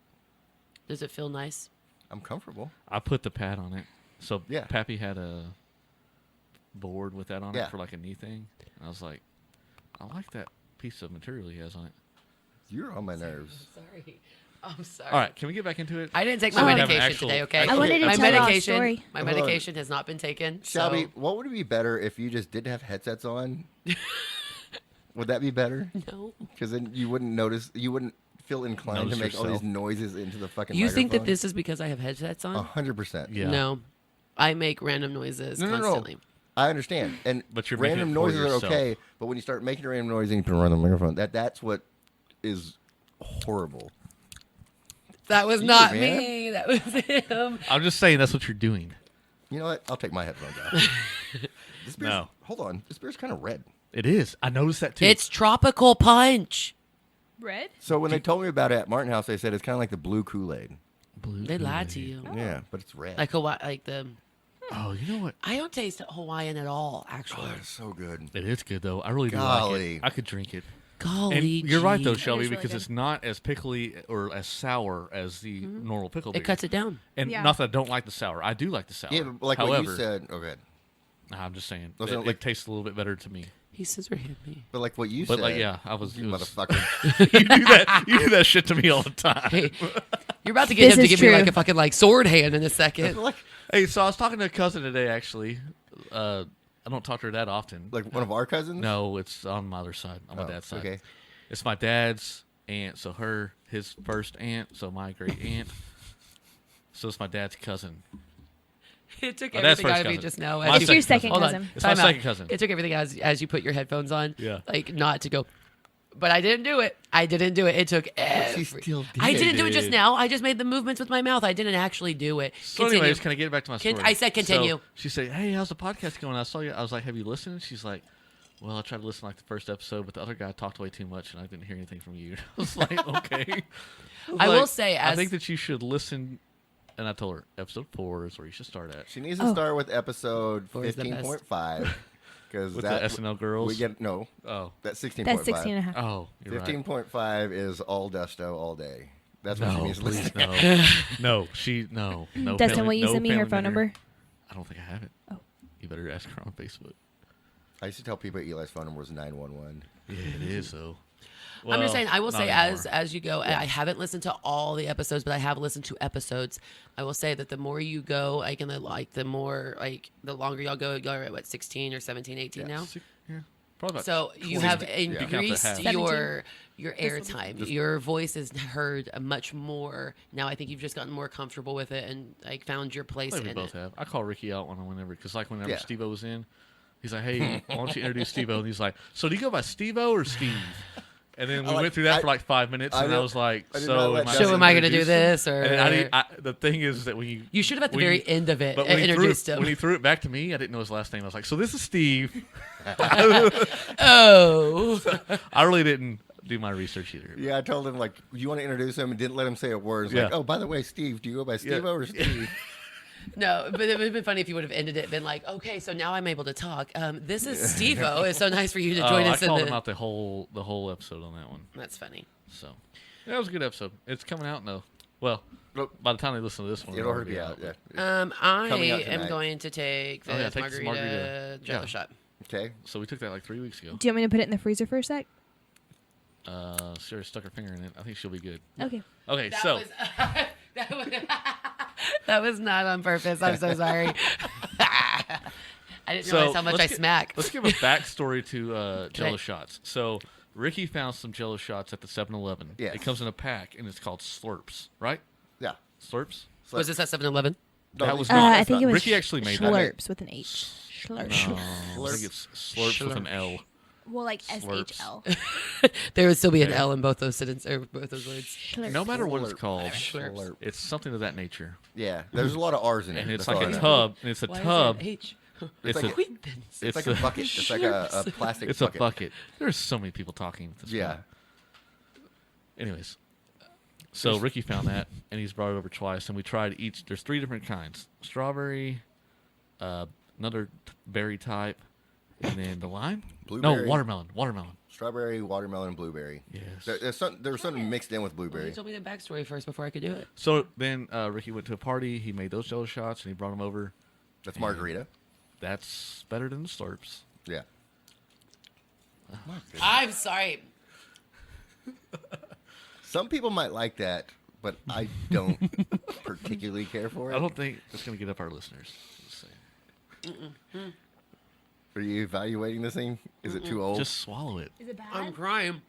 Does it feel nice? I'm comfortable. I put the pad on it. So Yeah. Pappy had a board with that on Yeah. it for like a knee thing. I was like, I like that piece of material he has on it. You're on my nerves. Sorry. I'm sorry. All right, can we get back into it? I didn't take So my we have an medication actual- today. Okay. I wanted to my tell y'all a medication. story. My Hold on. medication has not been taken. Shelby, So what would it be better if you just didn't have headsets on? Would that be better? no. Because then you wouldn't notice. You wouldn't feel inclined Notice to make all yourself. these noises into the fucking. You think that microphone? this is because I have headsets on? 100%. Yeah. No. I make random noises No, no, no. constantly. I understand, and But you're making random it for noises are yourself. okay. But when you start making a random noise and you put it on the microphone, that's what is horrible. That was You, not man. me. That was him. I'm just saying that's what you're doing. You know what? I'll take my headphones off. This beer's, No. hold on. This beer's kind of red. It is. I noticed that too. It's tropical punch. Red? So when they told me about it at Martin House, they said it's kind of like the blue Kool-Aid. blue. They lied to Kool-Aid. you. Yeah, but it's red. Like Hawaii, like the. Oh, you know what? I don't taste Hawaiian at all. Actually, oh, it's so good. It is good though. I really do like Golly. it. I could drink it. golly, And you're right though, gee. Shelby, really because good. it's not as pickly or as sour as the normal pickle beer. It cuts it down. And Yeah. not that I don't like the sour. I do like the sour. Yeah, but like However, what you said. Okay, I'm just saying Wasn't it, it like- it tastes a little bit better to me. He scissor hit me. but like what you But said. like, yeah, I was. You it was- motherfucker. you do that. You do that shit to me all the time. Hey, you're about to get This him to is give me like true. a fucking like sword hand in a second. like Hey, so I was talking to a cousin today. Actually, I don't talk to her that often. one of our cousins. No, it's on my other side, on my Oh, dad's side. okay. It's my dad's aunt, so his first aunt, so my great aunt. So it's my dad's cousin. It took My dad's everything out first of me cousin. just now. My It's your second Hold cousin. on. It's my Time out. second cousin. It took everything as you put your headphones on. Yeah. Like not to go. But I didn't do it. I didn't do it. It took every. still did. I didn't do it just did. now. I just made the movements with my mouth. I didn't actually do it. So, Continue. anyways, can I get back to my story? I said continue. So she said, "Hey, how's the podcast going?" I saw you. I was like, "Have you listened?" She's like, "Well, I tried to listen to, like the first episode, but the other guy talked way too much, and I didn't hear anything from you." I was like, "Okay." I will say, I as think that you should listen. And I told her, episode 4 is where you should start at. She needs to start with episode Four is the best. 15.5 because With that the SNL girls. we get no. Oh, That's 16.5. That's 16 and a half. oh, you're right. 15.5 is all Dusto all day. That's what she No, needs to listen please, to. no, no. No, Dustin, family- will you no send me her family phone dinner. number? I don't think I have it. Oh. You better ask her on Facebook. I used to tell people Eli's phone number was 911. Yeah, it is though. I'm just saying. I will not say, anymore. as you go, I haven't listened to all the episodes, but I have listened to episodes. I will say that the more you go, the more the longer y'all go. Y'all are at what 16 or 17, 18 now. Yeah, probably about So you 20. have Yeah. Count the increased half. your airtime. Your voice is heard much more now. I think you've just gotten more comfortable with it and found your place I think we in both it. have. I call Ricky out whenever, because whenever Yeah. Steve-O was in, he's like, "Hey, why don't you introduce Steve-O?" And he's like, "So do you go by Steve-O or Steve?" And then we went through that for like 5 minutes, and I was like, I did "So not let am I Justin So am I going to do introduce this him?" or? And then the thing is that when You should have at the when very end of it but when introduced when him. he threw it back to me, I didn't know his last name. I was like, "So this is Steve." Oh, I really didn't do my research either. Yeah, I told him, like, you want to introduce him and didn't let him say a word. It's like, Yeah. oh, by the way, Steve, do you go by Steve-O or Steve? no, but it would have been funny if you would have ended it, been like, okay, so now I'm able to talk. This is Steve-O. It's so nice for you to join us I in called the. him out the whole episode on that one. That's funny. So that was a good episode. It's coming out now. Well, Nope. by the time they listen to this one, It'll already be out. Yeah. I Coming out am tonight. going to take Oh, yeah, this take this margarita margarita. jello Yeah. shot. Okay. So we took that like 3 weeks ago. Do you want me to put it in the freezer for a sec? Sarah stuck her finger in it. I think she'll be good. Okay. Okay, That so was, that was not on purpose. I'm so sorry. I didn't realize how much I smack. Let's give a backstory to Jello Okay. shots. So Ricky found some Jello shots at the 7-Eleven. Yes. It comes in a pack, and it's called Slurps, right? Yeah. Slurps? So Was this at 7-Eleven? No, That was no, not- I that's think not- it was Ricky actually made that. Schlurps with an H. Schlurps. No, I think it's Slurps with an L. Well, like Slurps. SHL. There would still be an L in both those sentences or both those words. Schlurps. No matter what it's Slurp. called, Slurp. it's something of that nature. Yeah, there's a lot of R's in it. And it's that's like all a I know. tub, and it's a Why tub. is it H? It's like a a- Acquaintance. It's like a bucket. It's like a plastic it's bucket. a bucket. There's so many people talking at this Yeah. point. Anyways, so Ricky found that, and he's brought it over twice, and we tried each. There's 3 different kinds: strawberry, another berry type, and then the lime. Blueberry. No, watermelon. Watermelon. Strawberry, watermelon, blueberry. Yes. There was something mixed in with Well, you blueberry. told me the backstory first before I could do it. So then Ricky went to a party. He made those Jello shots, and he brought them over. That's margarita. That's better than the Slurps. Yeah. I'm sorry. Some people might like that, but I don't particularly care for it. I don't think it's going to get up our listeners. Let's say. Are you evaluating this thing? Is it too old? Just swallow it. Is it bad? I'm crying.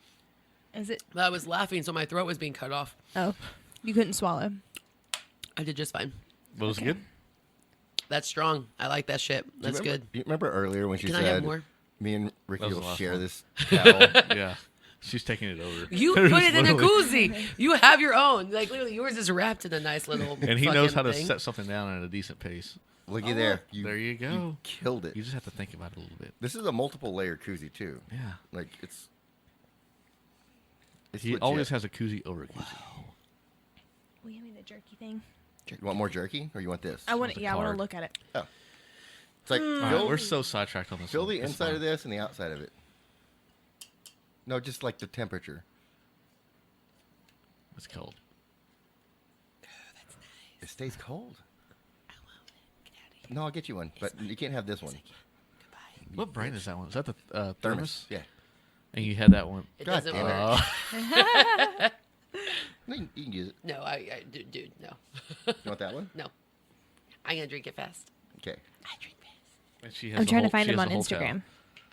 Is it? I was laughing, so my throat was being cut off. Oh, you couldn't swallow. I did just fine. But was it good? That's strong. I like that shit. That's remember, good. You remember earlier when she Can I have said, more? me and Ricky That was will the last share one. this towel? Yeah. She's taking it over. You There's put it in a literally- koozie. You have your own. Like literally, yours is wrapped in a nice little. And he knows how fucking to thing. set something down at a decent pace. Looky there. There you go. You killed it. You just have to think about it a little bit. This is a multiple layer koozie too. Yeah. Like it's He legit. always has a koozie over a koozie. Will you hand me the jerky thing? You want more jerky or you want this? I want. the Yeah, I want card. to look at it. Oh. It's like All right, fill, we're so sidetracked on this. fill one. the It's inside fine. of this and the outside of it. No, just like the temperature. It's cold. It stays cold. No, I'll get you one, but you can't have this one. What brand is that one? Is that the Thermos. thermos? Yeah. And you had that one. It God doesn't damn work. it. No, you can use it. No, dude, no, You want that one? no. I'm gonna drink it fast. Okay. I drink fast. And she has I'm the trying to whole- find she him has on the whole towel. Instagram.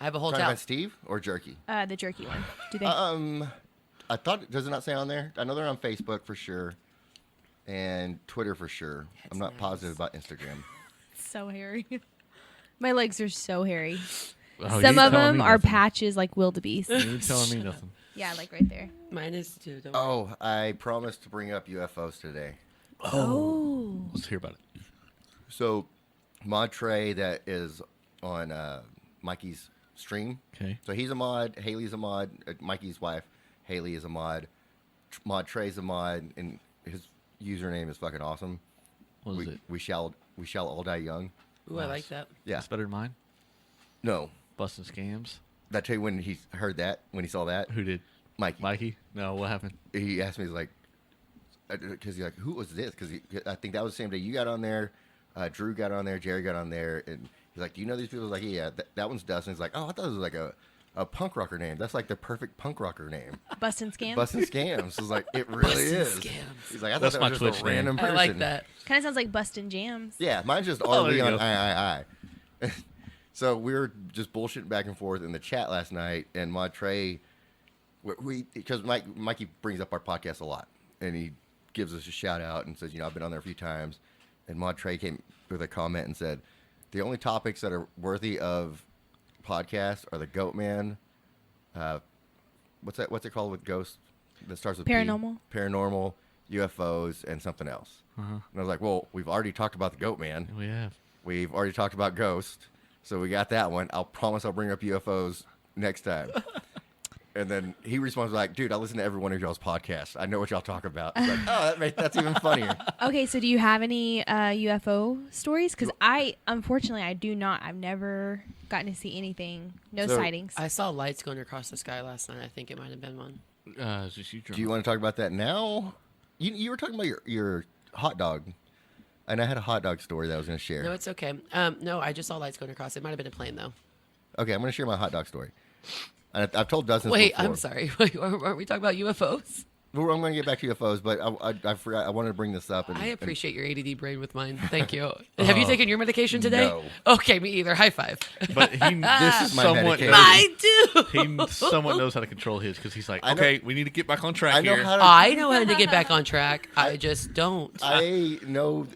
I have a whole Talking towel. about Steve or jerky? The jerky one. Do they? I thought, does it not say on there? I know they're on Facebook for sure, and Twitter for sure. I'm not nice. positive about Instagram. so hairy. My legs are so hairy. Oh, you Some ain't of telling them me are nothing. patches like wildebeest. You ain't telling me nothing. Yeah, like right there. Mine is too. Don't worry. Oh, I promised to bring up UFOs today. Oh. Let's hear about it. So, Mod Trey that is on Mikey's stream. Okay. So he's a mod. Haley's a mod. Mikey's wife, Haley, is a mod. Mod Trey's a mod, and his username is fucking awesome. What is it? We shall all die young. Ooh, I like that. Yeah. It's better than mine. No. Busting scams. Did I tell you when he heard that, when he saw that? Who did? Mikey. Mikey? No, what happened? He asked me, he's like, because he's like, who was this? Because I think that was the same day you got on there, Drew got on there, Jerry got on there, and he's like, do you know these people? I was like, yeah, that one's Dustin. He's like, oh, I thought it was like a a punk rocker name. That's like the perfect punk rocker name. Bustin' Scams. Bustin' Scams. It's like, it really Bustin' is. Scams. He's like, I thought That's that my was just Twitch a name. random I person. like that. Kind of sounds like Bustin' Jams. Yeah, mine's just Oh, R. there you Leon go. I. So we were just bullshitting back and forth in the chat last night, and Mod Trey, because Mikey brings up our podcast a lot, and he gives us a shout out and says, I've been on there a few times, and Mod Trey came with a comment and said, the only topics that are worthy of podcast are the Goat Man, what's it called with ghosts that starts with P? Paranormal, UFOs, and something else. And I was like, well, we've already talked about the Goat Man. We have. We've already talked about Ghost, so we got that one. I'll promise I'll bring up UFOs next time. And then he responds like, dude, I listen to every one of y'all's podcasts. I know what y'all talk about. It's like, that's even funnier. Okay, so do you have any UFO stories? Because unfortunately, I do not. I've never gotten to see anything. No So, sightings. I saw lights going across the sky last night. I think it might have been one. Do you want to talk about that now? You were talking about your hot dog. And I had a hot dog story that I was going to share. No, it's okay. No, I just saw lights going across. It might have been a plane, though. Okay, I'm going to share my hot dog story. And I've told dozens Wait, before. I'm sorry. Aren't we talking about UFOs? Well, I'm going to get back to UFOs, but I forgot. I wanted to bring this up. I appreciate your ADD brain with mine. Thank you. Have you taken your medication today? No. Okay, me either. High five. But he This is my somewhat medication. Mine too. he somewhat knows how to control his because he's like, I know- okay, we need to get back on track I know here. how to. I know how to get back on track. I just don't. I know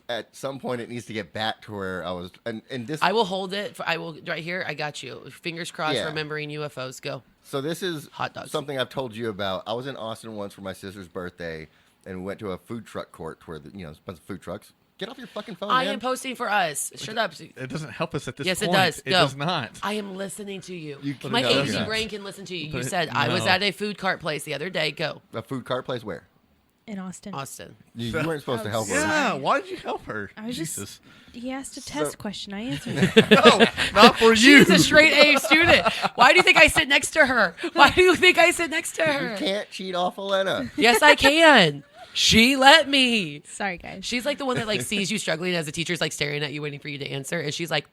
at some point it needs to get back to where I was. And this. I will hold it. I will right here. I got you. Fingers crossed. Yeah. Remembering UFOs. Go. So this is Hot dogs. something I've told you about. I was in Austin once for my sister's birthday, and we went to a food truck court where there's a bunch of food trucks. Get off your fucking phone, I man. am posting for us. Shut up. It doesn't help us at this Yes, point. it does. It Go. does not. I am listening to you. Put My it down. ADD Okay. brain can listen to you. Put You it- said I was no. at a food cart place the other day. Go. A food cart place where? In Austin. Austin. You weren't supposed to help her. Yeah, why did you help her? I was Jesus. just. He asked a test question. I answered it. No, not for you. She's a straight A student. Why do you think I sit next to her? Why do you think I sit next to her? You can't cheat off Elena. Yes, I can. She let me. Sorry, guys. She's like the one that like sees you struggling as the teacher's like staring at you, waiting for you to answer, and she's like,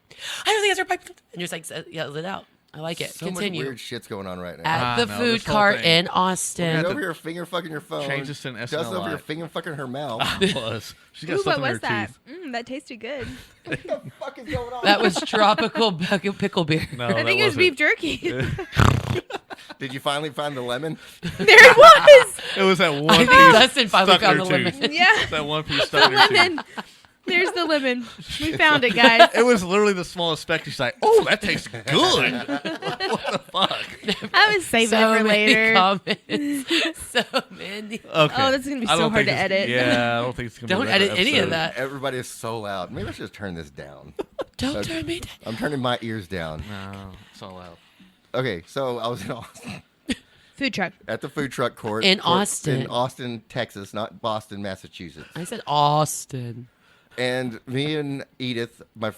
"I don't think that's right," and you're just like, "Yell it out." I like it. So Continue. much weird shit's going on right now. At the no, food this whole cart thing. in Austin. She's over here finger fucking your phone. Change this to an SNL Dustin over here live. finger fucking her mouth. Was. She's got Ooh, stuff what in was her that? teeth. That tasted good. What the fuck is going on? That was tropical pickle beer. No, I think it was beef jerky. Did you finally find the lemon? There it was. It was that I one think piece Dustin finally stuck in found her the tooth. lemon. Yeah. That one piece stuck in her tooth. Lemon. There's the lemon. We found it, guys. It was literally the smallest speck. She's like, "Oh, that tastes good." What the fuck? I was saving So it for many later. comments. So many. Okay. Oh, this is gonna be I so don't hard think to it's- edit. Yeah, I don't think it's gonna. Don't be a regular edit any of episode. that. Everybody is so loud. Maybe I should just turn this down. Don't turn me down. I'm turning my ears down. No, it's all out. Okay, so I was in Austin Food truck. at the food truck court In Austin. in Austin, Texas, not Boston, Massachusetts. I said Austin. And me and Edith, my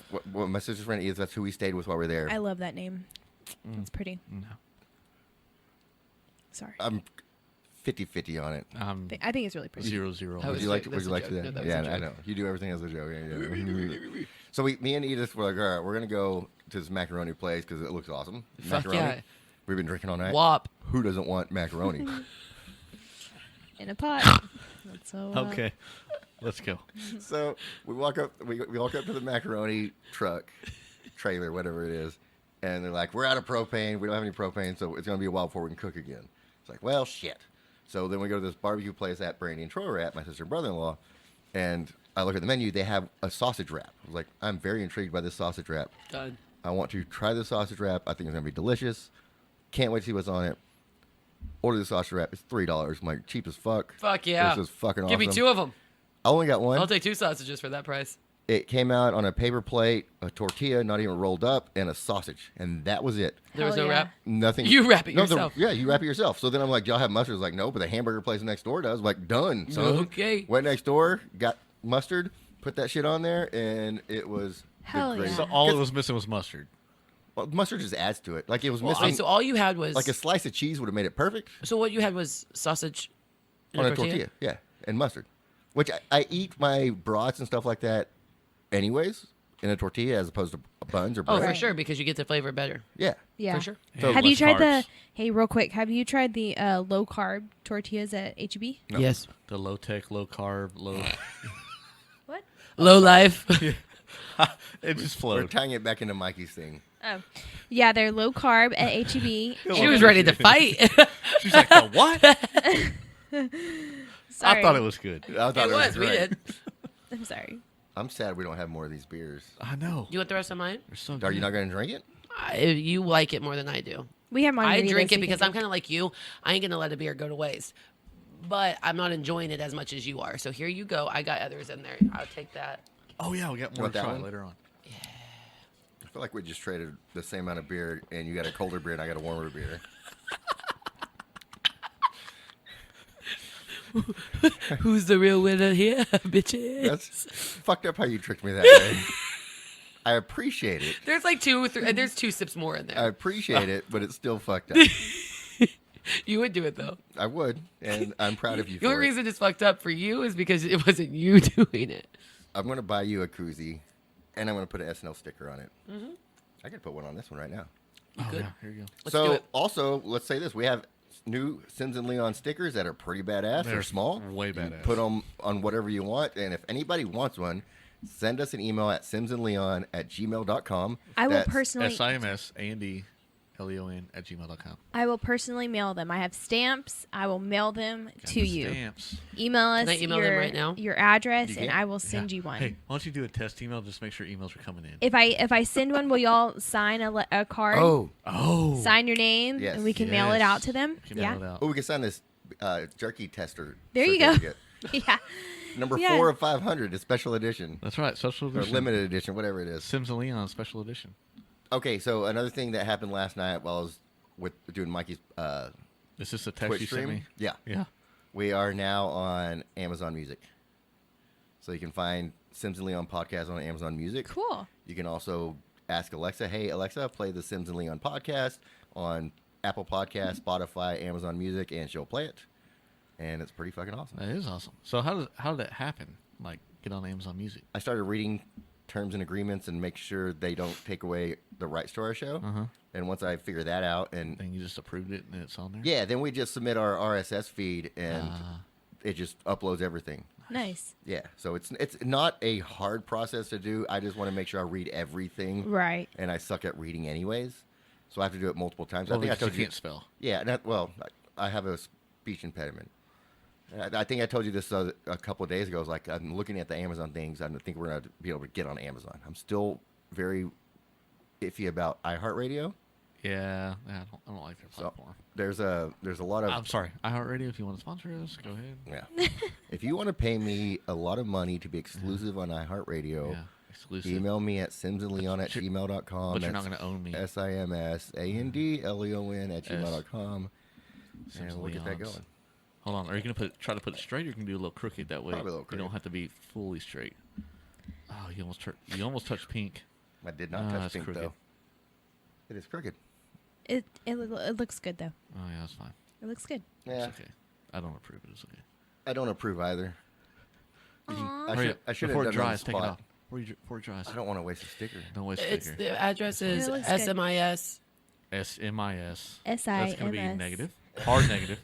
sister's friend Edith, that's who we stayed with while we were there. I love that name. It's pretty. No. Sorry. I'm 50-50 on it. I think it's really pretty. 0-0. That Would was you like? a- Would that's you a like joke. to? No, that was Yeah, a I joke. know. You do everything as a joke. Yeah. So me and Edith were like, all right, we're gonna go to this macaroni place because it looks awesome. Fuck Macaroni. yeah. We've been drinking all night. Wop. Who doesn't want macaroni? In a pot. That's so. Okay, let's go. So we walk up. We walk up to the macaroni truck, trailer, whatever it is, and they're like, "We're out of propane. We don't have any propane, so it's gonna be a while before we can cook again." It's like, well, shit. So then we go to this barbecue place that Brandy and Troy were at, my sister and brother-in-law, and I look at the menu. They have a sausage wrap. I was like, I'm very intrigued by this sausage wrap. Done. I want to try the sausage wrap. I think it's gonna be delicious. Can't wait to see what's on it. Order the sausage wrap. It's $3. I'm like, cheap as fuck. Fuck yeah. This is fucking awesome. Give me two of them. I only got one. I'll take 2 sausages for that price. It came out on a paper plate, a tortilla, not even rolled up, and a sausage, and that was it. There was Hell no yeah. wrap. Nothing. You wrap it No, yourself. yeah, you wrap it yourself. So then I'm like, y'all have mustard? It's like, no, but the hamburger place next door does. I'm like, done. So Okay. went next door, got mustard, put that shit on there, and it was Hell the greatest. yeah. So all it was missing was mustard. Well, mustard just adds to it. Like it was Well, missing. so all you had was like a slice of cheese would have made it perfect So what you had was sausage in on a tortilla. Yeah, and mustard. Which I eat my brats and stuff like that anyways. in a tortilla as opposed to buns or Oh, bread. for sure, because you get the flavor better. Yeah. Yeah. For sure. So- Have you less tried carbs. real quick, have you tried the low carb tortillas at HEB? No. Yes. The low tech, low carb, low. What? Low life. It just We're flowed. tying it back into Mikey's thing. Oh. Yeah, they're low carb at HEB. She was ready to fight. She's like, the what? Sorry. I thought it was good. I thought It was. We great. did. I'm sorry. I'm sad we don't have more of these beers. I know. You want the rest of mine? They're so Are good. you not going to drink it? You like it more than I do. We have I margaritas. drink it we because can I'm kind of like you. I ain't gonna let a beer go to waste. But I'm not enjoying it as much as you are. So here you go. I got others in there. I'll take that. Oh yeah, we got more Want to that try one? later on. I feel like we just traded the same amount of beer, and you got a colder beer, and I got a warmer beer. Who's the real winner here, bitches? That's fucked up how you tricked me that way. I appreciate it. There's like two or three. There's 2 sips more in I there. appreciate it, but it's still fucked up. You would do it though. I would, and I'm proud of you The only for it. reason it's fucked up for you is because it wasn't you doing it. I'm going to buy you a koozie, and I'm going to put an SNL sticker on it. Mm-hmm. I could put one on this one right now. Oh could. yeah, here you go. Let's do So, it. also, let's say this. We have new Sims and Leon stickers that are pretty badass. They're They're small. way You badass. put them on whatever you want, and if anybody wants one, send us an email at simsandleon@gmail.com. I will That's- personally SIMSANDLEON@gmail.com. I will personally mail them. I have stamps. I will mail them Got to the you. Stamps. Email us I email your, them right now? your address, You and can. I will send you one. Hey, why don't you do a test email? Just make sure emails are coming in. If I send one, will y'all sign a card? Oh, Sign your name, Yes. and we can mail it Yes. out to them. You can Yeah. mail it out. oh, we can sign this jerky tester. There you go. certificate. Yeah. Number Yeah. 4 of 500 is special edition That's right. Special or edition. limited edition, whatever it is. Sims and Leon special edition. Okay, so another thing that happened last night while I was doing Mikey's Is this a text Twitch you sent stream. me? Yeah, Yeah. we are now on Amazon Music, so you can find Sims and Leon podcast on Amazon Music. Cool. You can also ask Alexa, "Hey Alexa, play the Sims and Leon podcast on Apple Podcast, Spotify, Amazon Music," and she'll play it, and it's pretty fucking awesome. That is awesome. So how did that happen? Like get on Amazon Music? I started reading terms and agreements and make sure they don't take away the rights to our show. Uh-huh. And once I figure that out, and And you just approved it and it's on there? yeah, then we just submit our RSS feed, and it just uploads everything. Nice. Yeah, so it's not a hard process to do. I just want to make sure I read everything, Right. and I suck at reading anyways, so I have to do it multiple times. Well, I think I because told you you. can't spell. Yeah, I have a speech impediment. I think I told you this a couple of days ago. I was like, I'm looking at the Amazon things. I think we're going to be able to get on Amazon. I'm still very iffy about iHeartRadio. Yeah, I don't like their So platform. there's a lot of I'm sorry, iHeartRadio. If you want to sponsor us, go ahead. yeah. If you want to pay me a lot of money to be exclusive on iHeartRadio, Yeah, exclusive. email me at simsandleon@gmail.com. But you're not going to own me. SIMSANDLEON@gmail.com. Sims And and we'll get that Leons. going. Hold on. Are you going to try to put it straight, or you can do a little crooked? That way, Probably a little you crooked. don't have to be fully straight. Oh, you almost touched pink. I did not Ah, touch that's pink crooked. though. It is crooked. It looks good though. Oh yeah, that's fine. It looks good. Yeah, It's okay. I don't approve it. It's okay. I don't approve either. Hurry I up. should have Before done it it on dries, the take it spot. off. Before it dries. I don't want to waste a sticker. Don't waste It's sticker. the address is It looks good. SMIS SMIS. That's SIMS. going to be negative. Hard negative.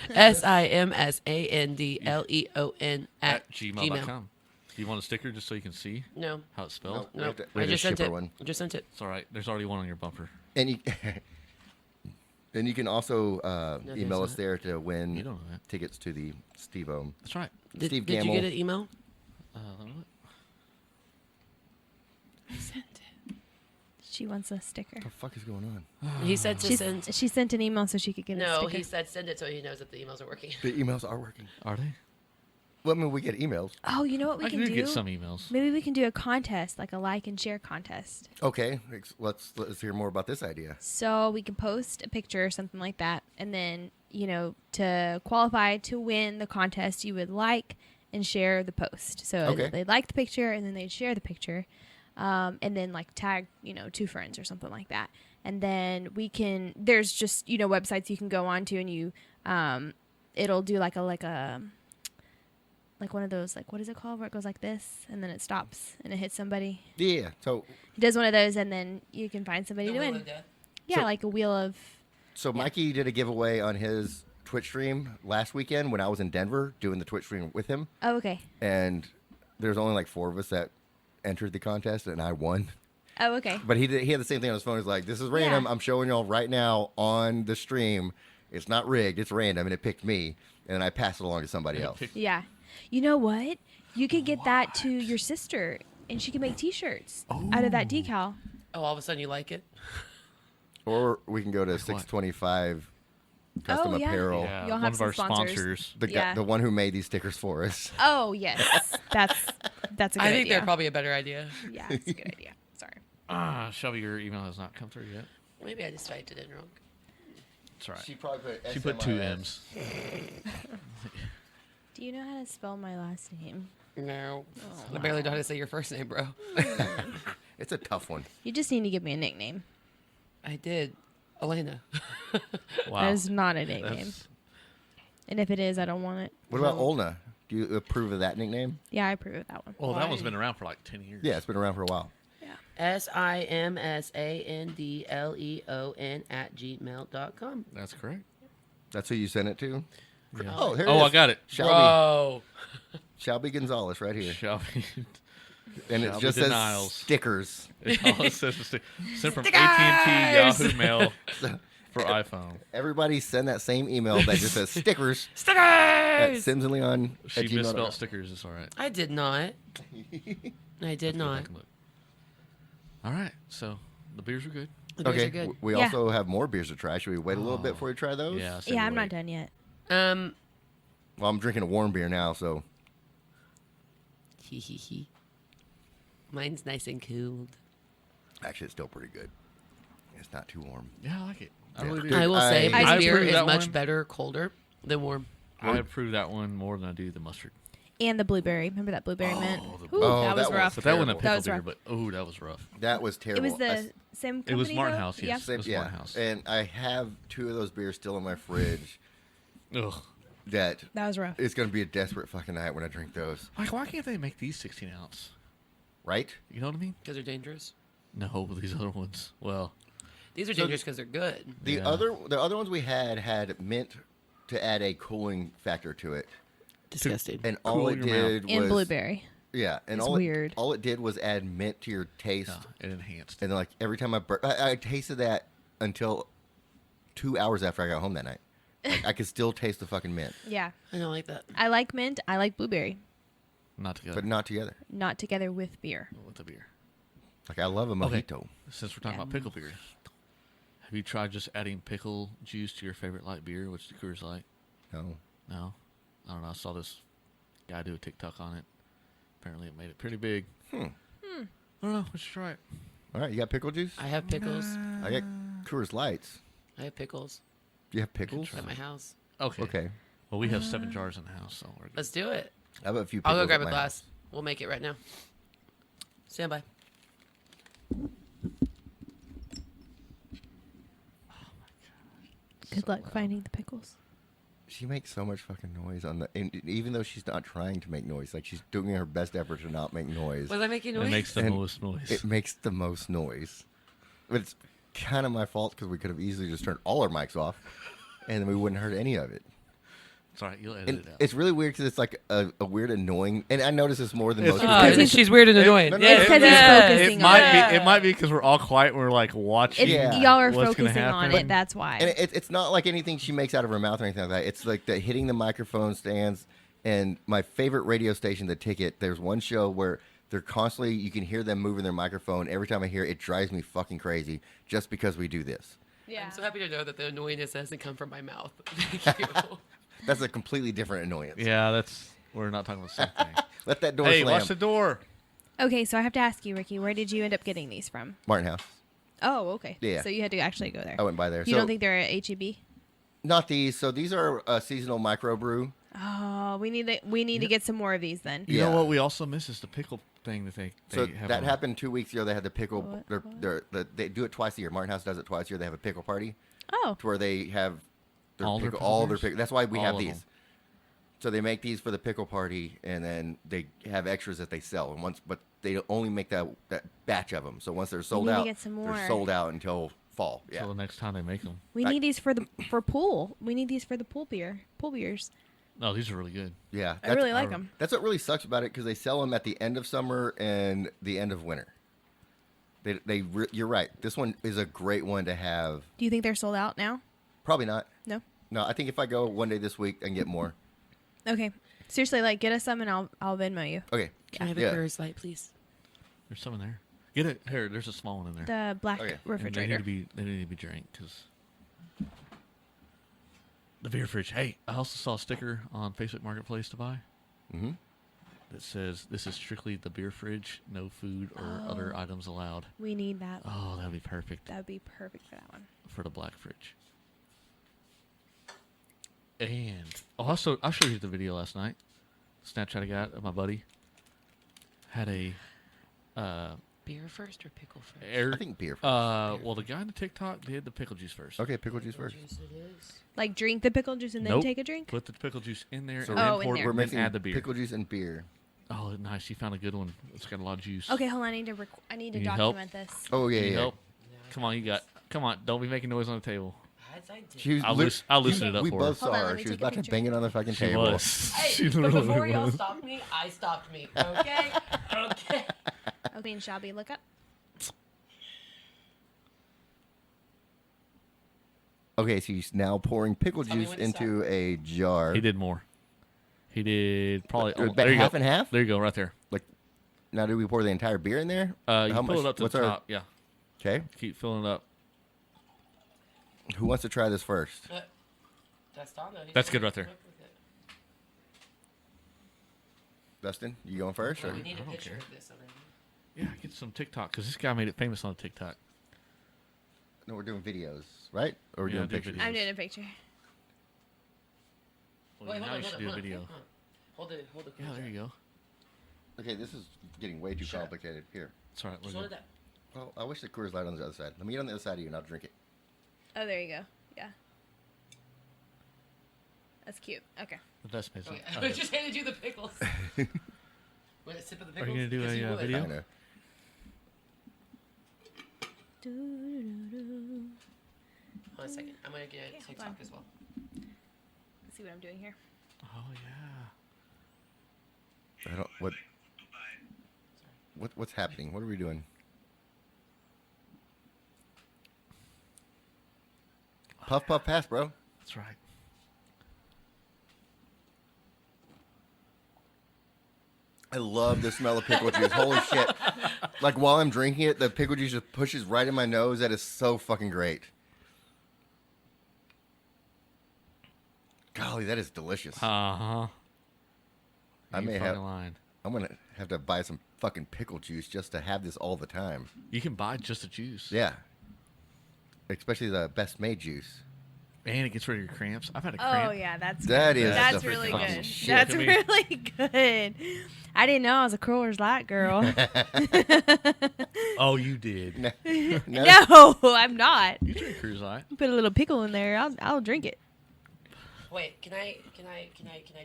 SIMSANDLEON at at Gmail. gmail.com. Do you want a sticker just so you can see No, how it's spelled? We no, have to- I we have to just sent ship her it. one. Just sent it. It's all right. There's already one on your bumper. And you, and you can also there's email us not. there to win You don't know that. tickets to the Steve-O. That's right. Did, Steve did you Gamble. get an email? Let me look. I sent it. She wants a sticker. What the fuck is going on? He said to send. She sent an email so she could get a No, sticker. he said send it so he knows that the emails are working. The emails are working. Are they? Well, I mean, we get emails. Oh, you know what we I can do do? get some emails. Maybe we can do a contest, like a like and share contest. Okay, let's hear more about this idea. So we can post a picture or something like that, and then to qualify to win the contest, you would like and share the post. So Okay. they'd like the picture, and then they'd share the picture, and then like tag 2 friends or something like that. And then we can. There's just websites you can go on to, and you it'll do like a like one of those, like, what is it called, where it goes like this and then it stops and it hits somebody. Yeah. So He does one of those and then you can find somebody to win. Yeah, So- like a wheel of. Mikey did a giveaway on his Twitch stream last weekend when I was in Denver doing the Twitch stream with him, Oh, okay. and there's only like 4 of us that entered the contest, and I won. Oh, okay. But he had the same thing on his phone. He's like, "This is random. Yeah. I'm showing y'all right now on the stream. It's not rigged. It's random." And it picked me, and then I passed it along to somebody else. Yeah. You know what? You could get that to your sister, and she can make T-shirts out of that decal. Oh, all of a sudden you like it? Or we can go to 625 Custom Oh, yeah. Apparel. Yeah, You'll one have of some our sponsors. The guy, Yeah. the one who made these stickers for us. Oh yes, that's a good I think idea. they're probably a better idea. Yeah, it's a good idea. Sorry. Shelby, your email has not come through yet. Maybe I just typed it in wrong. That's right. She probably put She put 2 M's. Do you know how to spell my last name? No. I barely know how to say your first name, bro. It's a tough one. You just need to give me a nickname. I did. Elena. Wow. That is not a nickname. That's- And if it is, I don't want it. What about Olna? Do you approve of that nickname? Yeah, I approve of that one. Well, that Why? one's been around for like 10 years. Yeah, it's been around for a while. SIMSANDLEON@gmail.com. That's correct. That's who you sent it to? Yeah. Oh, here it Oh, I is. got it. Bro. Shelby Gonzalez right here. Shelby. And it Shelby just denials. says stickers. All it says is sent from AT&T Yahoo Mail for iPhone. Everybody send that same email that just says stickers at Stickers! Sims and Leon She at gmail.com. misspelled stickers. It's all right. I did not. I did Go not. back and look. All right. So the beers are good. The beers Okay, are good. we Yeah. also have more beers to try. Should we wait a little bit before we try those? Yeah. I said Yeah, I'm wait. not done yet. Well, I'm drinking a warm beer now, so Hee hee hee. Mine's nice and cooled. actually it's still pretty good. It's not too warm. Yeah, I like it. I Yeah. really do. Dude, I will say I my beer approve is that much one. better colder than warm. I approve that one more than I do the mustard. And the blueberry. Remember that blueberry mint? the Ooh, Oh, that was that rough. But that wasn't a Terrible. pickle That was beer, rough. but oh, that was rough. That was It terrible. was the same company, It was Martin though? House, Yeah. yes. It was Martin House. And I have 2 of those beers still in my fridge Ugh. that That was rough. it's going to be a desperate fucking night when I drink those. Like, why can't they make these 16 ounce? Right? You know what I mean? Because they're dangerous. No, but these other ones. Well, These are So dangerous because they're good. The Yeah. other ones we had meant to add a cooling factor to it. Disgusting. And all Cool it your did And was blueberry. Yeah, and It's all weird. all it did was add mint to your taste. no, it enhanced. And then, like every time I tasted that until 2 hours after I got home that night. Like, I could still taste the fucking mint, Yeah. I don't like that. I like mint. I like blueberry. Not together. but not together. Not together with beer. with the beer. Like I love a Okay. mojito. Since we're talking Yeah. about pickle beer, have you tried just adding pickle juice to your favorite light beer, which the Coors Light? No. No, I don't know. I saw this guy do a TikTok on it. Apparently, it made it pretty big. I don't know. We should try it. All right, you got pickle juice? I have pickles. I got Coors Lights. I have pickles Do you have pickles? at my house. Okay. Okay. Well, we have 7 jars in the house, so we're good. Let's do it. I have a few. I'll Pickles go grab at a my glass. house. We'll make it right now. Stand by. Good luck finding the pickles. She makes so much fucking noise on the, and even though she's not trying to make noise, like she's doing her best effort to not make noise. Was I making noise? It makes the And most noise. It makes the most noise. But it's kind of my fault because we could have easily just turned all our mics off, and then we wouldn't have heard any of it. It's all right. You'll edit And it out. it's really weird because it's like a weird annoying, and I notice this more than most people. Because he's- she's weird and annoying. no, no, It's because he's Yeah. focusing it on might it. be. It might be because we're all quiet. And we're like watching. It's, Yeah. Y'all are what's gonna focusing on happen. it. That's why. And it's not like anything she makes out of her mouth or anything like that. It's like the hitting the microphone stands. And my favorite radio station, The Ticket, there's one show where they're constantly, you can hear them moving their microphone. Every time I hear it, it drives me fucking crazy just because we do this. I'm so happy to know that the annoyingness hasn't come from my mouth. Thank you. That's a completely different annoyance. Yeah, that's. We're not talking about the same thing. Let that door Hey, slam. watch the door. Okay, so I have to ask you, Ricky, where did you end up getting these from? Martin House. Oh, okay. Yeah. So you had to actually go there. I went by there. You so don't think they're at HEB? not these. So these are a seasonal microbrew. Oh, we need to get some more of these then. You Yeah. know what? We also miss is the pickle thing that they So have that on. happened 2 weeks ago. They had the pickle. What? They do it twice a year. Martin House does it twice a year. They have a pickle party Oh, to where they have their All their pickle, pickle all their beers? pickle. That's why we All have of these. them. So they make these for the pickle party, and then they have extras that they sell. But they only make that batch of them. So once they're sold need to out, get some more. they're sold out until fall. Yeah. So the next time they make them. We need these for pool. We need these for the pool beers. No, these are really good. Yeah. I really like them. That's what really sucks about it, because they sell them at the end of summer and the end of winter. You're right. This one is a great one to have. Do you think they're sold out now? Probably not. No. No, I think if I go one day this week and get more. Okay. Seriously, like, get us some and I'll Venmo you. Okay. Can I have a Yeah. Coors Light, please? There's some in there. Get it here. There's a small one in there. The black Okay. And they refrigerator. need to be drank because the beer fridge. Hey, I also saw a sticker on Facebook Marketplace to buy Mm-hmm. that says this is strictly the beer fridge, no food or other items allowed. We need that. Oh, that'd be perfect That would be perfect for that one. for the black fridge. And also, I'll show you the video last night. Snapchat I got of my buddy had a Beer first or pickle first? air. I think beer first. Well, the guy in the TikTok did the pickle juice first. Okay, pickle juice first. Juice it is. Like, drink the pickle juice and then Nope. take a drink? Put the pickle juice in there So and then Oh, in pour there. We're then making add the beer. pickle juice and beer. Oh, nice! You found a good one. It's got a lot of juice. Okay, hold on. I need to Need help? document this. Oh, yeah, Need yeah. help? Come on, Come on! Don't be making noise on the table. As I did. She was I'll loosen it up We for both her. saw Hold on, her. let me She was take a about to picture. bang it on the fucking She table. was. Hey, She but literally before y'all was. stopped me, I stopped me. Okay? Okay. Okay, and Shelby, look up. Okay, so he's now pouring pickle Tell me juice when to into a jar. He did more. He did probably. About there you half go. and half? There you go, right there. Like, now do we pour the entire beer in there? You How fill much? it up to What's the our? top. Yeah. Okay. Keep filling it up. Who wants to try this first? That's Donna. He's That's the good one right who there. came up with it. Dustin, you going first? Or? We need a don't picture care. of this already. Yeah, get some TikTok because this guy made it famous on TikTok. No, we're doing videos, right? Or we're Yeah, doing do pictures. videos. I'm doing a picture. Well, Wait, now hold you on, should hold do a on, video. hold it. Hold it. Yeah, there you go. Okay, this is getting way too Shut up. complicated. Here. It's all right. Just We're wanted good. that. Well, I wish the Coors Light on the other side. Let me get on the other side of you, and I'll drink it. Oh, there you go. Yeah. That's cute. Okay. The best place. Okay. I just handed you the pickles. Wait, a sip of the Are pickles? you gonna do Yes, a, you would. video? I know. Hold on a second. I'm gonna get Okay, hold TikTok on. as well. Let's see what I'm doing here. Oh yeah. I don't. What's happening? What are we doing? Puff, puff, pass, bro. That's right. I love the smell of pickle juice. Holy shit. Like, while I'm drinking it, the pickle juice just pushes right in my nose. That is so fucking great. Golly, that is delicious. Uh-huh. I may You have. fucking lying. I'm going to have to buy some fucking pickle juice just to have this all the time. You can buy just the juice. Yeah. Especially the best made juice. And it gets rid of your cramps. I've had a cramp. Oh yeah, that's That good. is That's the really fucking good. shit. That's I mean- really good. I didn't know I was a Coors Light girl. Oh, you did. No. No, I'm not. You drink Cruise Light. Put a little pickle in there. I'll drink it. Wait, can I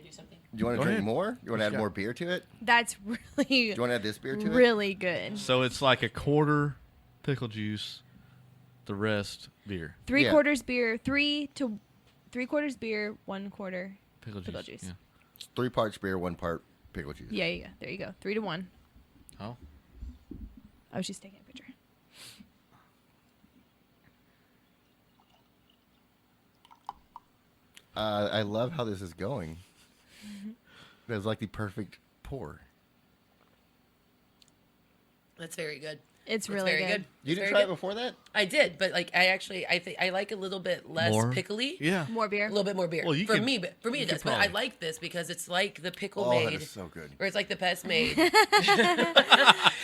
do something? Do you want to Go drink ahead. more? You want to add got? more beer to it? That's Do really you want to add this beer to it? really good. So it's like a quarter pickle juice, the rest beer. Three Yeah. quarters beer, 3/4 beer, 1/4 Pickle juice. pickle juice. Yeah. It's 3 parts beer, 1 part pickle juice. Yeah, yeah. There you go. 3-1. Oh. I was just taking a picture. I love how this is going. That's like the perfect pour. That's very good. It's That's really very good. You It's didn't very try it good. before that? I did, but like I think I like a little bit less More? pickly. Yeah. More A beer. little bit more beer. Well, you for can- me, it you does. can But I probably- like this because it's like the pickle Oh, made, that is so good. or it's like the pest made.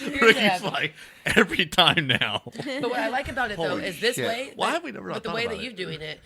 Ricky's like, every time now. But what I like about it though Holy is this shit. way. Why like, have we never But the thought way about that it? you're doing it,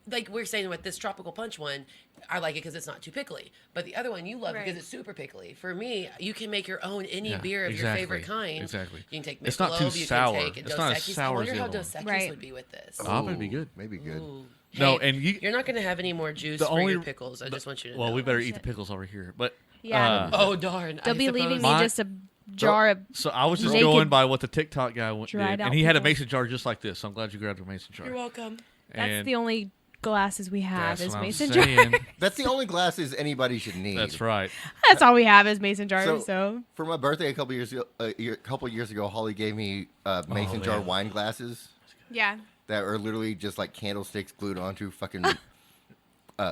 like we're saying with this tropical punch one, I like it because it's not too pickly. But the other one you love Right. because it's super pickly. For me, you can make your own any Yeah, beer of exactly, your favorite kind. exactly. You can take Michelob, It's not too you sour. can take It's not as Dos Equis. sour I as wonder the how other Dos one. Equis Right. would be with this. Oh, it'd be Ooh, good. Maybe good. Ooh. No, Hey, and you're not gonna have any more juice the for only- your pickles. I just want you to Well, know. we better eat shit. the pickles over here. But Yeah. Oh darn! They'll I be leaving me My- just a jar of. so I was just Naked going by what the TikTok guy did, dried out and he had a pickles. mason jar just like this. So I'm glad you grabbed a mason jar. You're welcome. That's And the only glasses we have that's is what I'm mason jars. saying. That's the only glasses anybody should need. That's right. That's all we have is mason jars. So, For my birthday a couple years ago, Holly gave me mason jar yeah. wine glasses yeah. that are literally just like candlesticks glued onto fucking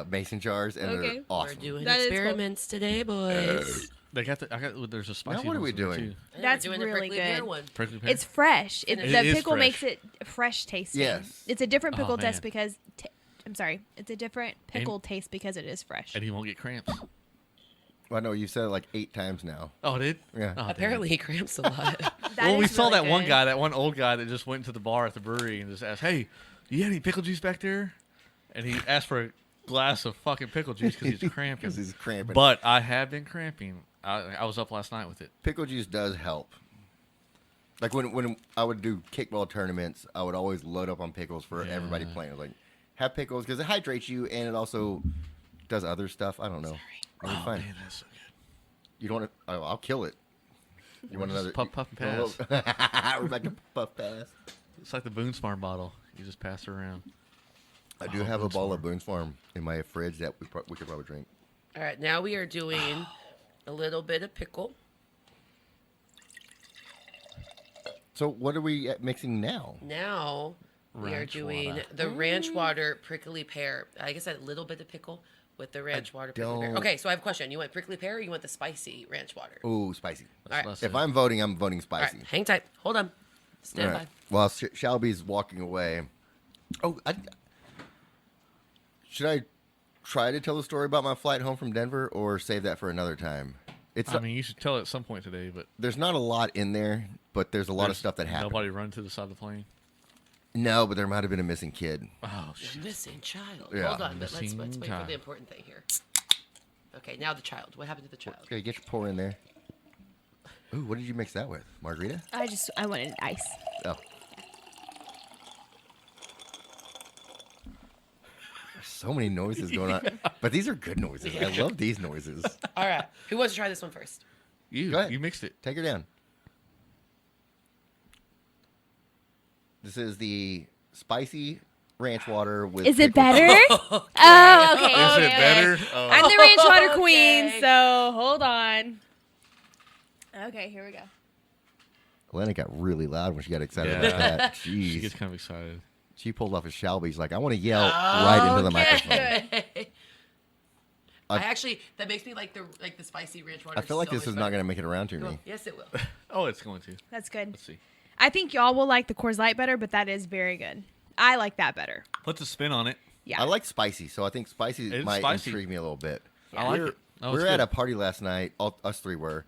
mason jars, and Okay. they're We're awesome. doing That is cool. experiments today, boys. They got the. I got. There's a spicy. what are we ones in there, doing? too. And That's we're doing the really prickly pear good. one. Prickly pear? It's fresh. It The is pickle fresh. makes it fresh tasting. Yes. It's a different Oh, pickle man. taste because. I'm sorry. It's a different pickle taste because it is fresh. And he won't get cramps. I know you said it like 8 times now. Oh, it did? Yeah. Oh, damn. Apparently, he cramps a lot. That Well, we is saw really that one good. guy, that one old guy that just went to the bar at the brewery and just asked, "Hey, do you have any pickle juice back there?" And he asked for a glass of fucking pickle juice because he's cramping. 'Cause he's cramping. But I have been cramping. I was up last night with it. Pickle juice does help. Like when I would do kickball tournaments, I would always load up on pickles for everybody playing. I was like, have pickles because it hydrates you and it also does other stuff. I don't know. It'll be fine. Man, that's so good. You don't want to? Oh, I'll kill it. You want Just another? puff and you want a little- We're back to puff pass. It's like the Boone's Farm bottle. You just pass it around. I do have a bottle of Boone's Farm in my fridge that we could probably drink. All right, now we are doing a little bit of pickle. So what are we mixing now? Now we are Ranch doing water. the ranch water prickly pear. I guess a little bit of pickle with the ranch water prickly pear. don't- Okay, so I have a question. You want prickly pear or you want the spicy ranch water? Ooh, spicy. All right. Less If than- I'm voting, I'm voting All right, spicy. hang tight. Hold on. Stand All right. by. While Shelby's walking away. Oh, should I try to tell the story about my flight home from Denver or save that for another time? It's I mean, you should tell it at some point today, but there's not a lot in there, but there's a lot of there's stuff that happened. Nobody run to the side of the plane. No, but there might have been a missing kid. Oh, You're shit. missing child. Yeah. Hold on, but let's Missing wait for child. the important thing here. Okay, now the child. What happened to the child? Okay, get your pour in there. Ooh, what did you mix that with? Margarita? I wanted ice. Oh. There's so many noises going on. But these are good noises. I love these noises. All right, who wants to try this one first? You Go ahead. you mixed it. Take her down. This is the spicy ranch water with Is it pickles. better? Oh, okay. Is okay, it better? okay. Oh. I'm the ranch water Okay. queen, so hold on. Okay, here we go. Elena got really loud when she got excited Yeah. about that. She Jeez. gets kind of excited. She pulled off a Shelby's like, I want to yell right into the microphone. Okay. I actually that makes me like the spicy ranch water. I feel like so this much is not better. going to make it around to me. Yes, it will. Oh, it's going to. That's good. Let's see. I think y'all will like the Coors Light better, but that is very good. I like that better. Put the spin on it. Yeah. I like spicy, so I think spicy It's might spicy. intrigue me a little bit. I like we were, it. Oh, we it's were at good. a party last night, us three were,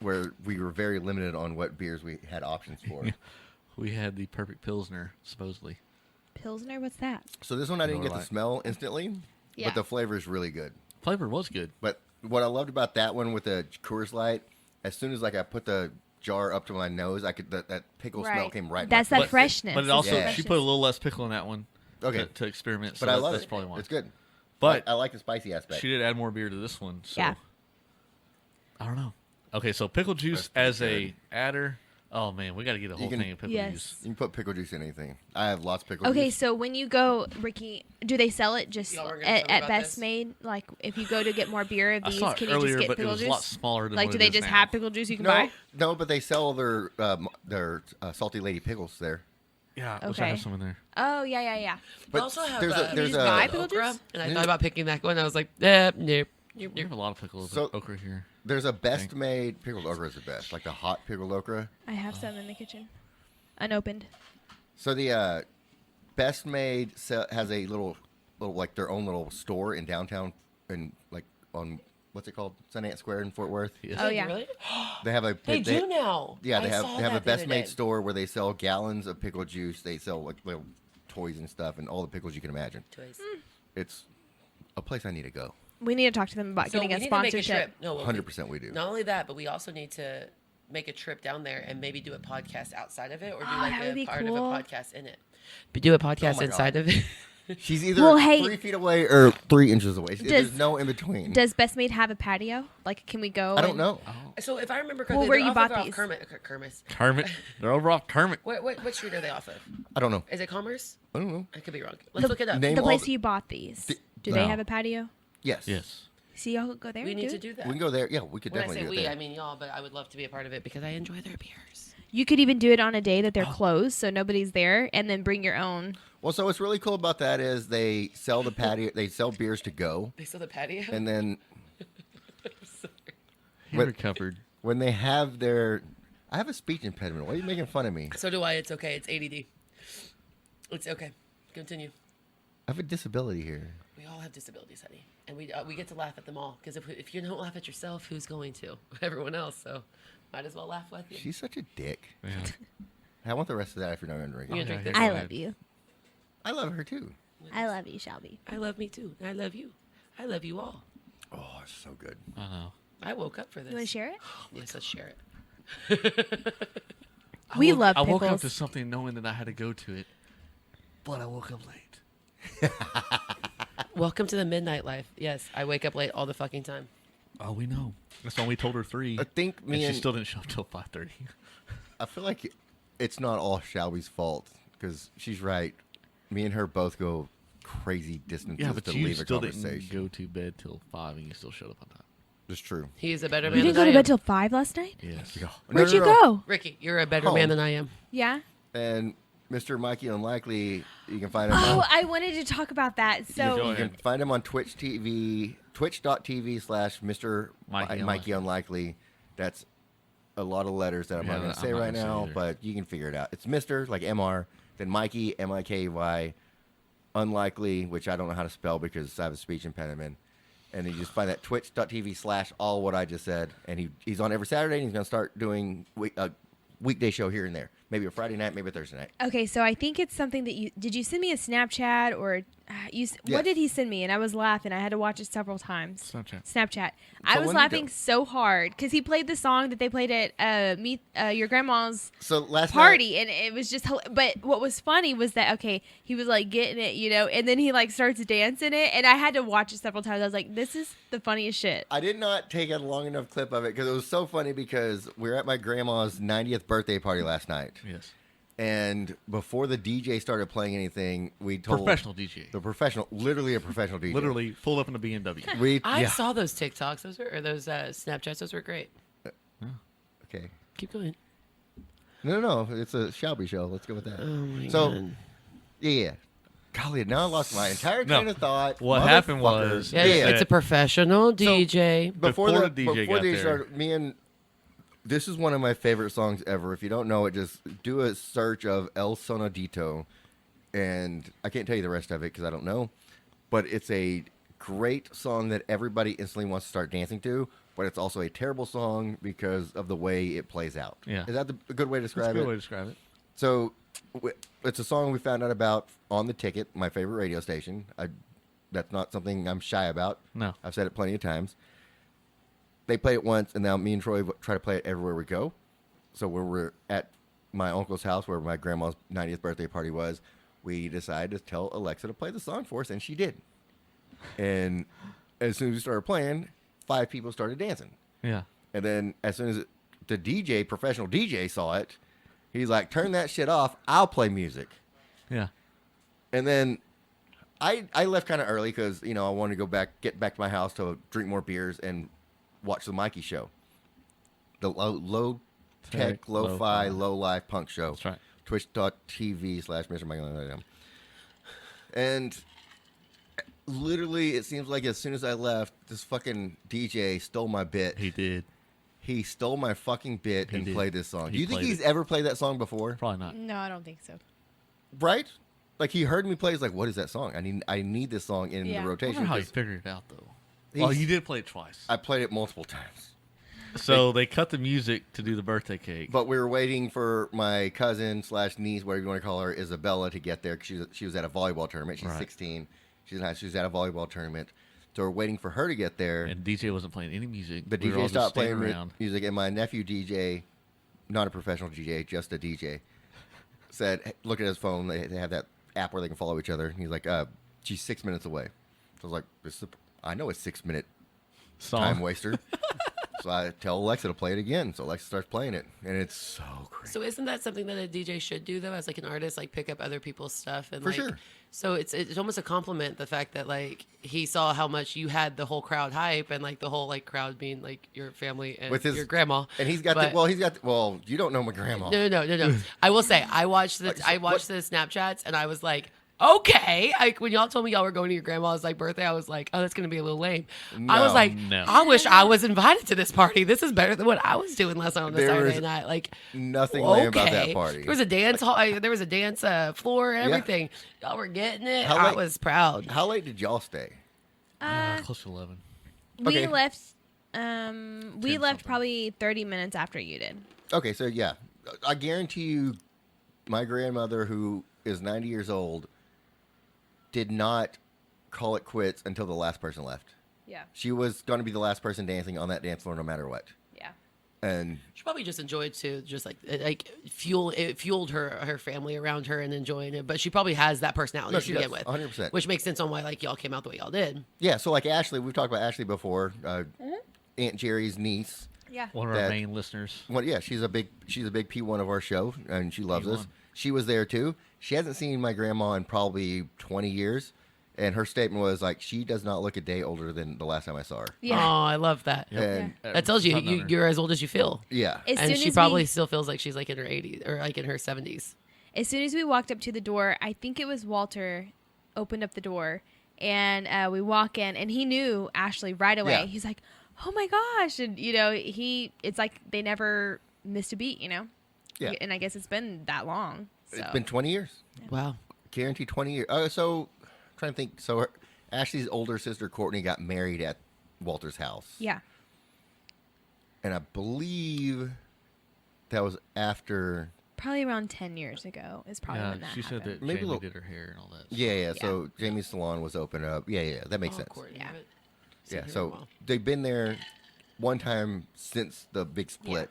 where we were very limited on what beers we had options for. We had the perfect Pilsner, supposedly. Pilsner, what's that? So this one I didn't Miller get the Lite. smell instantly, Yeah. but the flavor is really good. Flavor was good. But what I loved about that one with the Coors Light, as soon as like I put the jar up to my nose, I could that pickle smell Right. came right. in That's my that face. freshness. But it It's also, Yeah. she put a little less pickle in that one. Okay. To experiment. So But I love that's it. probably why. It's good. But I like the spicy aspect. she did add more beer to this one. So Yeah. I don't know. Okay, so pickle juice That's as pretty a adder. Oh man, we got to get a whole can- thing of pickle Yes. juice. You can put pickle juice in anything. I have lots of pickle Okay, juice. so when you go, Ricky, do they sell it just Y'all were gonna at, tell me at about Best this? Made? Like, if you go to get more beer of I these, saw it can you earlier, just get but it pickle was juice? a lot smaller than Like, what do it they is just now. have pickle juice you can No, buy? no, but they sell their salty lady pickles there. Yeah, I wish I Okay. had some in there. Oh, yeah. We But also have there's a Can you there's just buy a pickle okra, juice? and I thought about picking that one. I was like, nope. We have a lot of pickle So- okra here. there's a best made pickled okra is the best, like the hot pickled okra. I have some in the kitchen, unopened. So the best made has a little like their own little store in downtown and like on what's it called, Sundance Square in Fort Worth. Yes. Oh, yeah. Really? They have a They do now. Yeah, I they have saw they have a that the other best made day. store where they sell gallons of pickle juice. They sell like little toys and stuff and all the pickles you can imagine. Toys. It's a place I need to go. We need to talk to them about So getting we a need to make a sponsorship. trip. No, well, 100% we do. Not only that, but we also need to make a trip down there and maybe do a podcast outside of it, or do Oh, like that would a be part cool. of a podcast in it. But do a podcast my inside of it. She's either Well, hey- 3 feet away or 3 inches away. There's no in between. Does Best Made have a patio? Like, can we go? I don't and- know. So if I remember Well, correctly, where they're you off bought of these? Kermit. They're over off Kermit. What street are they off of? I don't know. Is it Commerce? I don't know. I could be wrong. Let's look it up. Name The all place the- you bought these. Do No. they have a patio? Yes. Yes. See, y'all go there. We need to do that. We can go there. Yeah, we could When I definitely say do we, it there. I mean y'all, but I would love to be a part of it because I enjoy their beers. You could even do it on a day that they're closed, so nobody's there, and then bring your own. Well, so what's really cool about that is they sell the patio. They sell beers to go, They sell the patio. and then He What- recovered. when they have their, I have a speech impediment. Why are you making fun of me? So do I. It's okay. It's ADD. It's okay. Continue. I have a disability here. We all have disabilities, honey, and we get to laugh at them all. Because if you don't laugh at yourself, who's going to? Everyone else. So might as well laugh with you. She's such a dick. Yeah. I want the rest of that if you're not going to drink. You gonna it. drink Okay, this? go I ahead. love you. I love her too. I love you, Shelby. I love me too. I love you. I love you all. Oh, it's so good. I know. I woke up for this. You want to share it? Yes, let's share it. We love I woke up pickles. to something knowing that I had to go to it, but I woke up late. Welcome to the midnight life. Yes, I wake up late all the fucking time. Oh, we know. That's why we told her 3. I think and me she and still didn't show up till 5:30. I feel like it's not all Shelby's fault because she's right. Me and her both go crazy distances Yeah, but to you leave a still didn't conversation. go to bed till 5, and you still showed up on time. It's true. He's a better You man didn't than go I to bed am. till 5 last night? Yes. Where'd you go? Ricky, you're a better Home. man than I am. Yeah. And Mr. Mikey Unlikely, you can find him. Oh, on, I wanted to talk about that. Go So, you can ahead. find him on Twitch TV, twitch.tv/Mr. Mikey Mikey Unlikely. That's a lot of letters that I'm Yeah, not going I'm to say not right gonna say now, either. but you can figure it out. It's Mr. like Mr. Then Mikey Mikey Unlikely, which I don't know how to spell because I have a speech impediment. And you just find that twitch.tv/all what I just said. And he's on every Saturday, and he's going to start doing a weekday show here and there. Maybe a Friday night, maybe a Thursday night. okay, so I think it's something that did you send me a Snapchat or Yes. what did he send me? And I was laughing. I had to watch it several times. Snapchat. I was when laughing did- so hard because he played the song that they played at your grandma's So last party, and it was just. But what was funny was that he was like getting it, and then he like starts dancing it, and I had to watch it several times. I was like, this is the funniest shit. I did not take a long enough clip of it because it was so funny because we were at my grandma's 90th birthday party last night. Yes. And before the DJ started playing anything, we told Professional DJ. literally a professional DJ. Literally pulled up in a BMW. We I yeah. saw those TikToks. Those Snapchats. Those were great. Okay. Keep going. No, it's a Shelby show. Let's go with that. Oh my So- god. Yeah. Golly, now I lost my entire No. train of thought. What happened Motherfucker. was- Yeah, Yeah. it's a professional DJ. Before Before the the DJ before got they there. started, me and this is one of my favorite songs ever. If you don't know it, just do a search of El Sonadito, and I can't tell you the rest of it because I don't know. But it's a great song that everybody instantly wants to start dancing to. But it's also a terrible song because of the way it plays out. Yeah. Is that a good way to That's describe a good it? way to describe it. So it's a song we found out about on The Ticket, my favorite radio station. That's not something I'm shy about. No. I've said it plenty of times. They played it once, and now me and Troy try to play it everywhere we go. So when we're at my uncle's house where my grandma's 90th birthday party was, we decided to tell Alexa to play the song for us, and she did. And as soon as we started playing, 5 people started dancing. Yeah. And then as soon as the DJ, professional DJ, saw it, he's like, turn that shit off. I'll play music. Yeah. And then I left kind of early because, I wanted to get back to my house to drink more beers and watch the Mikey show. The low tech, Tech, lo-fi, lo-fi. low-life punk show. That's right. Twitch.tv/Mr. Mikey. And literally, it seems like as soon as I left, this fucking DJ stole my bit. He did. He stole my fucking bit He and did. played this song. He Do you think played he's it. ever played that song before? Probably not. No, I don't think so. Right? Like he heard me play. He's like, "What is that song? I need this song in Yeah. the I rotation." wonder how he 'cause figured it out, though. he's- Well, you did play it twice. I played it multiple times, So they cut the music to do the birthday cake. but we were waiting for my cousin / niece, whatever you want to call her, Isabella, to get there because she was at a volleyball tournament. She's Right. 16. She was at a volleyball tournament, so we're waiting for her to get there. And DJ wasn't playing any music. The We were all DJ just stopped standing playing around. music, and my nephew DJ, not a professional DJ, just a DJ, said, hey, look at his phone. They have that app where they can follow each other. And he's like, She's 6 minutes away. So I was like, I know a 6 minute Song. time waster. So I tell Alexa to play it again. So Alexa starts playing it, and it's so great. So isn't that something that a DJ should do though, as like an artist, like pick up other people's stuff and For like, sure. So it's almost a compliment, the fact that like he saw how much you had the whole crowd hype, and like the whole like crowd being like your family and With his your grandma. And he's got you don't know my grandma. No. I will say I watched the Snapchats and I was like, okay. Like when y'all told me y'all were going to your grandma's like birthday, I was like, oh, that's gonna be a little lame. I was like, No. I wish I was invited to this party. This is better than what I was doing last night on the There Saturday was night. Like Nothing lame about that okay. party. There was a dance hall. There was a dance floor and everything. Y'all were getting it. How I late- was proud. How late did y'all stay? Close to 11. We Okay. left. We 10 left something. probably 30 minutes after you did. Okay, so yeah, I guarantee you, my grandmother, who is 90 years old, did not call it quits until the last person left. Yeah. She was going to be the last person dancing on that dance floor, no matter what. Yeah. And She probably just enjoyed to just it fueled her family around her and enjoying it. But she probably has that personality No, to she begin does, with, 100%. which makes sense on why like y'all came out the way y'all did. yeah, so like Ashley, we've talked about Ashley before, Aunt Jerry's niece. Yeah. One of That- our main listeners. Well, yeah, she's a big P1 of our show, and she loves us. P1. She was there too. She hasn't seen my grandma in probably 20 years, and her statement was like, she does not look a day older than the last time I saw her. Yeah. Oh, I love that. And That tells you, I've known her. you're as old as you feel. yeah, As And soon she as probably we, still feels like she's like in her 80s or like in her 70s. as soon as we walked up to the door, I think it was Walter opened up the door, and we walk in, and he knew Ashley right away. Yeah. He's like, "Oh my gosh!" And it's like they never missed a beat, Yeah. And I guess it's been that long. So. it's been 20 years. Wow. Guaranteed 20 years. So, trying to think. So, Ashley's older sister, Courtney, got married at Walter's house. Yeah. And I believe that was after. Probably around 10 years ago is probably Yeah, when that she said happened. that Maybe a Jamie little- did her hair and all that. Yeah. So, Jamie's salon was open up. Yeah. That makes Oh, sense. Courtney, Yeah. I haven't seen Yeah. her in a So, while. they've been there one time since the big split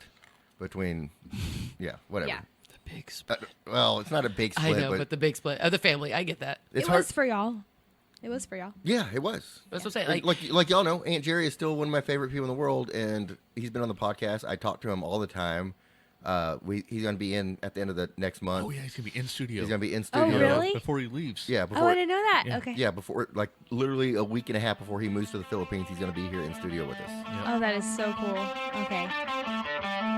between. Yeah, whatever. Yeah. The big split. Well, it's not a big I split, know, but the big split of the family, I get that. it's It hard. was for y'all. It was for y'all. Yeah, it was. That's what I'm saying. And Like, like y'all know, Aunt Jerry is still one of my favorite people in the world, and he's been on the podcast. I talk to him all the time. He's going to be in at the end of the next month. Oh, yeah, he's going to be in studio. He's going to be in Oh, studio. really? Before he leaves. Yeah, Oh, before I didn't know that. Yeah. Okay. yeah, before like literally a week and a half before he moves to the Philippines, he's going to be here in studio with us. Yep. Oh, that is so cool. Okay.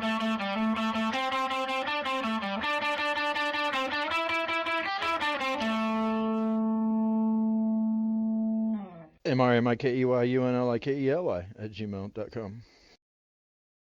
MRMIKEYUNLIKELI @gmail.com.